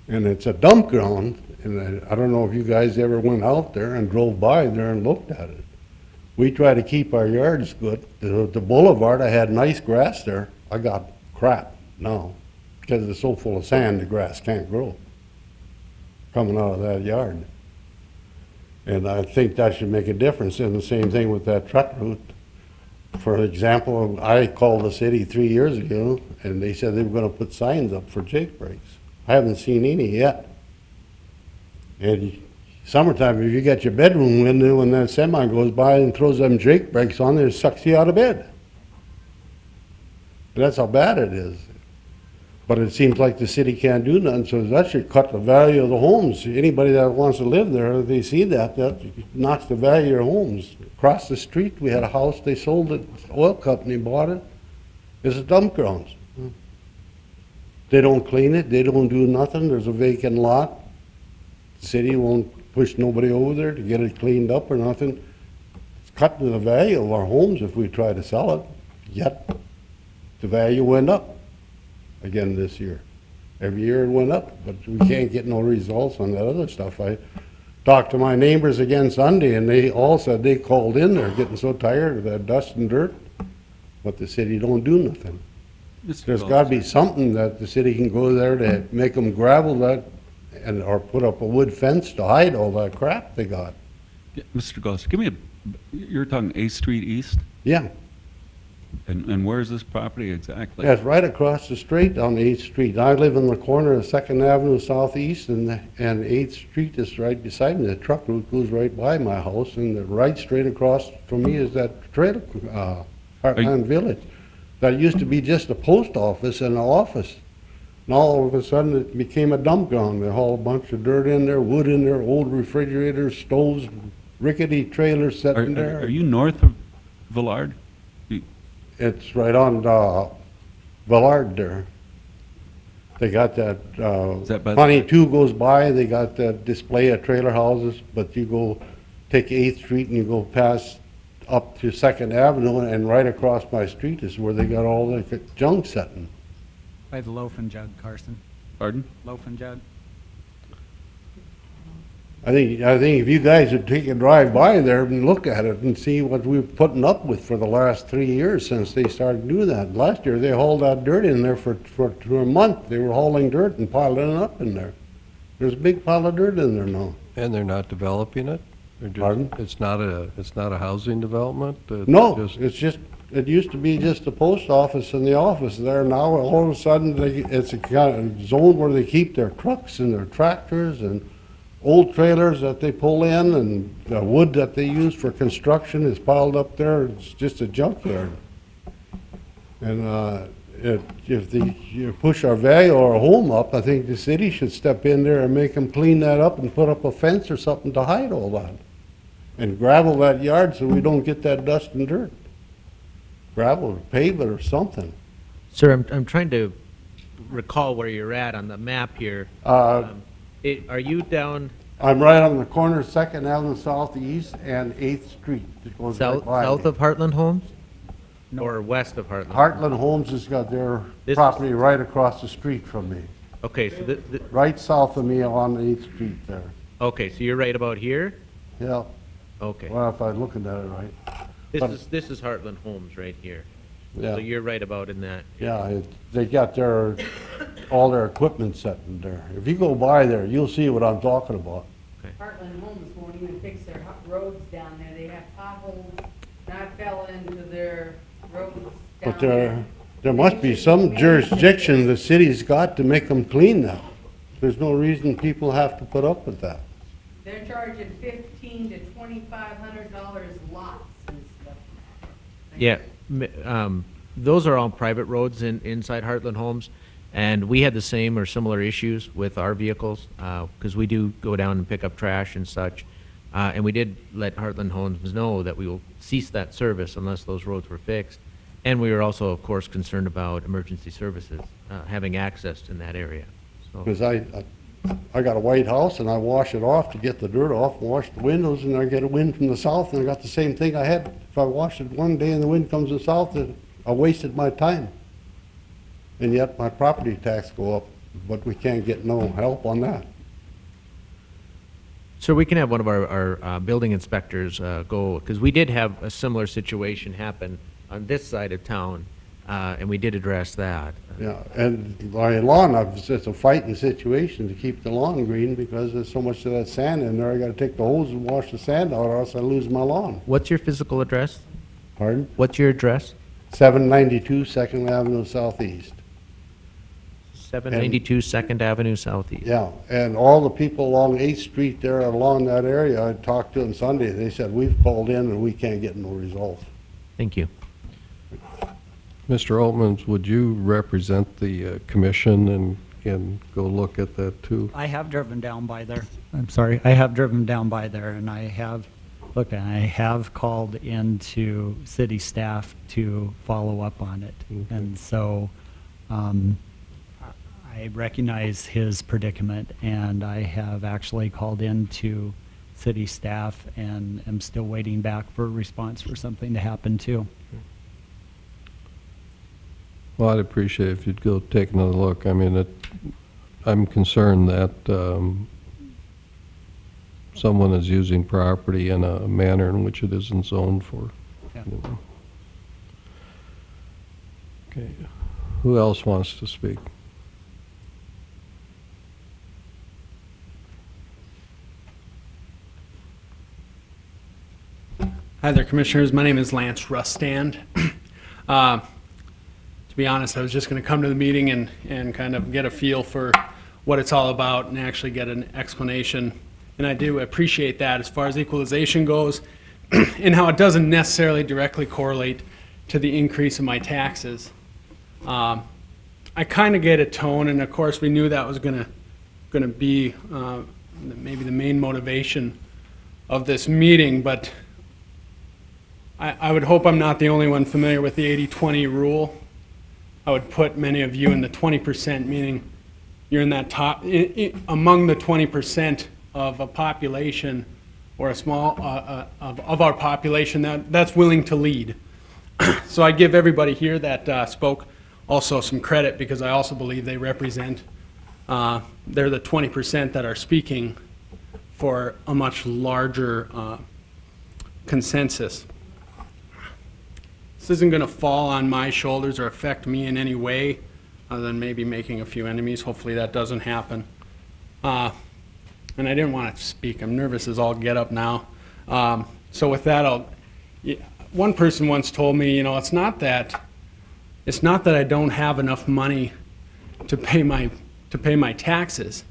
And it's a dump ground, and I don't know if you guys ever went out there and drove by there and looked at it. We try to keep our yards good. The boulevard, I had nice grass there. I got crap now because it's so full of sand the grass can't grow coming out of that yard. And I think that should make a difference. And the same thing with that truck route. For example, I called the city 3 years ago, and they said they were going to put signs up for jake breaks. I haven't seen any yet. And summertime, if you got your bedroom window and that semi goes by and throws them jake breaks on there, it sucks you out of bed. And that's how bad it is. But it seems like the city can't do nothing, so that should cut the value of the homes. Anybody that wants to live there, they see that knocks the value of homes. Across the street, we had a house, they sold it, oil company bought it. It's a dump grounds. They don't clean it, they don't do nothing, there's a vacant lot. The city won't push nobody over there to get it cleaned up or nothing. It's cutting the value of our homes if we try to sell it, yet the value went up again this year. Every year it went up, but we can't get no results on that other stuff. I talked to my neighbors again Sunday, and they all said they called in there getting so tired of that dust and dirt, but the city don't do nothing. There's got to be something that the city can go there to make them gravel that, and or put up a wood fence to hide all that crap they got. Yeah, Mr. Goss, give me you're talking 8th Street East? Yeah. And where's this property exactly? Yeah, it's right across the street on 8th Street. I live in the corner of 2nd Avenue Southeast, and 8th Street is right beside me. The truck route goes right by my house, and right straight across from me is that trailer, Heartland Village. That used to be just a post office and an office. And all of a sudden it became a dump ground. They haul a bunch of dirt in there, wood in there, old refrigerators, stoves, rickety trailers sitting there. Are you north of Villard? It's right on Villard there. They got that, by 22 goes by, they got that display of trailer houses, but you go take 8th Street and you go past up to 2nd Avenue, and right across my street is where they got all the junk sitting. By the loaf and jug, Carson. Pardon? Loaf and jug. I think if you guys would take a drive by there and look at it and see what we've putting up with for the last 3 years since they started to do that. Last year they hauled that dirt in there for a month. They were hauling dirt and piling it up in there. There's a big pile of dirt in there now. And they're not developing it? Pardon? It's not a housing development? No, it used to be just the post office and the office there. Now all of a sudden it's a kind of zone where they keep their trucks and their tractors and old trailers that they pull in, and the wood that they use for construction is piled up there. It's just a junkyard. And if you push our value of our home up, I think the city should step in there and make them clean that up and put up a fence or something to hide all that. And gravel that yard so we don't get that dust and dirt. Gravel or pave it or something. Sir, I'm trying to recall where you're at on the map here. Are you down I'm right on the corner of 2nd Avenue Southeast and 8th Street. It goes right by south me. of Heartland Homes? Or west of Heartland? Heartland Homes has got their This- property right across the street from me. Okay, so Right south of me on 8th Street there. okay, so you're right about here? Yeah, Okay. well, if I'm looking at it right. But- This is Heartland Homes right here. Yeah. So you're right about in that. Yeah, they got all their equipment set in there. If you go by there, you'll see what I'm talking about. Heartland Homes won't even fix their roads down there. They have potholes, not fell into their roads down But there. there must be some jurisdiction the city's got to make them clean now. There's no reason people have to put up with that. They're charging $1,500 to $2,500 lots and stuff. Yeah, those are all private roads inside Heartland Homes, and we had the same or similar issues with our vehicles, because we do go down and pick up trash and such, and we did let Heartland Homes know that we will cease that service unless those roads were fixed, and we were also, of course, concerned about emergency services having access in that area. So, Because I got a white house and I wash it off to get the dirt off, and wash the windows, and I get a wind from the south, and I got the same thing I had. If I washed it one day and the wind comes from the south, then I wasted my time. And yet my property tax go up, but we can't get no help on that. so we can have one of our building inspectors go, because we did have a similar situation happen on this side of town, and we did address that. Yeah, and my lawn, it's a fighting situation to keep the lawn green because there's so much of that sand in there. I gotta take the hose and wash the sand out or else I lose my lawn. What's your physical address? Pardon? What's your address? 792 2nd Avenue Southeast. 792 2nd Avenue Southeast. Yeah, and all the people along 8th Street there along that area, I talked to them Sunday, they said, we've called in and we can't get no results. Thank you. Mr. Altman, would you represent the commission and go look at that too? I have driven down by there. I'm sorry, I have driven down by there, and I have looked, and I have called into city staff to follow up on it. Okay. And so I recognize his predicament, and I have actually called into city staff and am still waiting back for a response for something to happen too. Well, I'd appreciate if you'd go take another look. I mean, I'm concerned that someone is using property in a manner in which it isn't zoned for. Yeah. You know. Okay. Who else wants to speak? Hi there, Commissioners. My name is Lance Rustand. To be honest, I was just going to come to the meeting and kind of get a feel for what it's all about and actually get an explanation. And I do appreciate that as far as equalization goes and how it doesn't necessarily directly correlate to the increase in my taxes. I kind of get a tone, and of course we knew that was going to be maybe the main motivation of this meeting, but I would hope I'm not the only one familiar with the 80-20 rule. I would put many of you in the 20%, meaning you're in that top, among the 20% of a population or a small, of our population that's willing to lead. So I give everybody here that spoke also some credit, because I also believe they represent, they're the 20% that are speaking for a much larger consensus. This isn't going to fall on my shoulders or affect me in any way, other than maybe making a few enemies. Hopefully that doesn't happen. And I didn't want to speak. I'm nervous as all get up now. So with that, one person once told me, you know, it's not that I don't have enough money to pay my taxes.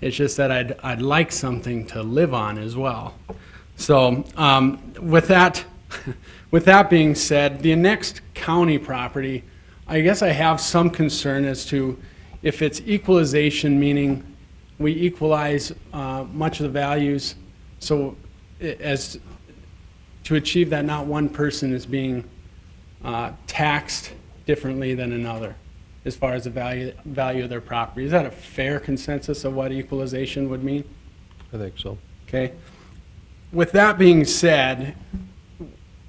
It's just that I'd like something to live on as well. So with that being said, the next county property I guess I have some concern as to if it's equalization, meaning we equalize much of the values, so as to achieve that not one person is being taxed differently than another as far as the value of their property. Is that a fair consensus of what equalization would mean? I think so. Okay. With that being said,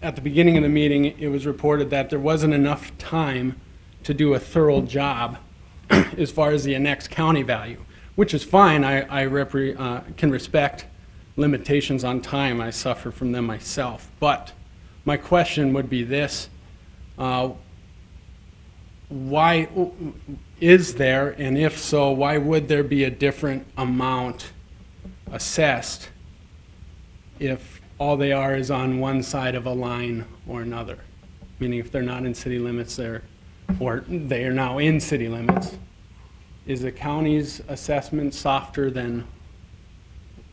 at the beginning of the meeting, it was reported that there wasn't enough time to do a thorough job as far as the annexed county value, which is fine. I can respect limitations on time. I suffer from them myself. But my question would be this. Why is there, and if so, why would there be a different amount assessed if all they are is on one side of a line or another? Meaning if they're not in city limits, or they are now in city limits, is the county's assessment softer than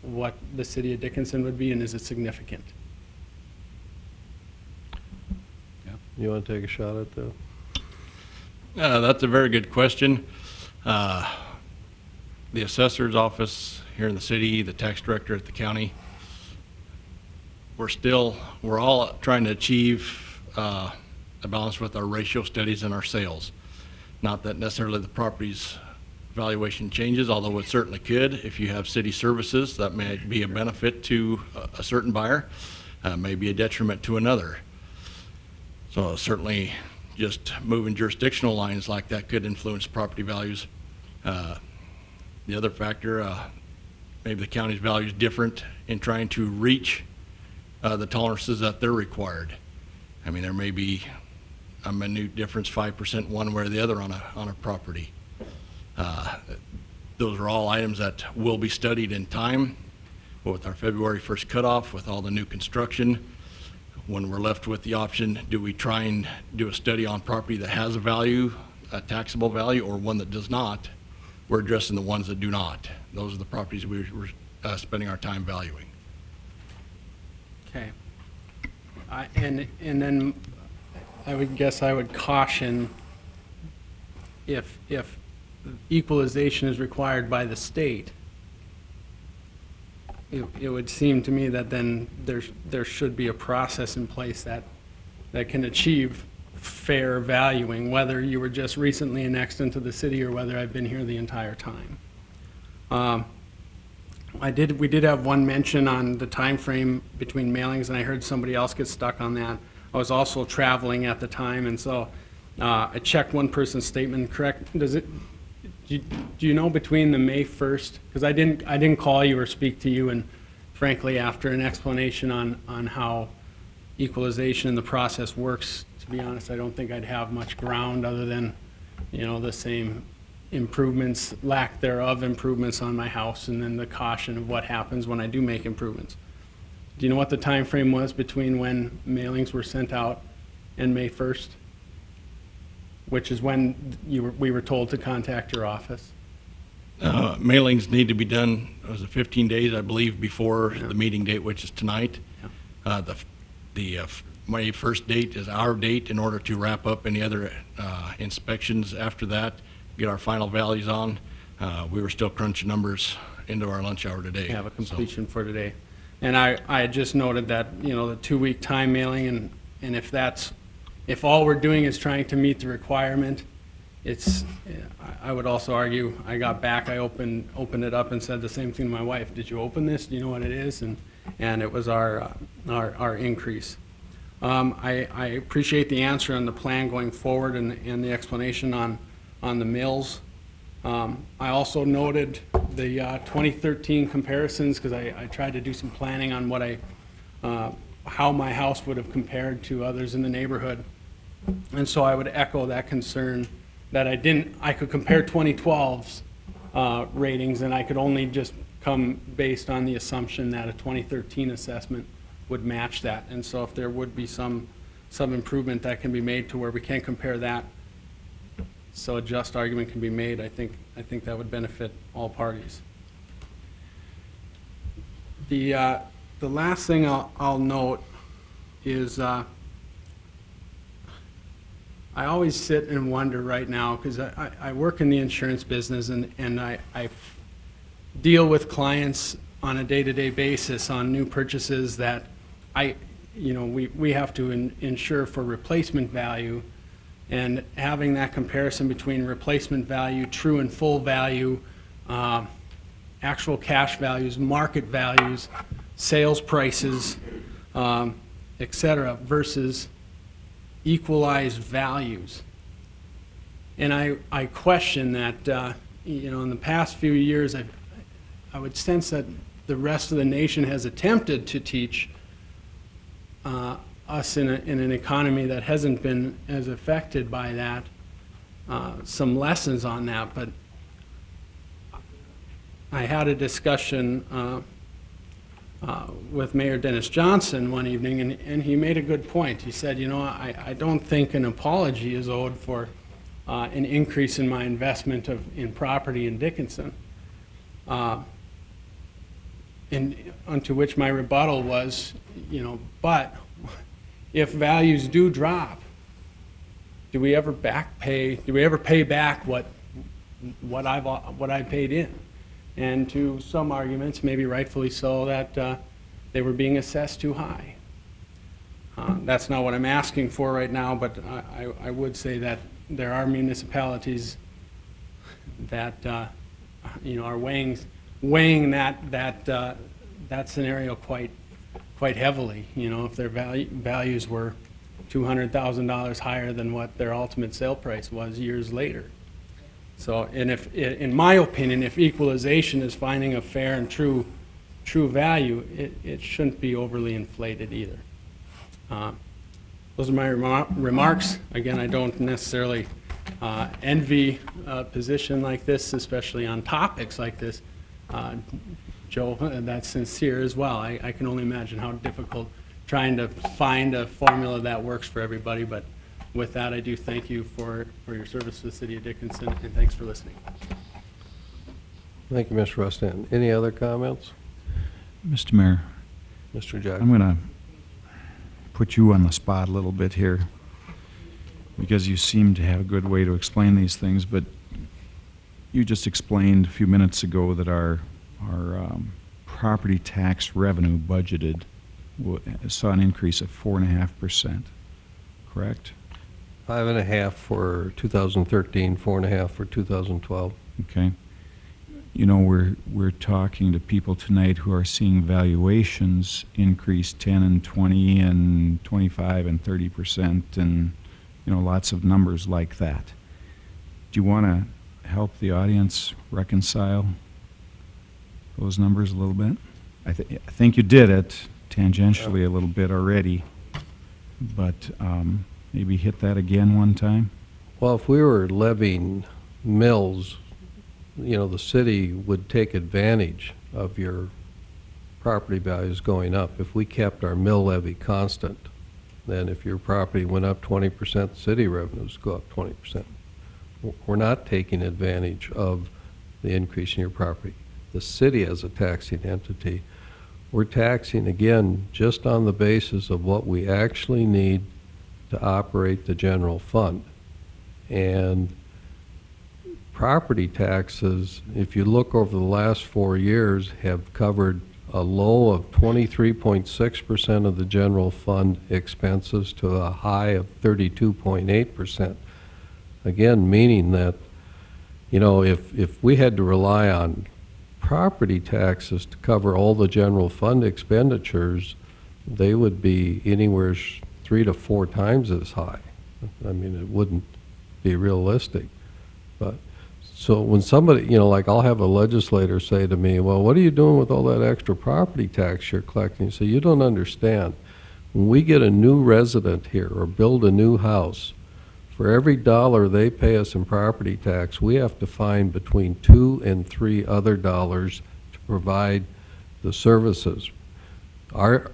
what the city of Dickinson would be, and is it significant? You want to take a shot at that? That's a very good question. The assessor's office here in the city, the tax director at the county, we're all trying to achieve a balance with our ratio studies and our sales. Not that necessarily the property's valuation changes, although it certainly could. If you have city services, that may be a benefit to a certain buyer, may be a detriment to another. So certainly just moving jurisdictional lines like that could influence property values. The other factor, maybe the county's value is different in trying to reach the tolerances that they're required. I mean, there may be a minute difference, 5% one way or the other on a property. Those are all items that will be studied in time. But with our February 1st cutoff, with all the new construction, when we're left with the option, do we try and do a study on property that has a value, a taxable value, or one that does not? We're addressing the ones that do not. Those are the properties we're spending our time valuing. Okay. And then I would guess I would caution if equalization is required by the state, it would seem to me that then there should be a process in place that can achieve fair valuing, whether you were just recently annexed into the city or whether I've been here the entire time. We did have one mention on the time frame between mailings, and I heard somebody else get stuck on that. I was also traveling at the time, and so I checked one person's statement. Correct? Do you know between the May 1st? Because I didn't call you or speak to you, and frankly, after an explanation on how equalization in the process works, to be honest, I don't think I'd have much ground other than, the same improvements, lack thereof improvements on my house, and then the caution of what happens when I do make improvements. Do you know what the time frame was between when mailings were sent out and May 1st? Which is when we were told to contact your office? Mailings need to be done, was it 15 days, I believe, before the meeting date, which is tonight. The May 1st date is our date in order to wrap up any other inspections after that, get our final values on. We were still crunching numbers into our lunch hour today. Have a completion for today. And I had just noted that, the 2-week time mailing, and if all we're doing is trying to meet the requirement, I would also argue, I got back, I opened it up and said the same thing to my wife. Did you open this? Do you know what it is? And it was our increase. I appreciate the answer on the plan going forward and the explanation on the mills. I also noted the 2013 comparisons, because I tried to do some planning on what how my house would have compared to others in the neighborhood. And so I would echo that concern that I could compare 2012's ratings, and I could only just come based on the assumption that a 2013 assessment would match that. And so if there would be some improvement that can be made to where we can compare that, so a just argument can be made, I think that would benefit all parties. The last thing I'll note is I always sit and wonder right now, because I work in the insurance business and I deal with clients on a day-to-day basis on new purchases that we have to insure for replacement value, and having that comparison between replacement value, true and full value, actual cash values, market values, sales prices, et cetera, versus equalized values. And I question that, in the past few years, I would sense that the rest of the nation has attempted to teach us in an economy that hasn't been as affected by that, some lessons on that. But I had a discussion with Mayor Dennis Johnson one evening, and he made a good point. He said, I don't think an apology is owed for an increase in my investment in property in Dickinson. And unto which my rebuttal was, but if values do drop, do we ever pay back what I paid in? And to some arguments, maybe rightfully so, that they were being assessed too high. That's not what I'm asking for right now, but I would say that there are municipalities that are weighing that scenario quite heavily. If their values were $200,000 higher than what their ultimate sale price was years later. So, and in my opinion, if equalization is finding a fair and true value, it shouldn't be overly inflated either. Those are my remarks. Again, I don't necessarily envy a position like this, especially on topics like this. Joe, that's sincere as well. I can only imagine how difficult trying to find a formula that works for everybody, but with that, I do thank you for your service to the city of Dickinson, and thanks for listening. Thank you, Mr. Rustin. Any other comments? Mr. Mayor, Mr. Jackson? I'm going to put you on the spot a little bit here, because you seem to have a good way to explain these things, but you just explained a few minutes ago that our property tax revenue budgeted saw an increase of 4.5%, correct? 5.5 for 2013, 4.5 for 2012. Okay. We're talking to people tonight who are seeing valuations increase 10 and 20 and 25 and 30% and, lots of numbers like that. Do you want to help the audience reconcile those numbers a little bit? I think you did it tangentially a little bit already, but maybe hit that again one time. Well, if we were levying mills, the city would take advantage of your property values going up. If we kept our mill levy constant, then if your property went up 20%, the city revenues go up 20%. We're not taking advantage of the increase in your property. The city as a taxing entity, we're taxing, again, just on the basis of what we actually need to operate the general fund. And property taxes, if you look over the last 4 years, have covered a low of 23.6% of the general fund expenses to a high of 32.8%. Again, meaning that, if we had to rely on property taxes to cover all the general fund expenditures, they would be anywhere 3 to 4 times as high. I mean, it wouldn't be realistic. But so when somebody, like I'll have a legislator say to me, well, what are you doing with all that extra property tax you're collecting? So you don't understand. When we get a new resident here or build a new house, for every dollar they pay us in property tax, we have to find between 2 and 3 other dollars to provide the services. Our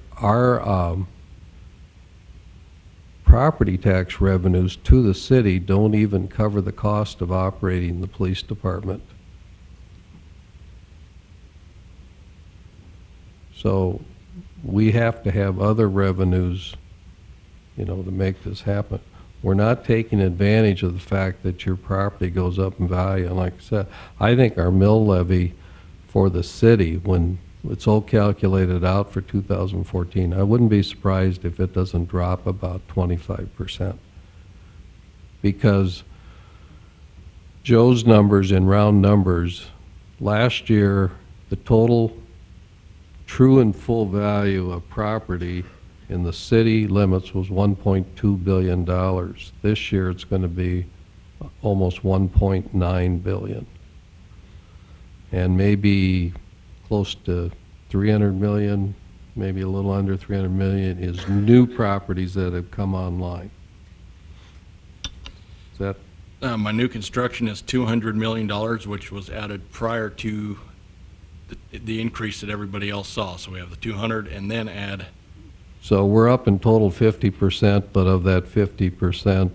property tax revenues to the city don't even cover the cost of operating the police department. So we have to have other revenues, to make this happen. we're not taking advantage of the fact that your property goes up in value. And like I said, I think our mill levy for the city, when it's all calculated out for 2014, I wouldn't be surprised if it doesn't drop about 25%. Because Joe's numbers, in round numbers, last year, the total true and full value of property in the city limits was $1.2 billion. This year, it's going to be almost $1.9 billion. And maybe close to 300 million, maybe a little under 300 million, is new properties that have come online. Is that? My new construction is $200 million, which was added prior to the increase that everybody else saw. So we have the 200 and then add. So we're up in total 50%, but of that 50%,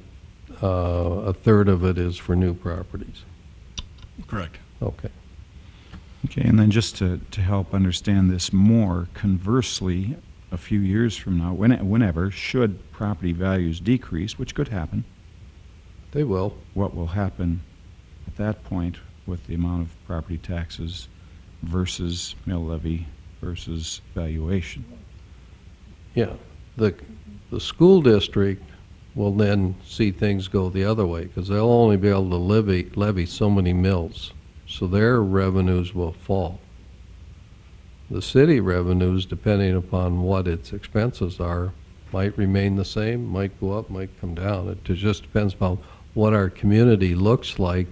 a third of it is for new properties. Correct. Okay. Okay, and then just to help understand this more, conversely, a few years from now, whenever, should property values decrease, which could happen, they will. What will happen at that point with the amount of property taxes versus mill levy versus valuation? Yeah, the school district will then see things go the other way, because they'll only be able to levy so many mills, so their revenues will fall. The city revenues, depending upon what its expenses are, might remain the same, might go up, might come down. It just depends upon what our community looks like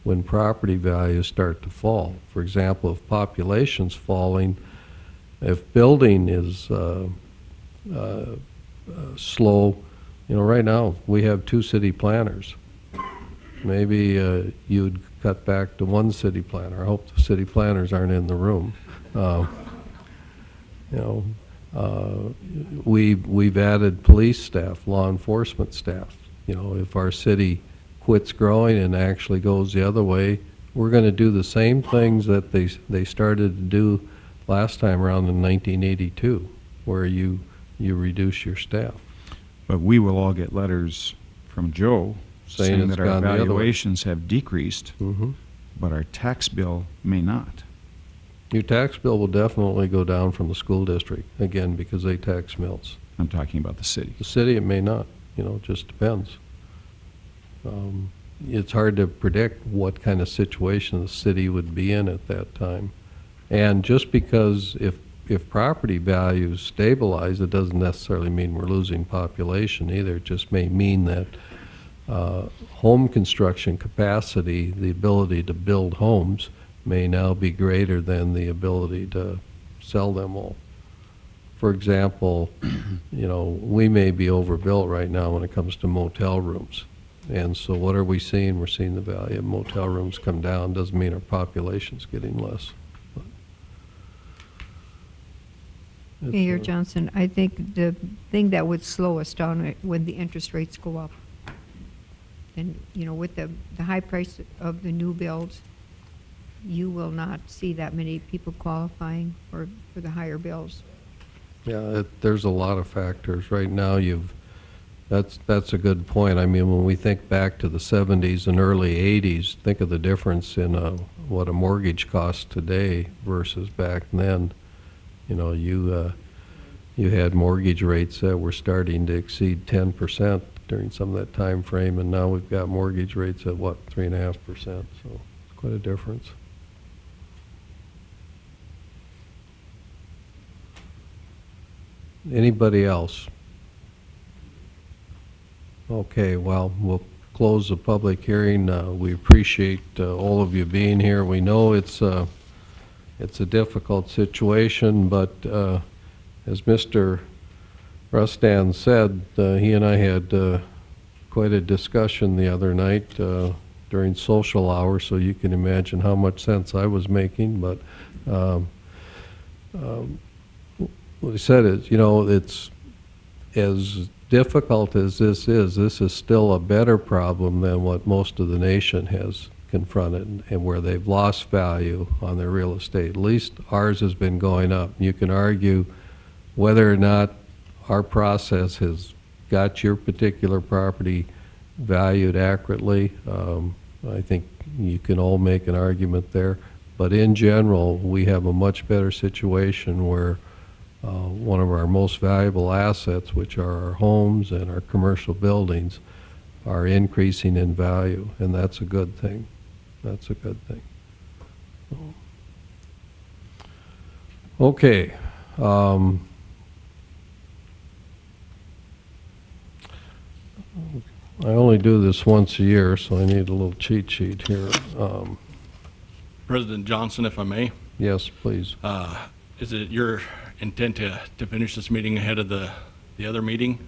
when property values start to fall. For example, if population's falling, if building is slow, you know, right now we have 2 city planners. Maybe you'd cut back to 1 city planner. I hope the city planners aren't in the room. You know, we've added police staff, law enforcement staff. You know, if our city quits growing and actually goes the other way, we're going to do the same things that they started to do last time around in 1982, where you reduce your staff. But we will all get letters from Joe saying that our valuations have decreased, but our tax bill may not. Your tax bill will definitely go down from the school district, again, because they tax mills. I'm talking about the city. The city, it may not. You know, it just depends. It's hard to predict what kind of situation the city would be in at that time. And just because if property values stabilize, it doesn't necessarily mean we're losing population either. It just may mean that home construction capacity, the ability to build homes, may now be greater than the ability to sell them all. For example, you know, we may be overbuilt right now when it comes to motel rooms. And so what are we seeing? We're seeing the value of motel rooms come down. Doesn't mean our population's getting less. Mayor Johnson, I think the thing that would slow us down when the interest rates go up. And, you know, with the high price of the new builds, you will not see that many people qualifying for the higher bills. Yeah, there's a lot of factors. Right now, that's a good point. I mean, when we think back to the 70s and early 80s, think of the difference in what a mortgage costs today versus back then. You know, you had mortgage rates that were starting to exceed 10% during some of that time frame, and now we've got mortgage rates at, what, 3.5%, so it's quite a difference. Anybody else? Okay, well, we'll close the public hearing. We appreciate all of you being here. We know it's a difficult situation, but as Mr. Rustan said, he and I had quite a discussion the other night during social hours, so you can imagine how much sense I was making. But what he said is, you know, it's as difficult as this is still a better problem than what most of the nation has confronted, and where they've lost value on their real estate. At least ours has been going up. You can argue whether or not our process has got your particular property valued accurately. I think you can all make an argument there. But in general, we have a much better situation where one of our most valuable assets, which are our homes and our commercial buildings, are increasing in value, and that's a good thing. That's a good thing. Okay. I only do this once a year, so I need a little cheat sheet here. President Johnson, if I may, Yes, please. is it your intent to finish this meeting ahead of the other meeting?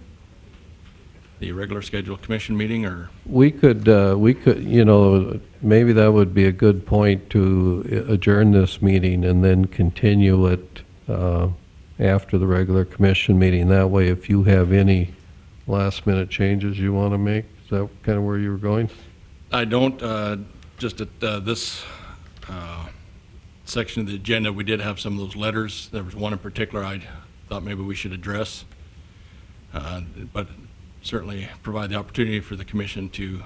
The regular scheduled commission meeting, or? We could, you know, maybe that would be a good point to adjourn this meeting and then continue it after the regular commission meeting. That way, if you have any last-minute changes you want to make, is that kind of where you were going? I don't, just at this section of the agenda, we did have some of those letters. There was one in particular I thought maybe we should address, but certainly provide the opportunity for the commission to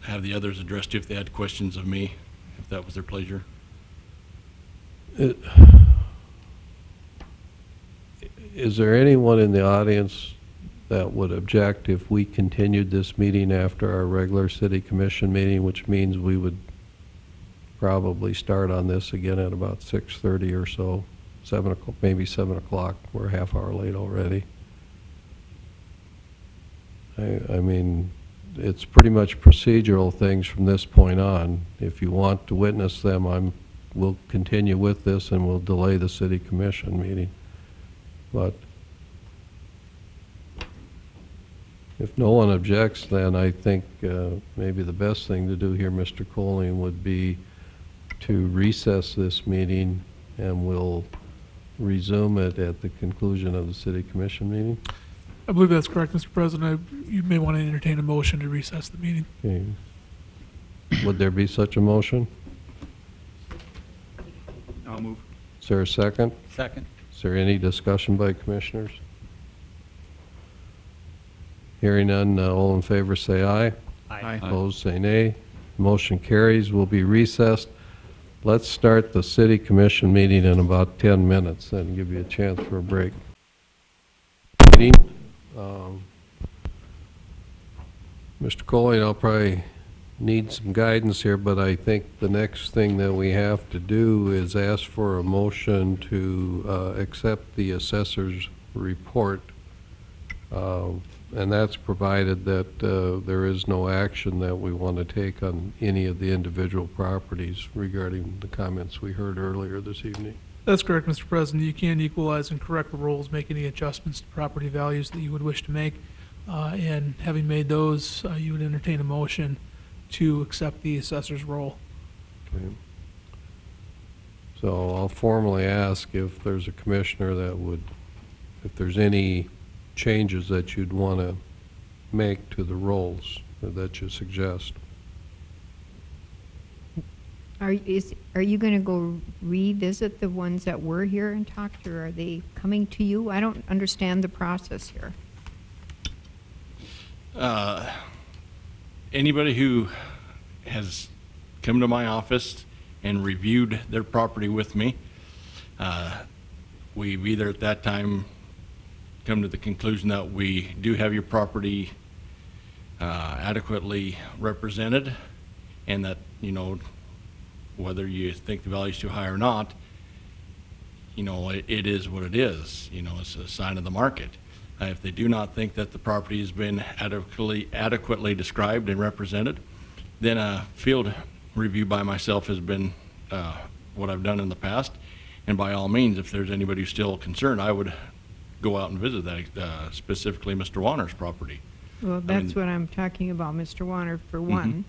have the others addressed if they had questions of me, if that was their pleasure. Is there anyone in the audience that would object if we continued this meeting after our regular city commission meeting, which means we would probably start on this again at about 6:30 or so, 7 o'clock, maybe 7 o'clock. We're a half hour late already. I mean, it's pretty much procedural things from this point on. If you want to witness them, we'll continue with this and we'll delay the city commission meeting. But if no one objects, then I think maybe the best thing to do here, Mr. Colling, would be to recess this meeting, and we'll resume it at the conclusion of the city commission meeting. I believe that's correct, Mr. President. You may want to entertain a motion to recess the meeting. Okay. Would there be such a motion? I'll move. Is there a second? Second. Is there any discussion by commissioners? Hearing none, all in favor say aye. Aye. Opposed, say nay. Motion carries. Will be recessed. Let's start the city commission meeting in about 10 minutes and give you a chance for a break. Meeting. Mr. Coley, I'll probably need some guidance here, but I think the next thing that we have to do is ask for a motion to accept the assessor's report. And that's provided that there is no action that we want to take on any of the individual properties regarding the comments we heard earlier this evening. That's correct, Mr. President. You can equalize and correct the rolls, make any adjustments to property values that you would wish to make. And having made those, you would entertain a motion to accept the assessor's roll. Okay. So I'll formally ask if there's a commissioner that would, if there's any changes that you'd want to make to the rolls that you suggest. Are you going to go revisit the ones that were here and talk to, or are they coming to you? I don't understand the process here. Anybody who has come to my office and reviewed their property with me, we've either at that time come to the conclusion that we do have your property adequately represented, and that, you know, whether you think the value is too high or not, you know, it is what it is. You know, it's a sign of the market. If they do not think that the property has been adequately described and represented, then a field review by myself has been what I've done in the past. And by all means, if there's anybody who's still concerned, I would go out and visit that, specifically Mr. Warner's property. Well, that's what I'm talking about, Mr. Warner, for one.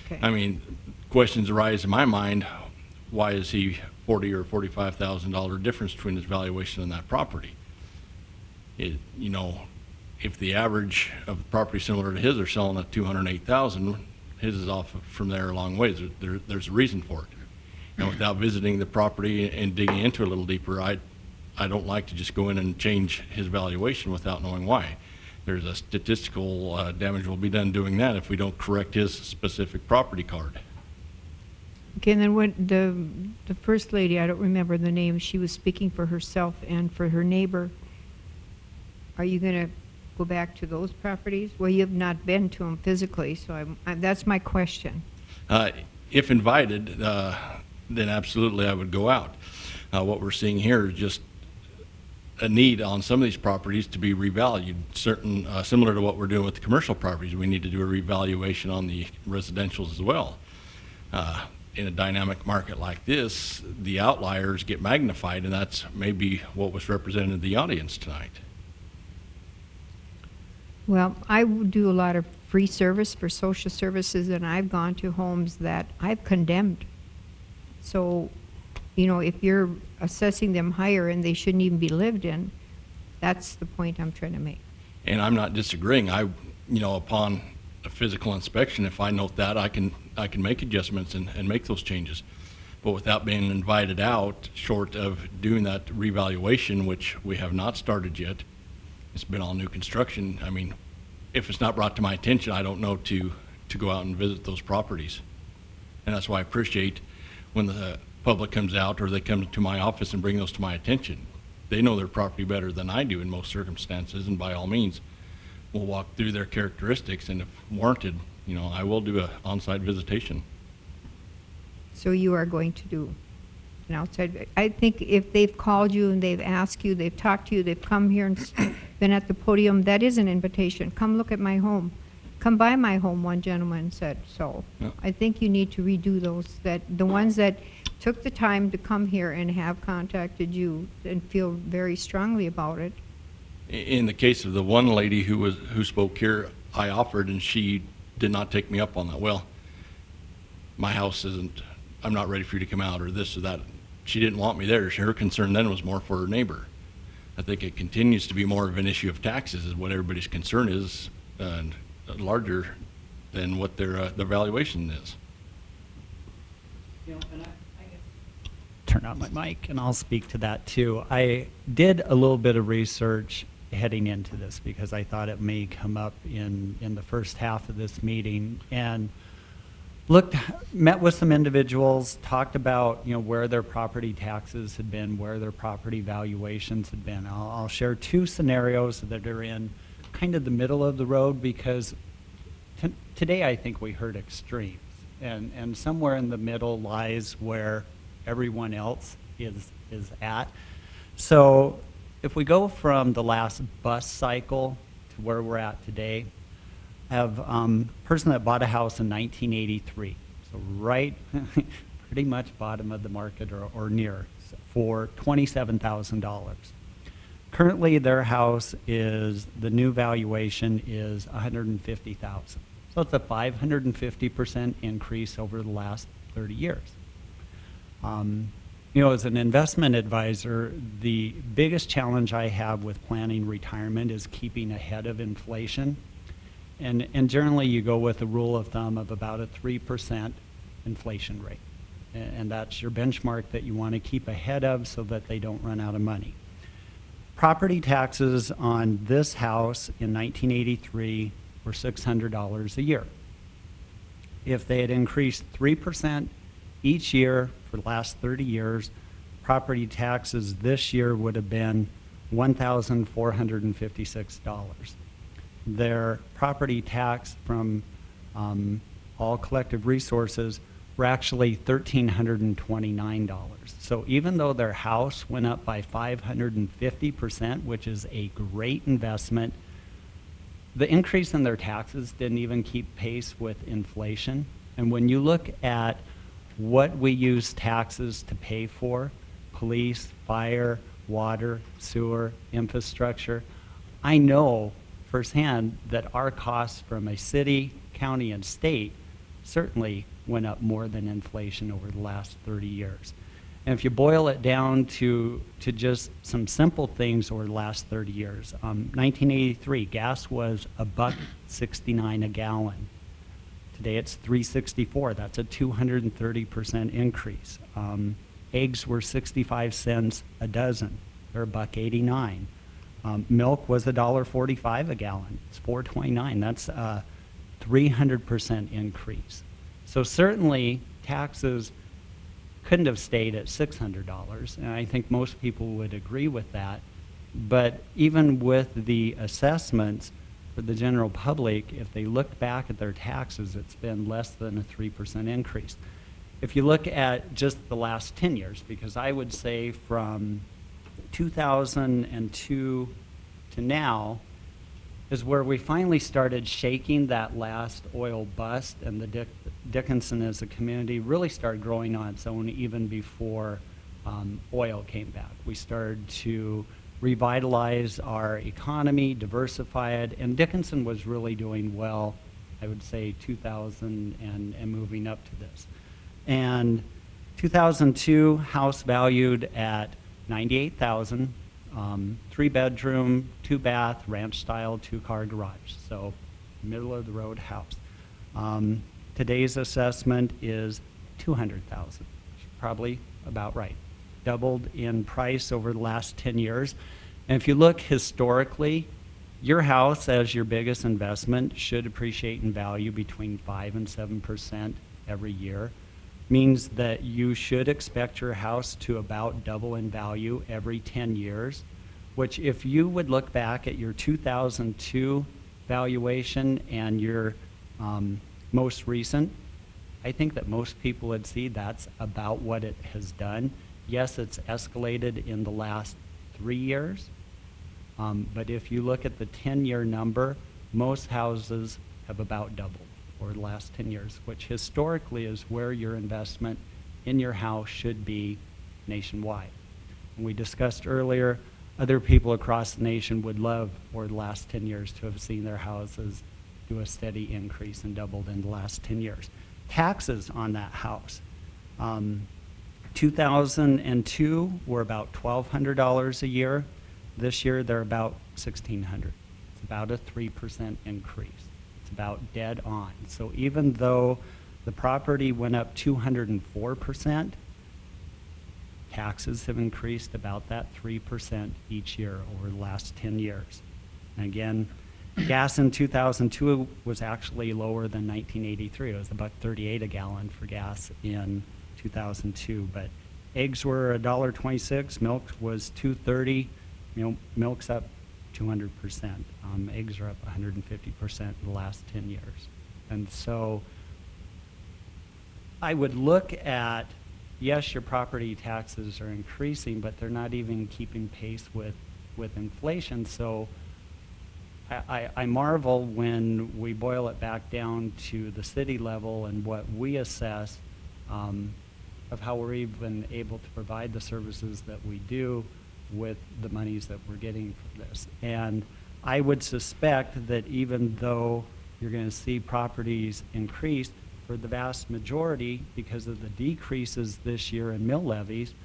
Okay. I mean, questions arise in my mind, why is he $40,000 or $45,000 difference between his valuation and that property? You know, if the average of the property similar to his are selling at $208,000, his is off from there a long ways. There's a reason for it. And without visiting the property and digging into it a little deeper, I don't like to just go in and change his valuation without knowing why. there's a statistical damage will be done doing that if we don't correct his specific property card. Okay, and then when the first lady, I don't remember the name, she was speaking for herself and for her neighbor. Are you going to go back to those properties? Well, you have not been to them physically, so that's my question. If invited, then absolutely I would go out. What we're seeing here is just a need on some of these properties to be revalued. Certain, similar to what we're doing with the commercial properties, we need to do a revaluation on the residentials as well. In a dynamic market like this, the outliers get magnified, and that's maybe what was represented in the audience tonight. Well, I do a lot of free service for social services, and I've gone to homes that I've condemned. So, you know, if you're assessing them higher and they shouldn't even be lived in, that's the point I'm trying to make. And I'm not disagreeing. Upon a physical inspection, if I note that, I can make adjustments and make those changes. But without being invited out, short of doing that revaluation, which we have not started yet, it's been all new construction. I mean, if it's not brought to my attention, I don't know to go out and visit those properties. And that's why I appreciate when the public comes out or they come to my office and bring those to my attention. They know their property better than I do in most circumstances, and by all means, we'll walk through their characteristics, and if warranted, I will do an on-site visitation. So you are going to do an outside, I think if they've called you and they've asked you, they've talked to you, they've come here and been at the podium, that is an invitation. Come look at my home. Come by my home, one gentleman said. So Yeah. I think you need to redo those, the ones that took the time to come here and have contacted you and feel very strongly about it. In the case of the one lady who spoke here, I offered and she did not take me up on that. Well, my house isn't, I'm not ready for you to come out, or this or that. She didn't want me there. Her concern then was more for her neighbor. I think it continues to be more of an issue of taxes is what everybody's concern is, and larger than what their valuation is. Turn on my mic and I'll speak to that too. I did a little bit of research heading into this because I thought it may come up in the first half of this meeting, and met with some individuals, talked about where their property taxes had been, where their property valuations had been. I'll share two scenarios that are in kind of the middle of the road because today I think we heard extremes, and somewhere in the middle lies where everyone else is at. So if we go from the last bus cycle to where we're at today, I have a person that bought a house in 1983, so right pretty much bottom of the market or near, for $27,000. Currently their house the new valuation is $150,000. So it's a 550% increase over the last 30 years. As an investment advisor, the biggest challenge I have with planning retirement is keeping ahead of inflation. And generally you go with a rule of thumb of about a 3% inflation rate. And that's your benchmark that you want to keep ahead of so that they don't run out of money. Property taxes on this house in 1983 were $600 a year. If they had increased 3% each year for the last 30 years, property taxes this year would have been $1,456. Their property tax from all collective resources were actually $1,329. So even though their house went up by 550%, which is a great investment, the increase in their taxes didn't even keep pace with inflation. And when you look at what we use taxes to pay for, police, fire, water, sewer, infrastructure, I know firsthand that our costs from a city, county, and state certainly went up more than inflation over the last 30 years. And if you boil it down to just some simple things over the last 30 years, 1983, gas was $1.69 a gallon. Today it's $3.64. That's a 230% increase. Eggs were 65 cents a dozen. They're $1.89. Milk was $1.45 a gallon. It's $4.29. That's a 300% increase. So certainly taxes couldn't have stayed at $600, and I think most people would agree with that. But even with the assessments for the general public, if they look back at their taxes, it's been less than a 3% increase. If you look at just the last 10 years, because I would say from 2002 to now is where we finally started shaking that last oil bust, and the Dickinson as a community really started growing on its own even before oil came back. We started to revitalize our economy, diversify it, and Dickinson was really doing well, I would say 2000 and moving up to this. And 2002, house valued at $98,000, 3-bedroom, 2-bath, ranch style, 2-car garage. So middle of the road house. Today's assessment is $200,000, probably about right. Doubled in price over the last 10 years. And if you look historically, your house as your biggest investment should appreciate in value between 5 and 7% every year. Means that you should expect your house to about double in value every 10 years, which if you would look back at your 2002 valuation and your most recent, I think that most people would see that's about what it has done. Yes, it's escalated in the last 3 years, but if you look at the 10-year number, most houses have about doubled over the last 10 years, which historically is where your investment in your house should be nationwide. And we discussed earlier, other people across the nation would love over the last 10 years to have seen their houses do a steady increase and doubled in the last 10 years. Taxes on that house. 2002 were about $1,200 a year. This year they're about $1,600. It's about a 3% increase. It's about dead on. So even though the property went up 204%, taxes have increased about that 3% each year over the last 10 years. And again, gas in 2002 was actually lower than 1983. It was about $1.38 a gallon for gas in 2002. But eggs were $1.26, milk was $2.30. Milk's up 200%. Eggs are up 150% in the last 10 years. And so I would look at, yes, your property taxes are increasing, but they're not even keeping pace with inflation. So I marvel when we boil it back down to the city level and what we assess of how we're even able to provide the services that we do with the monies that we're getting from this. And I would suspect that even though you're going to see properties increase, for the vast majority, because of the decreases this year in mill levies,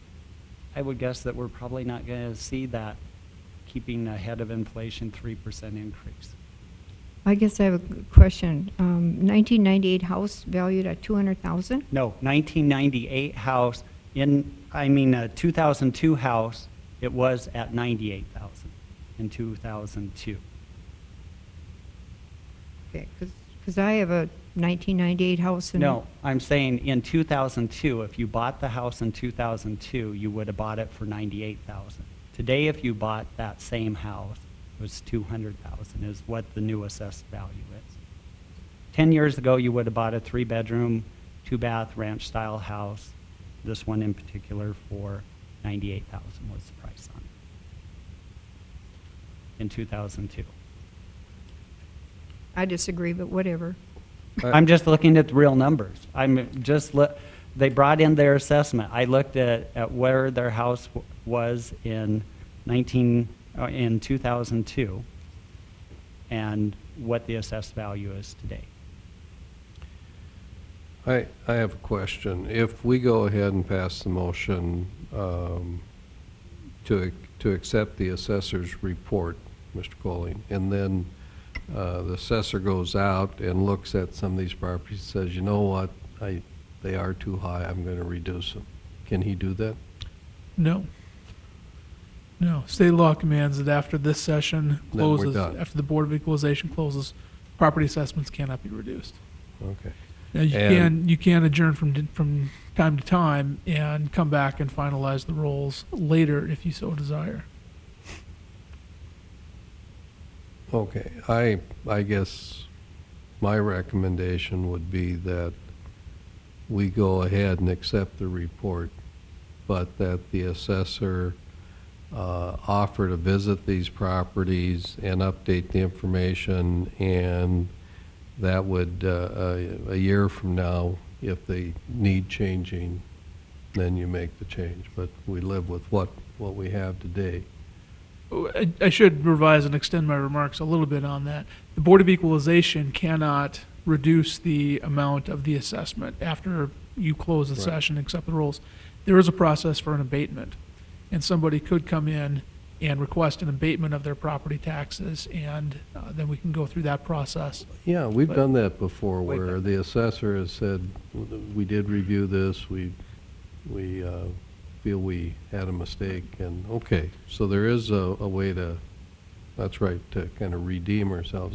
I would guess that we're probably not going to see that keeping ahead of inflation 3% increase. I guess I have a question. 1998 house valued at $200,000? No, 1998 house, 2002 house, it was at $98,000 in 2002. Okay, because I have a 1998 house. No, I'm saying in 2002, if you bought the house in 2002, you would have bought it for $98,000. Today, if you bought that same house, it was $200,000 is what the new assessed value is. 10 years ago, you would have bought a 3-bedroom, 2-bath ranch style house. This one in particular for $98,000 was the price on it in 2002. I disagree, but whatever. I'm just looking at the real numbers. They brought in their assessment. I looked at where their house was in 2002 and what the assessed value is today. I have a question. If we go ahead and pass the motion to accept the assessor's report, Mr. Colling, and then the assessor goes out and looks at some of these properties and says, you know what, they are too high, I'm going to reduce them. Can he do that? No. No, state law commands that after this session Then we're closes, done. after the Board of Equalization closes, property assessments cannot be reduced. Okay. Now, you can adjourn from time to time and come back and finalize the rolls later if you so desire. Okay, I guess my recommendation would be that we go ahead and accept the report, but that the assessor offer to visit these properties and update the information, and that would, a year from now, if they need changing, then you make the change. But we live with what we have today. I should revise and extend my remarks a little bit on that. The Board of Equalization cannot reduce the amount of the assessment after you close the Right. session, accept the rules. There is a process for an abatement, and somebody could come in and request an abatement of their property taxes, and then we can go through that process. Yeah, we've But- done that before, where the assessor has said, we did review this, we feel we had a mistake, and, okay, so there is a way to, that's right, to kind of redeem ourselves.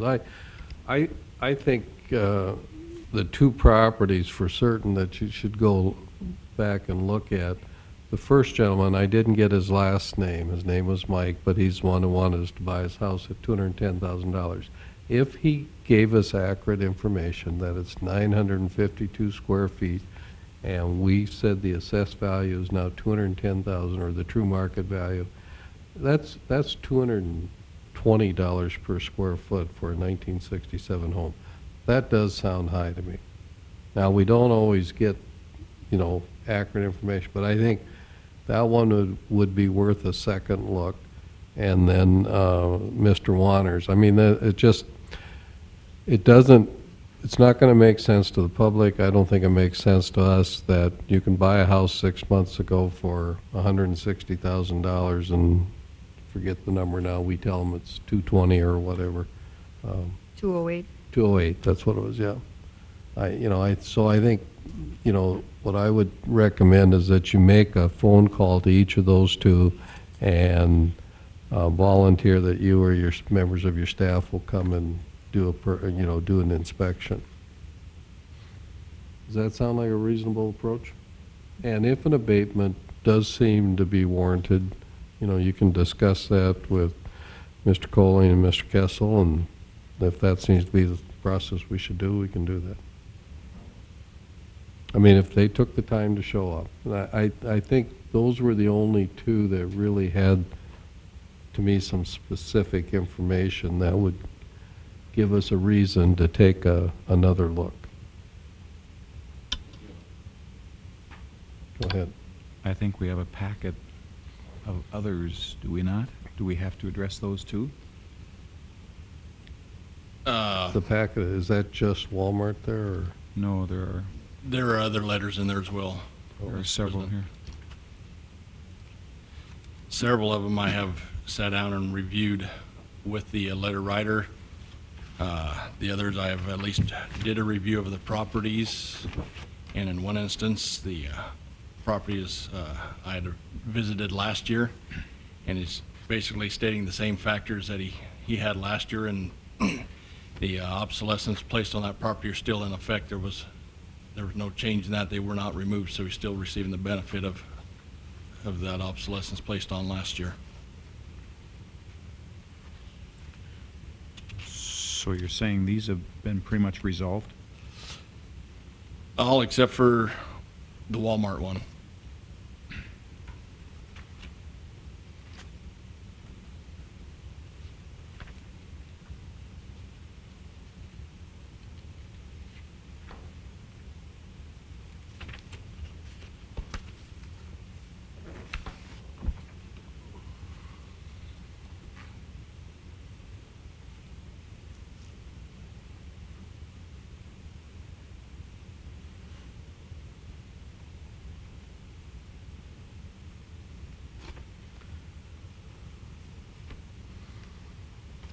I think the two properties for certain that you should go back and look at, the first gentleman, I didn't get his last name, his name was Mike, but he's the one who wanted us to buy his house at $210,000. If he gave us accurate information that it's 952 square feet, and we said the assessed value is now 210,000, or the true market value, that's $220 per square foot for a 1967 home. That does sound high to me. Now, we don't always get, accurate information, but I think that one would be worth a second look. And then Mr. Wanners, I mean, it's not going to make sense to the public. I don't think it makes sense to us that you can buy a house 6 months ago for $160,000 and forget the number now. We tell them it's 220 or whatever. 208. 208, that's what it was, yeah. So I think, what I would recommend is that you make a phone call to each of those two and volunteer that you or your members of your staff will come and do do an inspection. Does that sound like a reasonable approach? And if an abatement does seem to be warranted, you can discuss that with Mr. Coley and Mr. Kessel, and if that seems to be the process we should do, we can do that. I mean, if they took the time to show up. And I think those were the only two that really had, to me, some specific information that would give us a reason to take another look. Go ahead. I think we have a packet of others, do we not? Do we have to address those too? The packet, is that just Walmart there, or? No, there There are other letters in there as well. are several here. Several of them I have sat down and reviewed with the letter writer. The others I have at least did a review of the properties, and in one instance, the properties I had visited last year, and he's basically stating the same factors that he had last year, and the obsolescence placed on that property are still in effect. There was no change in that. They were not removed, so he's still receiving the benefit of that obsolescence placed on last year. So you're saying these have been pretty much resolved? All except for the Walmart one.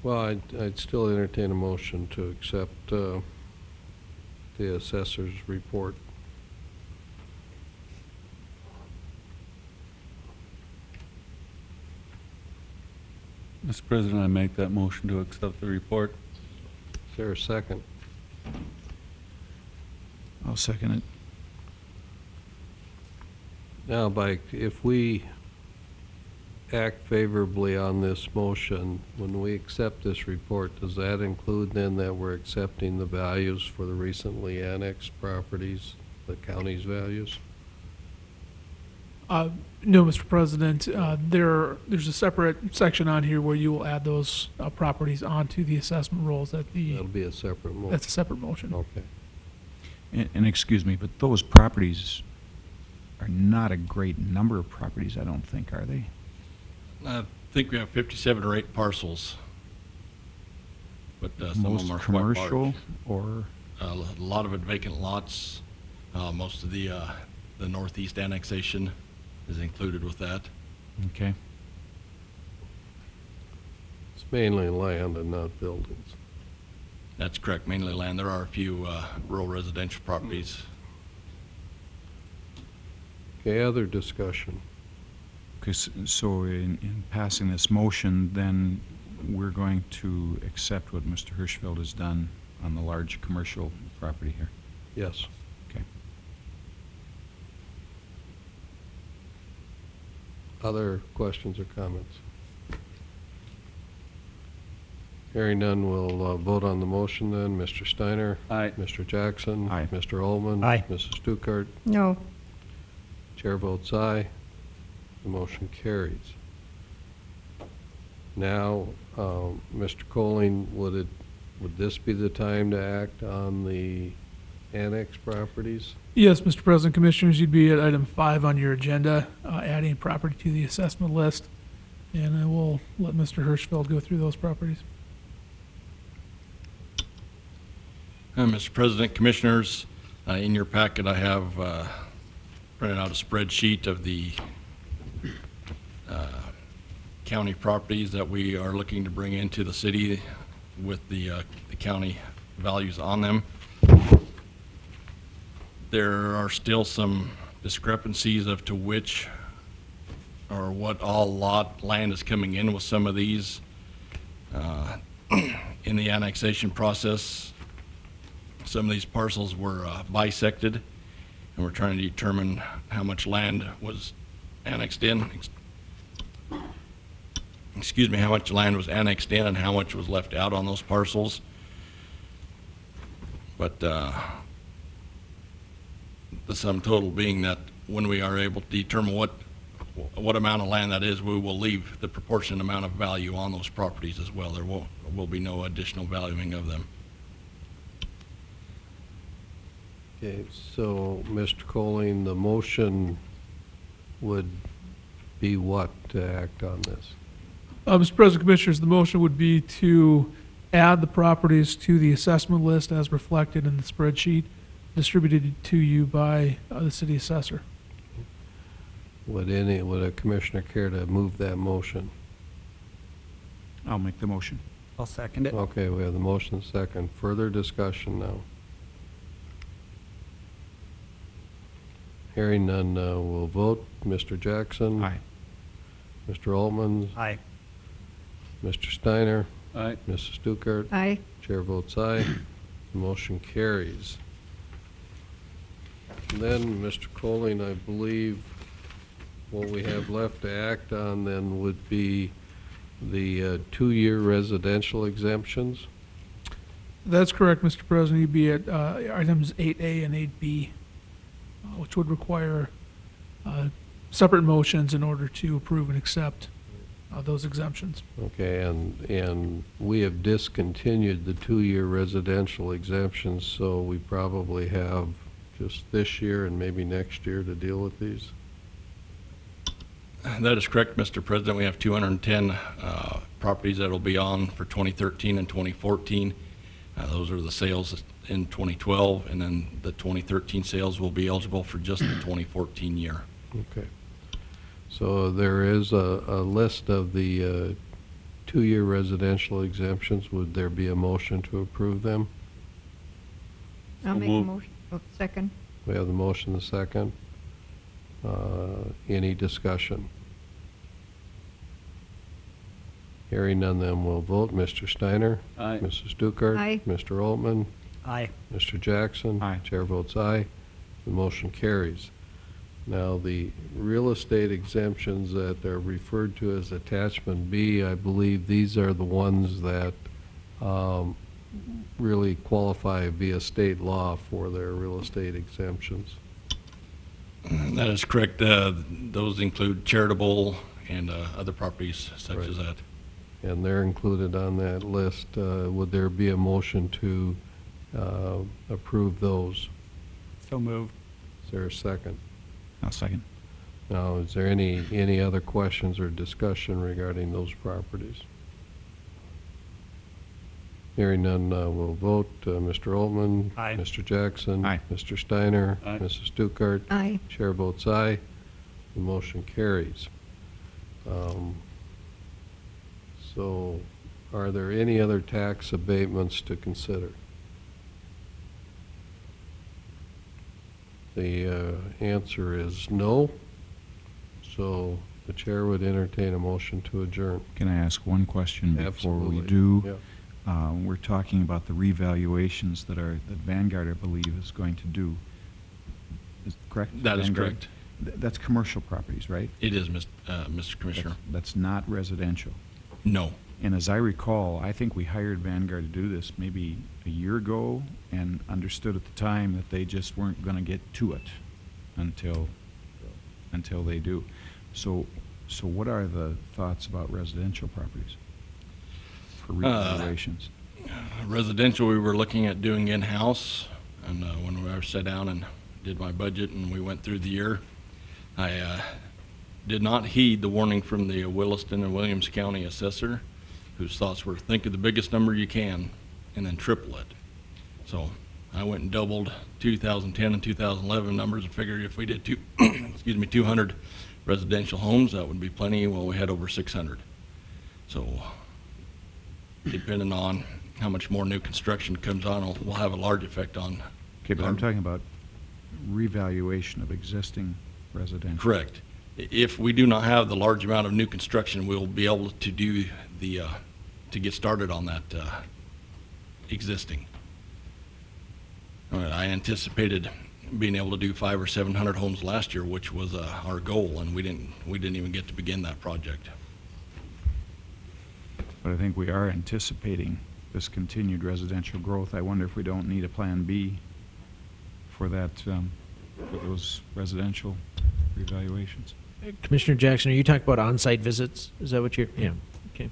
Well, I'd still entertain a motion to accept the assessor's report. Mr. President, I make that motion to accept the report. Is there a second? I'll second it. Now, Mike, if we act favorably on this motion, when we accept this report, does that include then that we're accepting the values for the recently annexed properties, the county's values? No, Mr. President. There's a separate section on here where you will add those properties onto the assessment rolls. That'll be a separate motion. That's a separate motion. Okay. And excuse me, but those properties are not a great number of properties, I don't think, are they? I think we have 57 or 8 parcels. But some of Most them are commercial quite or? large. A lot of it vacant lots. Most of the northeast annexation is included with that. Okay. It's mainly land and not buildings. That's correct, mainly land. There are a few rural residential properties. Okay, other discussion? Okay, so in passing this motion, then we're going to accept what Mr. Hirschfeld has done on the large commercial property here. Yes. Okay. Other questions or comments? Hearing none, we'll vote on the motion then. Mr. Steiner? Aye. Mr. Jackson? Aye. Mr. Ullman? Aye. Mrs. Stuckert? No. Chair votes aye. The motion carries. Now, Mr. Colling, would this be the time to act on the annex properties? Yes, Mr. President, Commissioners, you'd be at item 5 on your agenda, adding property to the assessment list. And I will let Mr. Hirschfeld go through those properties. Mr. President, Commissioners, in your packet I have printed out a spreadsheet of the county properties that we are looking to bring into the city with the county values on them. There are still some discrepancies as to which or what all lot land is coming in with some of these in the annexation process. Some of these parcels were bisected, and we're trying to determine how much land was annexed in. Excuse me, how much land was annexed in and how much was left out on those parcels. But the sum total being that when we are able to determine what amount of land that is, we will leave the proportionate amount of value on those properties as well. There will be no additional valuing of them. Okay, so, Mr. Colling, the motion would be what to act on this? Mr. President, Commissioners, the motion would be to add the properties to the assessment list as reflected in the spreadsheet distributed to you by the city assessor. Would a commissioner care to move that motion? I'll make the motion. I'll second it. Okay, we have the motion and second. Further discussion now. Hearing none, we'll vote. Mr. Jackson? Aye. Mr. Altman? Aye. Mr. Steiner? Aye. Mrs. Stuckert? Aye. Chair votes aye. The motion carries. And then, Mr. Colling, I believe what we have left to act on then would be the 2-year residential exemptions. That's correct, Mr. President. You'd be at items 8A and 8B, which would require separate motions in order to approve and accept those exemptions. Okay, and we have discontinued the 2-year residential exemptions, so we probably have just this year and maybe next year to deal with these? That is correct, Mr. President. We have 210 properties that will be on for 2013 and 2014. Those are the sales in 2012, and then the 2013 sales will be eligible for just the 2014 year. Okay. So there is a list of the 2-year residential exemptions. Would there be a motion to approve them? I'll So make a moved. motion. Oh, second. We have the motion, the second. Any discussion? Hearing none, then we'll vote. Mr. Steiner? Aye. Mrs. Stuckert? Aye. Mr. Altman? Aye. Mr. Jackson? Aye. Chair votes aye. The motion carries. Now, the real estate exemptions that are referred to as attachment B, I believe these are the ones that really qualify via state law for their real estate exemptions. That is correct. Those include charitable and other properties such as that. And they're included on that list. Would there be a motion to approve those? So moved. Is there a second? I'll second. Now, is there any other questions or discussion regarding those properties? Hearing none, we'll vote. Mr. Altman? Aye. Mr. Jackson? Aye. Mr. Steiner? Aye. Mrs. Stuckert? Aye. Chair votes aye. The motion carries. So, are there any other tax abatements to consider? The answer is no. So, the chair would entertain a motion to adjourn. Can I ask one question before we Absolutely. do? Yeah. We're talking about the revaluations that Vanguard, I believe, is going to do. Is correct? That is Vanguard? correct. That's commercial properties, right? It is, Mr. Commissioner. That's not residential. No. And as I recall, I think we hired Vanguard to do this maybe a year ago and understood at the time that they just weren't going to get to it until they do. So what are the thoughts about residential properties for revaluations? Residential, we were looking at doing in-house, and when I sat down and did my budget and we went through the year, I did not heed the warning from the Williston and Williams County assessor, whose thoughts were think of the biggest number you can and then triple it. So I went and doubled 2010 and 2011 numbers and figured if we did 200 residential homes, that would be plenty. Well, we had over 600. So depending on how much more new construction comes on, will have a large effect on. Okay, but I'm talking about revaluation of existing residential. Correct. If we do not have the large amount of new construction, we'll be able to do the, to get started on that existing. I anticipated being able to do 500 or 700 homes last year, which was our goal, and we didn't even get to begin that project. But I think we are anticipating this continued residential growth. I wonder if we don't need a Plan B for that, for those residential revaluations. Commissioner Jackson, are you talking about on-site visits? Is that what you're, yeah, okay.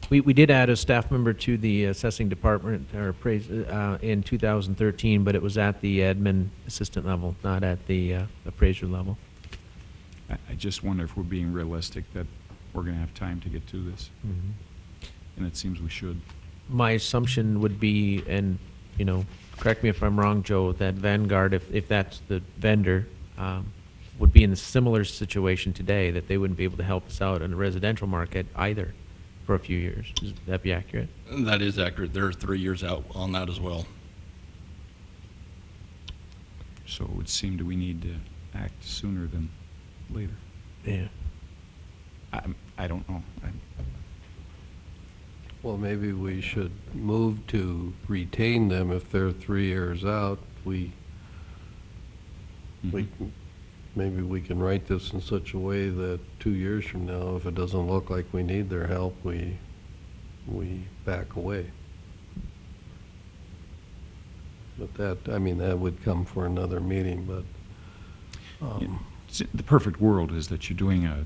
We did add a staff member to the assessing department, or appraise, in 2013, but it was at the admin assistant level, not at the appraiser level. I just wonder if we're being realistic that we're going to have time to get to this. And it seems we should. My assumption would be, and, you know, correct me if I'm wrong, Joe, that Vanguard, if that's the vendor, would be in a similar situation today, that they wouldn't be able to help us out in the residential market either for a few years. Is that be accurate? That is accurate. They're 3 years out on that as well. So it would seem that we need to act sooner than later. Yeah. I don't know. Well, maybe we should move to retain them if they're 3 years out. Maybe we can write this in such a way that 2 years from now, if it doesn't look like we need their help, we back away. But that, I mean, that would come for another meeting, but. The perfect world is that you're doing a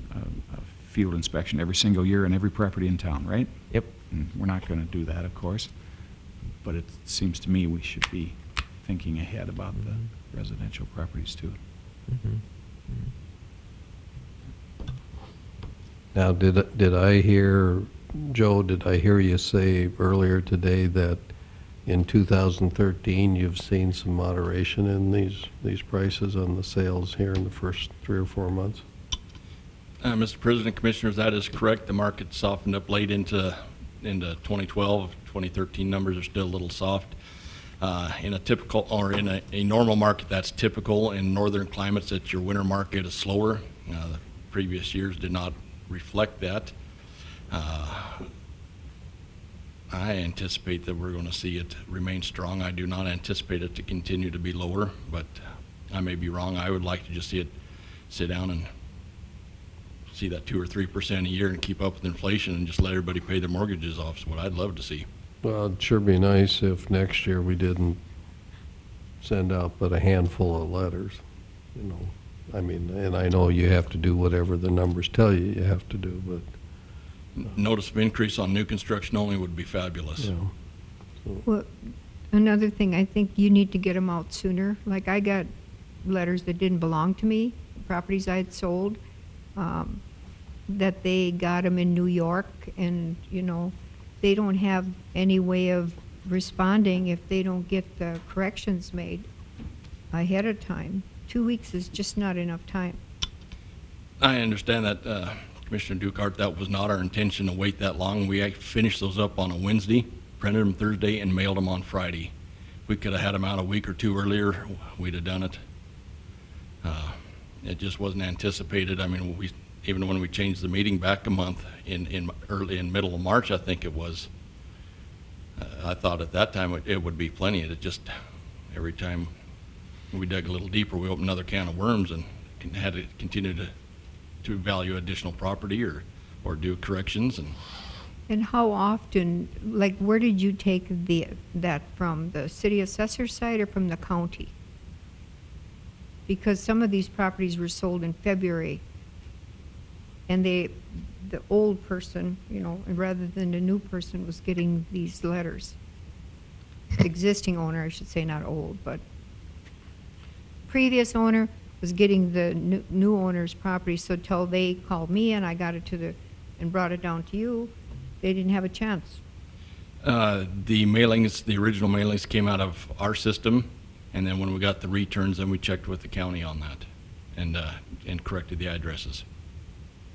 field inspection every single year in every property in town, right? Yep. And we're not going to do that, of course. But it seems to me we should be thinking ahead about the residential properties too. Now, did I hear, Joe, did I hear you say earlier today that in 2013 you've seen some moderation in these prices on the sales here in the first 3 or 4 months? Mr. President, Commissioners, that is correct. The market softened up late into 2012. 2013 numbers are still a little soft. In a typical, or in a normal market, that's typical. In northern climates, that your winter market is slower. The previous years did not reflect that. I anticipate that we're going to see it remain strong. I do not anticipate it to continue to be lower, but I may be wrong. I would like to just see it sit down and see that 2 or 3% a year and keep up with inflation and just let everybody pay their mortgages off. Is what I'd love to see. Well, it'd sure be nice if next year we didn't send out but a handful of letters, you know. I mean, and I know you have to do whatever the numbers tell you you have to do, but, Notice of increase on new construction only would be fabulous. you know. Well, another thing, I think you need to get them out sooner. Like, I got letters that didn't belong to me, properties I had sold, that they got them in New York, and, you know, they don't have any way of responding if they don't get the corrections made ahead of time. 2 weeks is just not enough time. I understand that, Commissioner Dukart, that was not our intention to wait that long. We finished those up on a Wednesday, printed them Thursday, and mailed them on Friday. If we could have had them out a week or two earlier, we'd have done it. It just wasn't anticipated. I mean, even when we changed the meeting back a month in middle of March, I think it was, I thought at that time it would be plenty. It just, every time we dug a little deeper, we opened another can of worms and had to continue to value additional property or do corrections. And how often, like, where did you take that from, the city assessor side or from the county? Because some of these properties were sold in February, and the old person, you know, rather than the new person, was getting these letters. Existing owner, I should say, not old, but previous owner was getting the new owner's property, so till they called me and I got it and brought it down to you, they didn't have a chance. The mailings, the original mailings came out of our system, and then when we got the returns, then we checked with the county on that and corrected the addresses.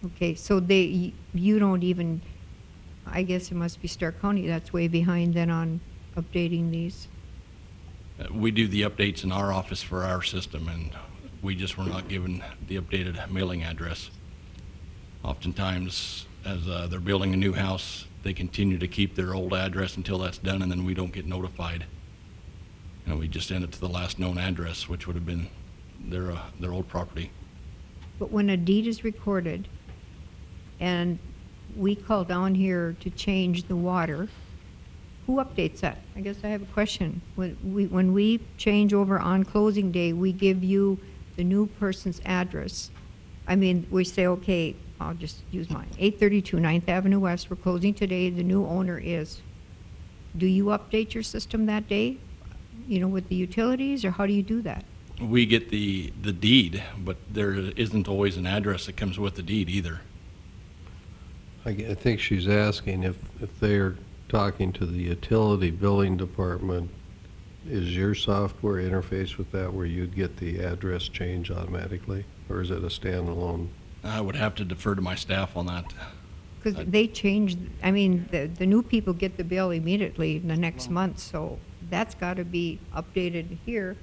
Okay, so you don't even, I guess it must be Stark County that's way behind then on updating these. We do the updates in our office for our system, and we just were not given the updated mailing address. Oftentimes, as they're building a new house, they continue to keep their old address until that's done, and then we don't get notified. And we just send it to the last known address, which would have been their old property. But when a deed is recorded and we call down here to change the water, who updates that? I guess I have a question. When we change over on closing day, we give you the new person's address. I mean, we say, okay, I'll just use mine, 832 9th Avenue West, we're closing today, the new owner is. Do you update your system that day, you know, with the utilities, or how do you do that? We get the deed, but there isn't always an address that comes with the deed either. I think she's asking if they're talking to the utility billing department, is your software interface with that where you'd get the address change automatically, or is it a standalone? I would have to defer to my staff on that. Because they change, I mean, the new people get the bill immediately the next month, so that's got to be updated here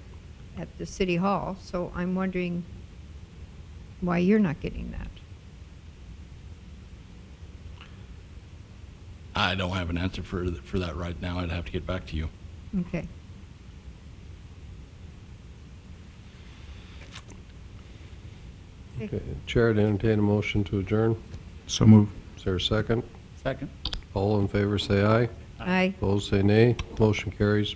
at the city hall. So I'm wondering why you're not getting that. I don't have an answer for that right now. I'd have to get back to you. Okay. Okay, Chair, to entertain a motion to adjourn. So move. Is there a second? Second. All in favor, say aye. Aye. Opposed, say nay. Motion carries.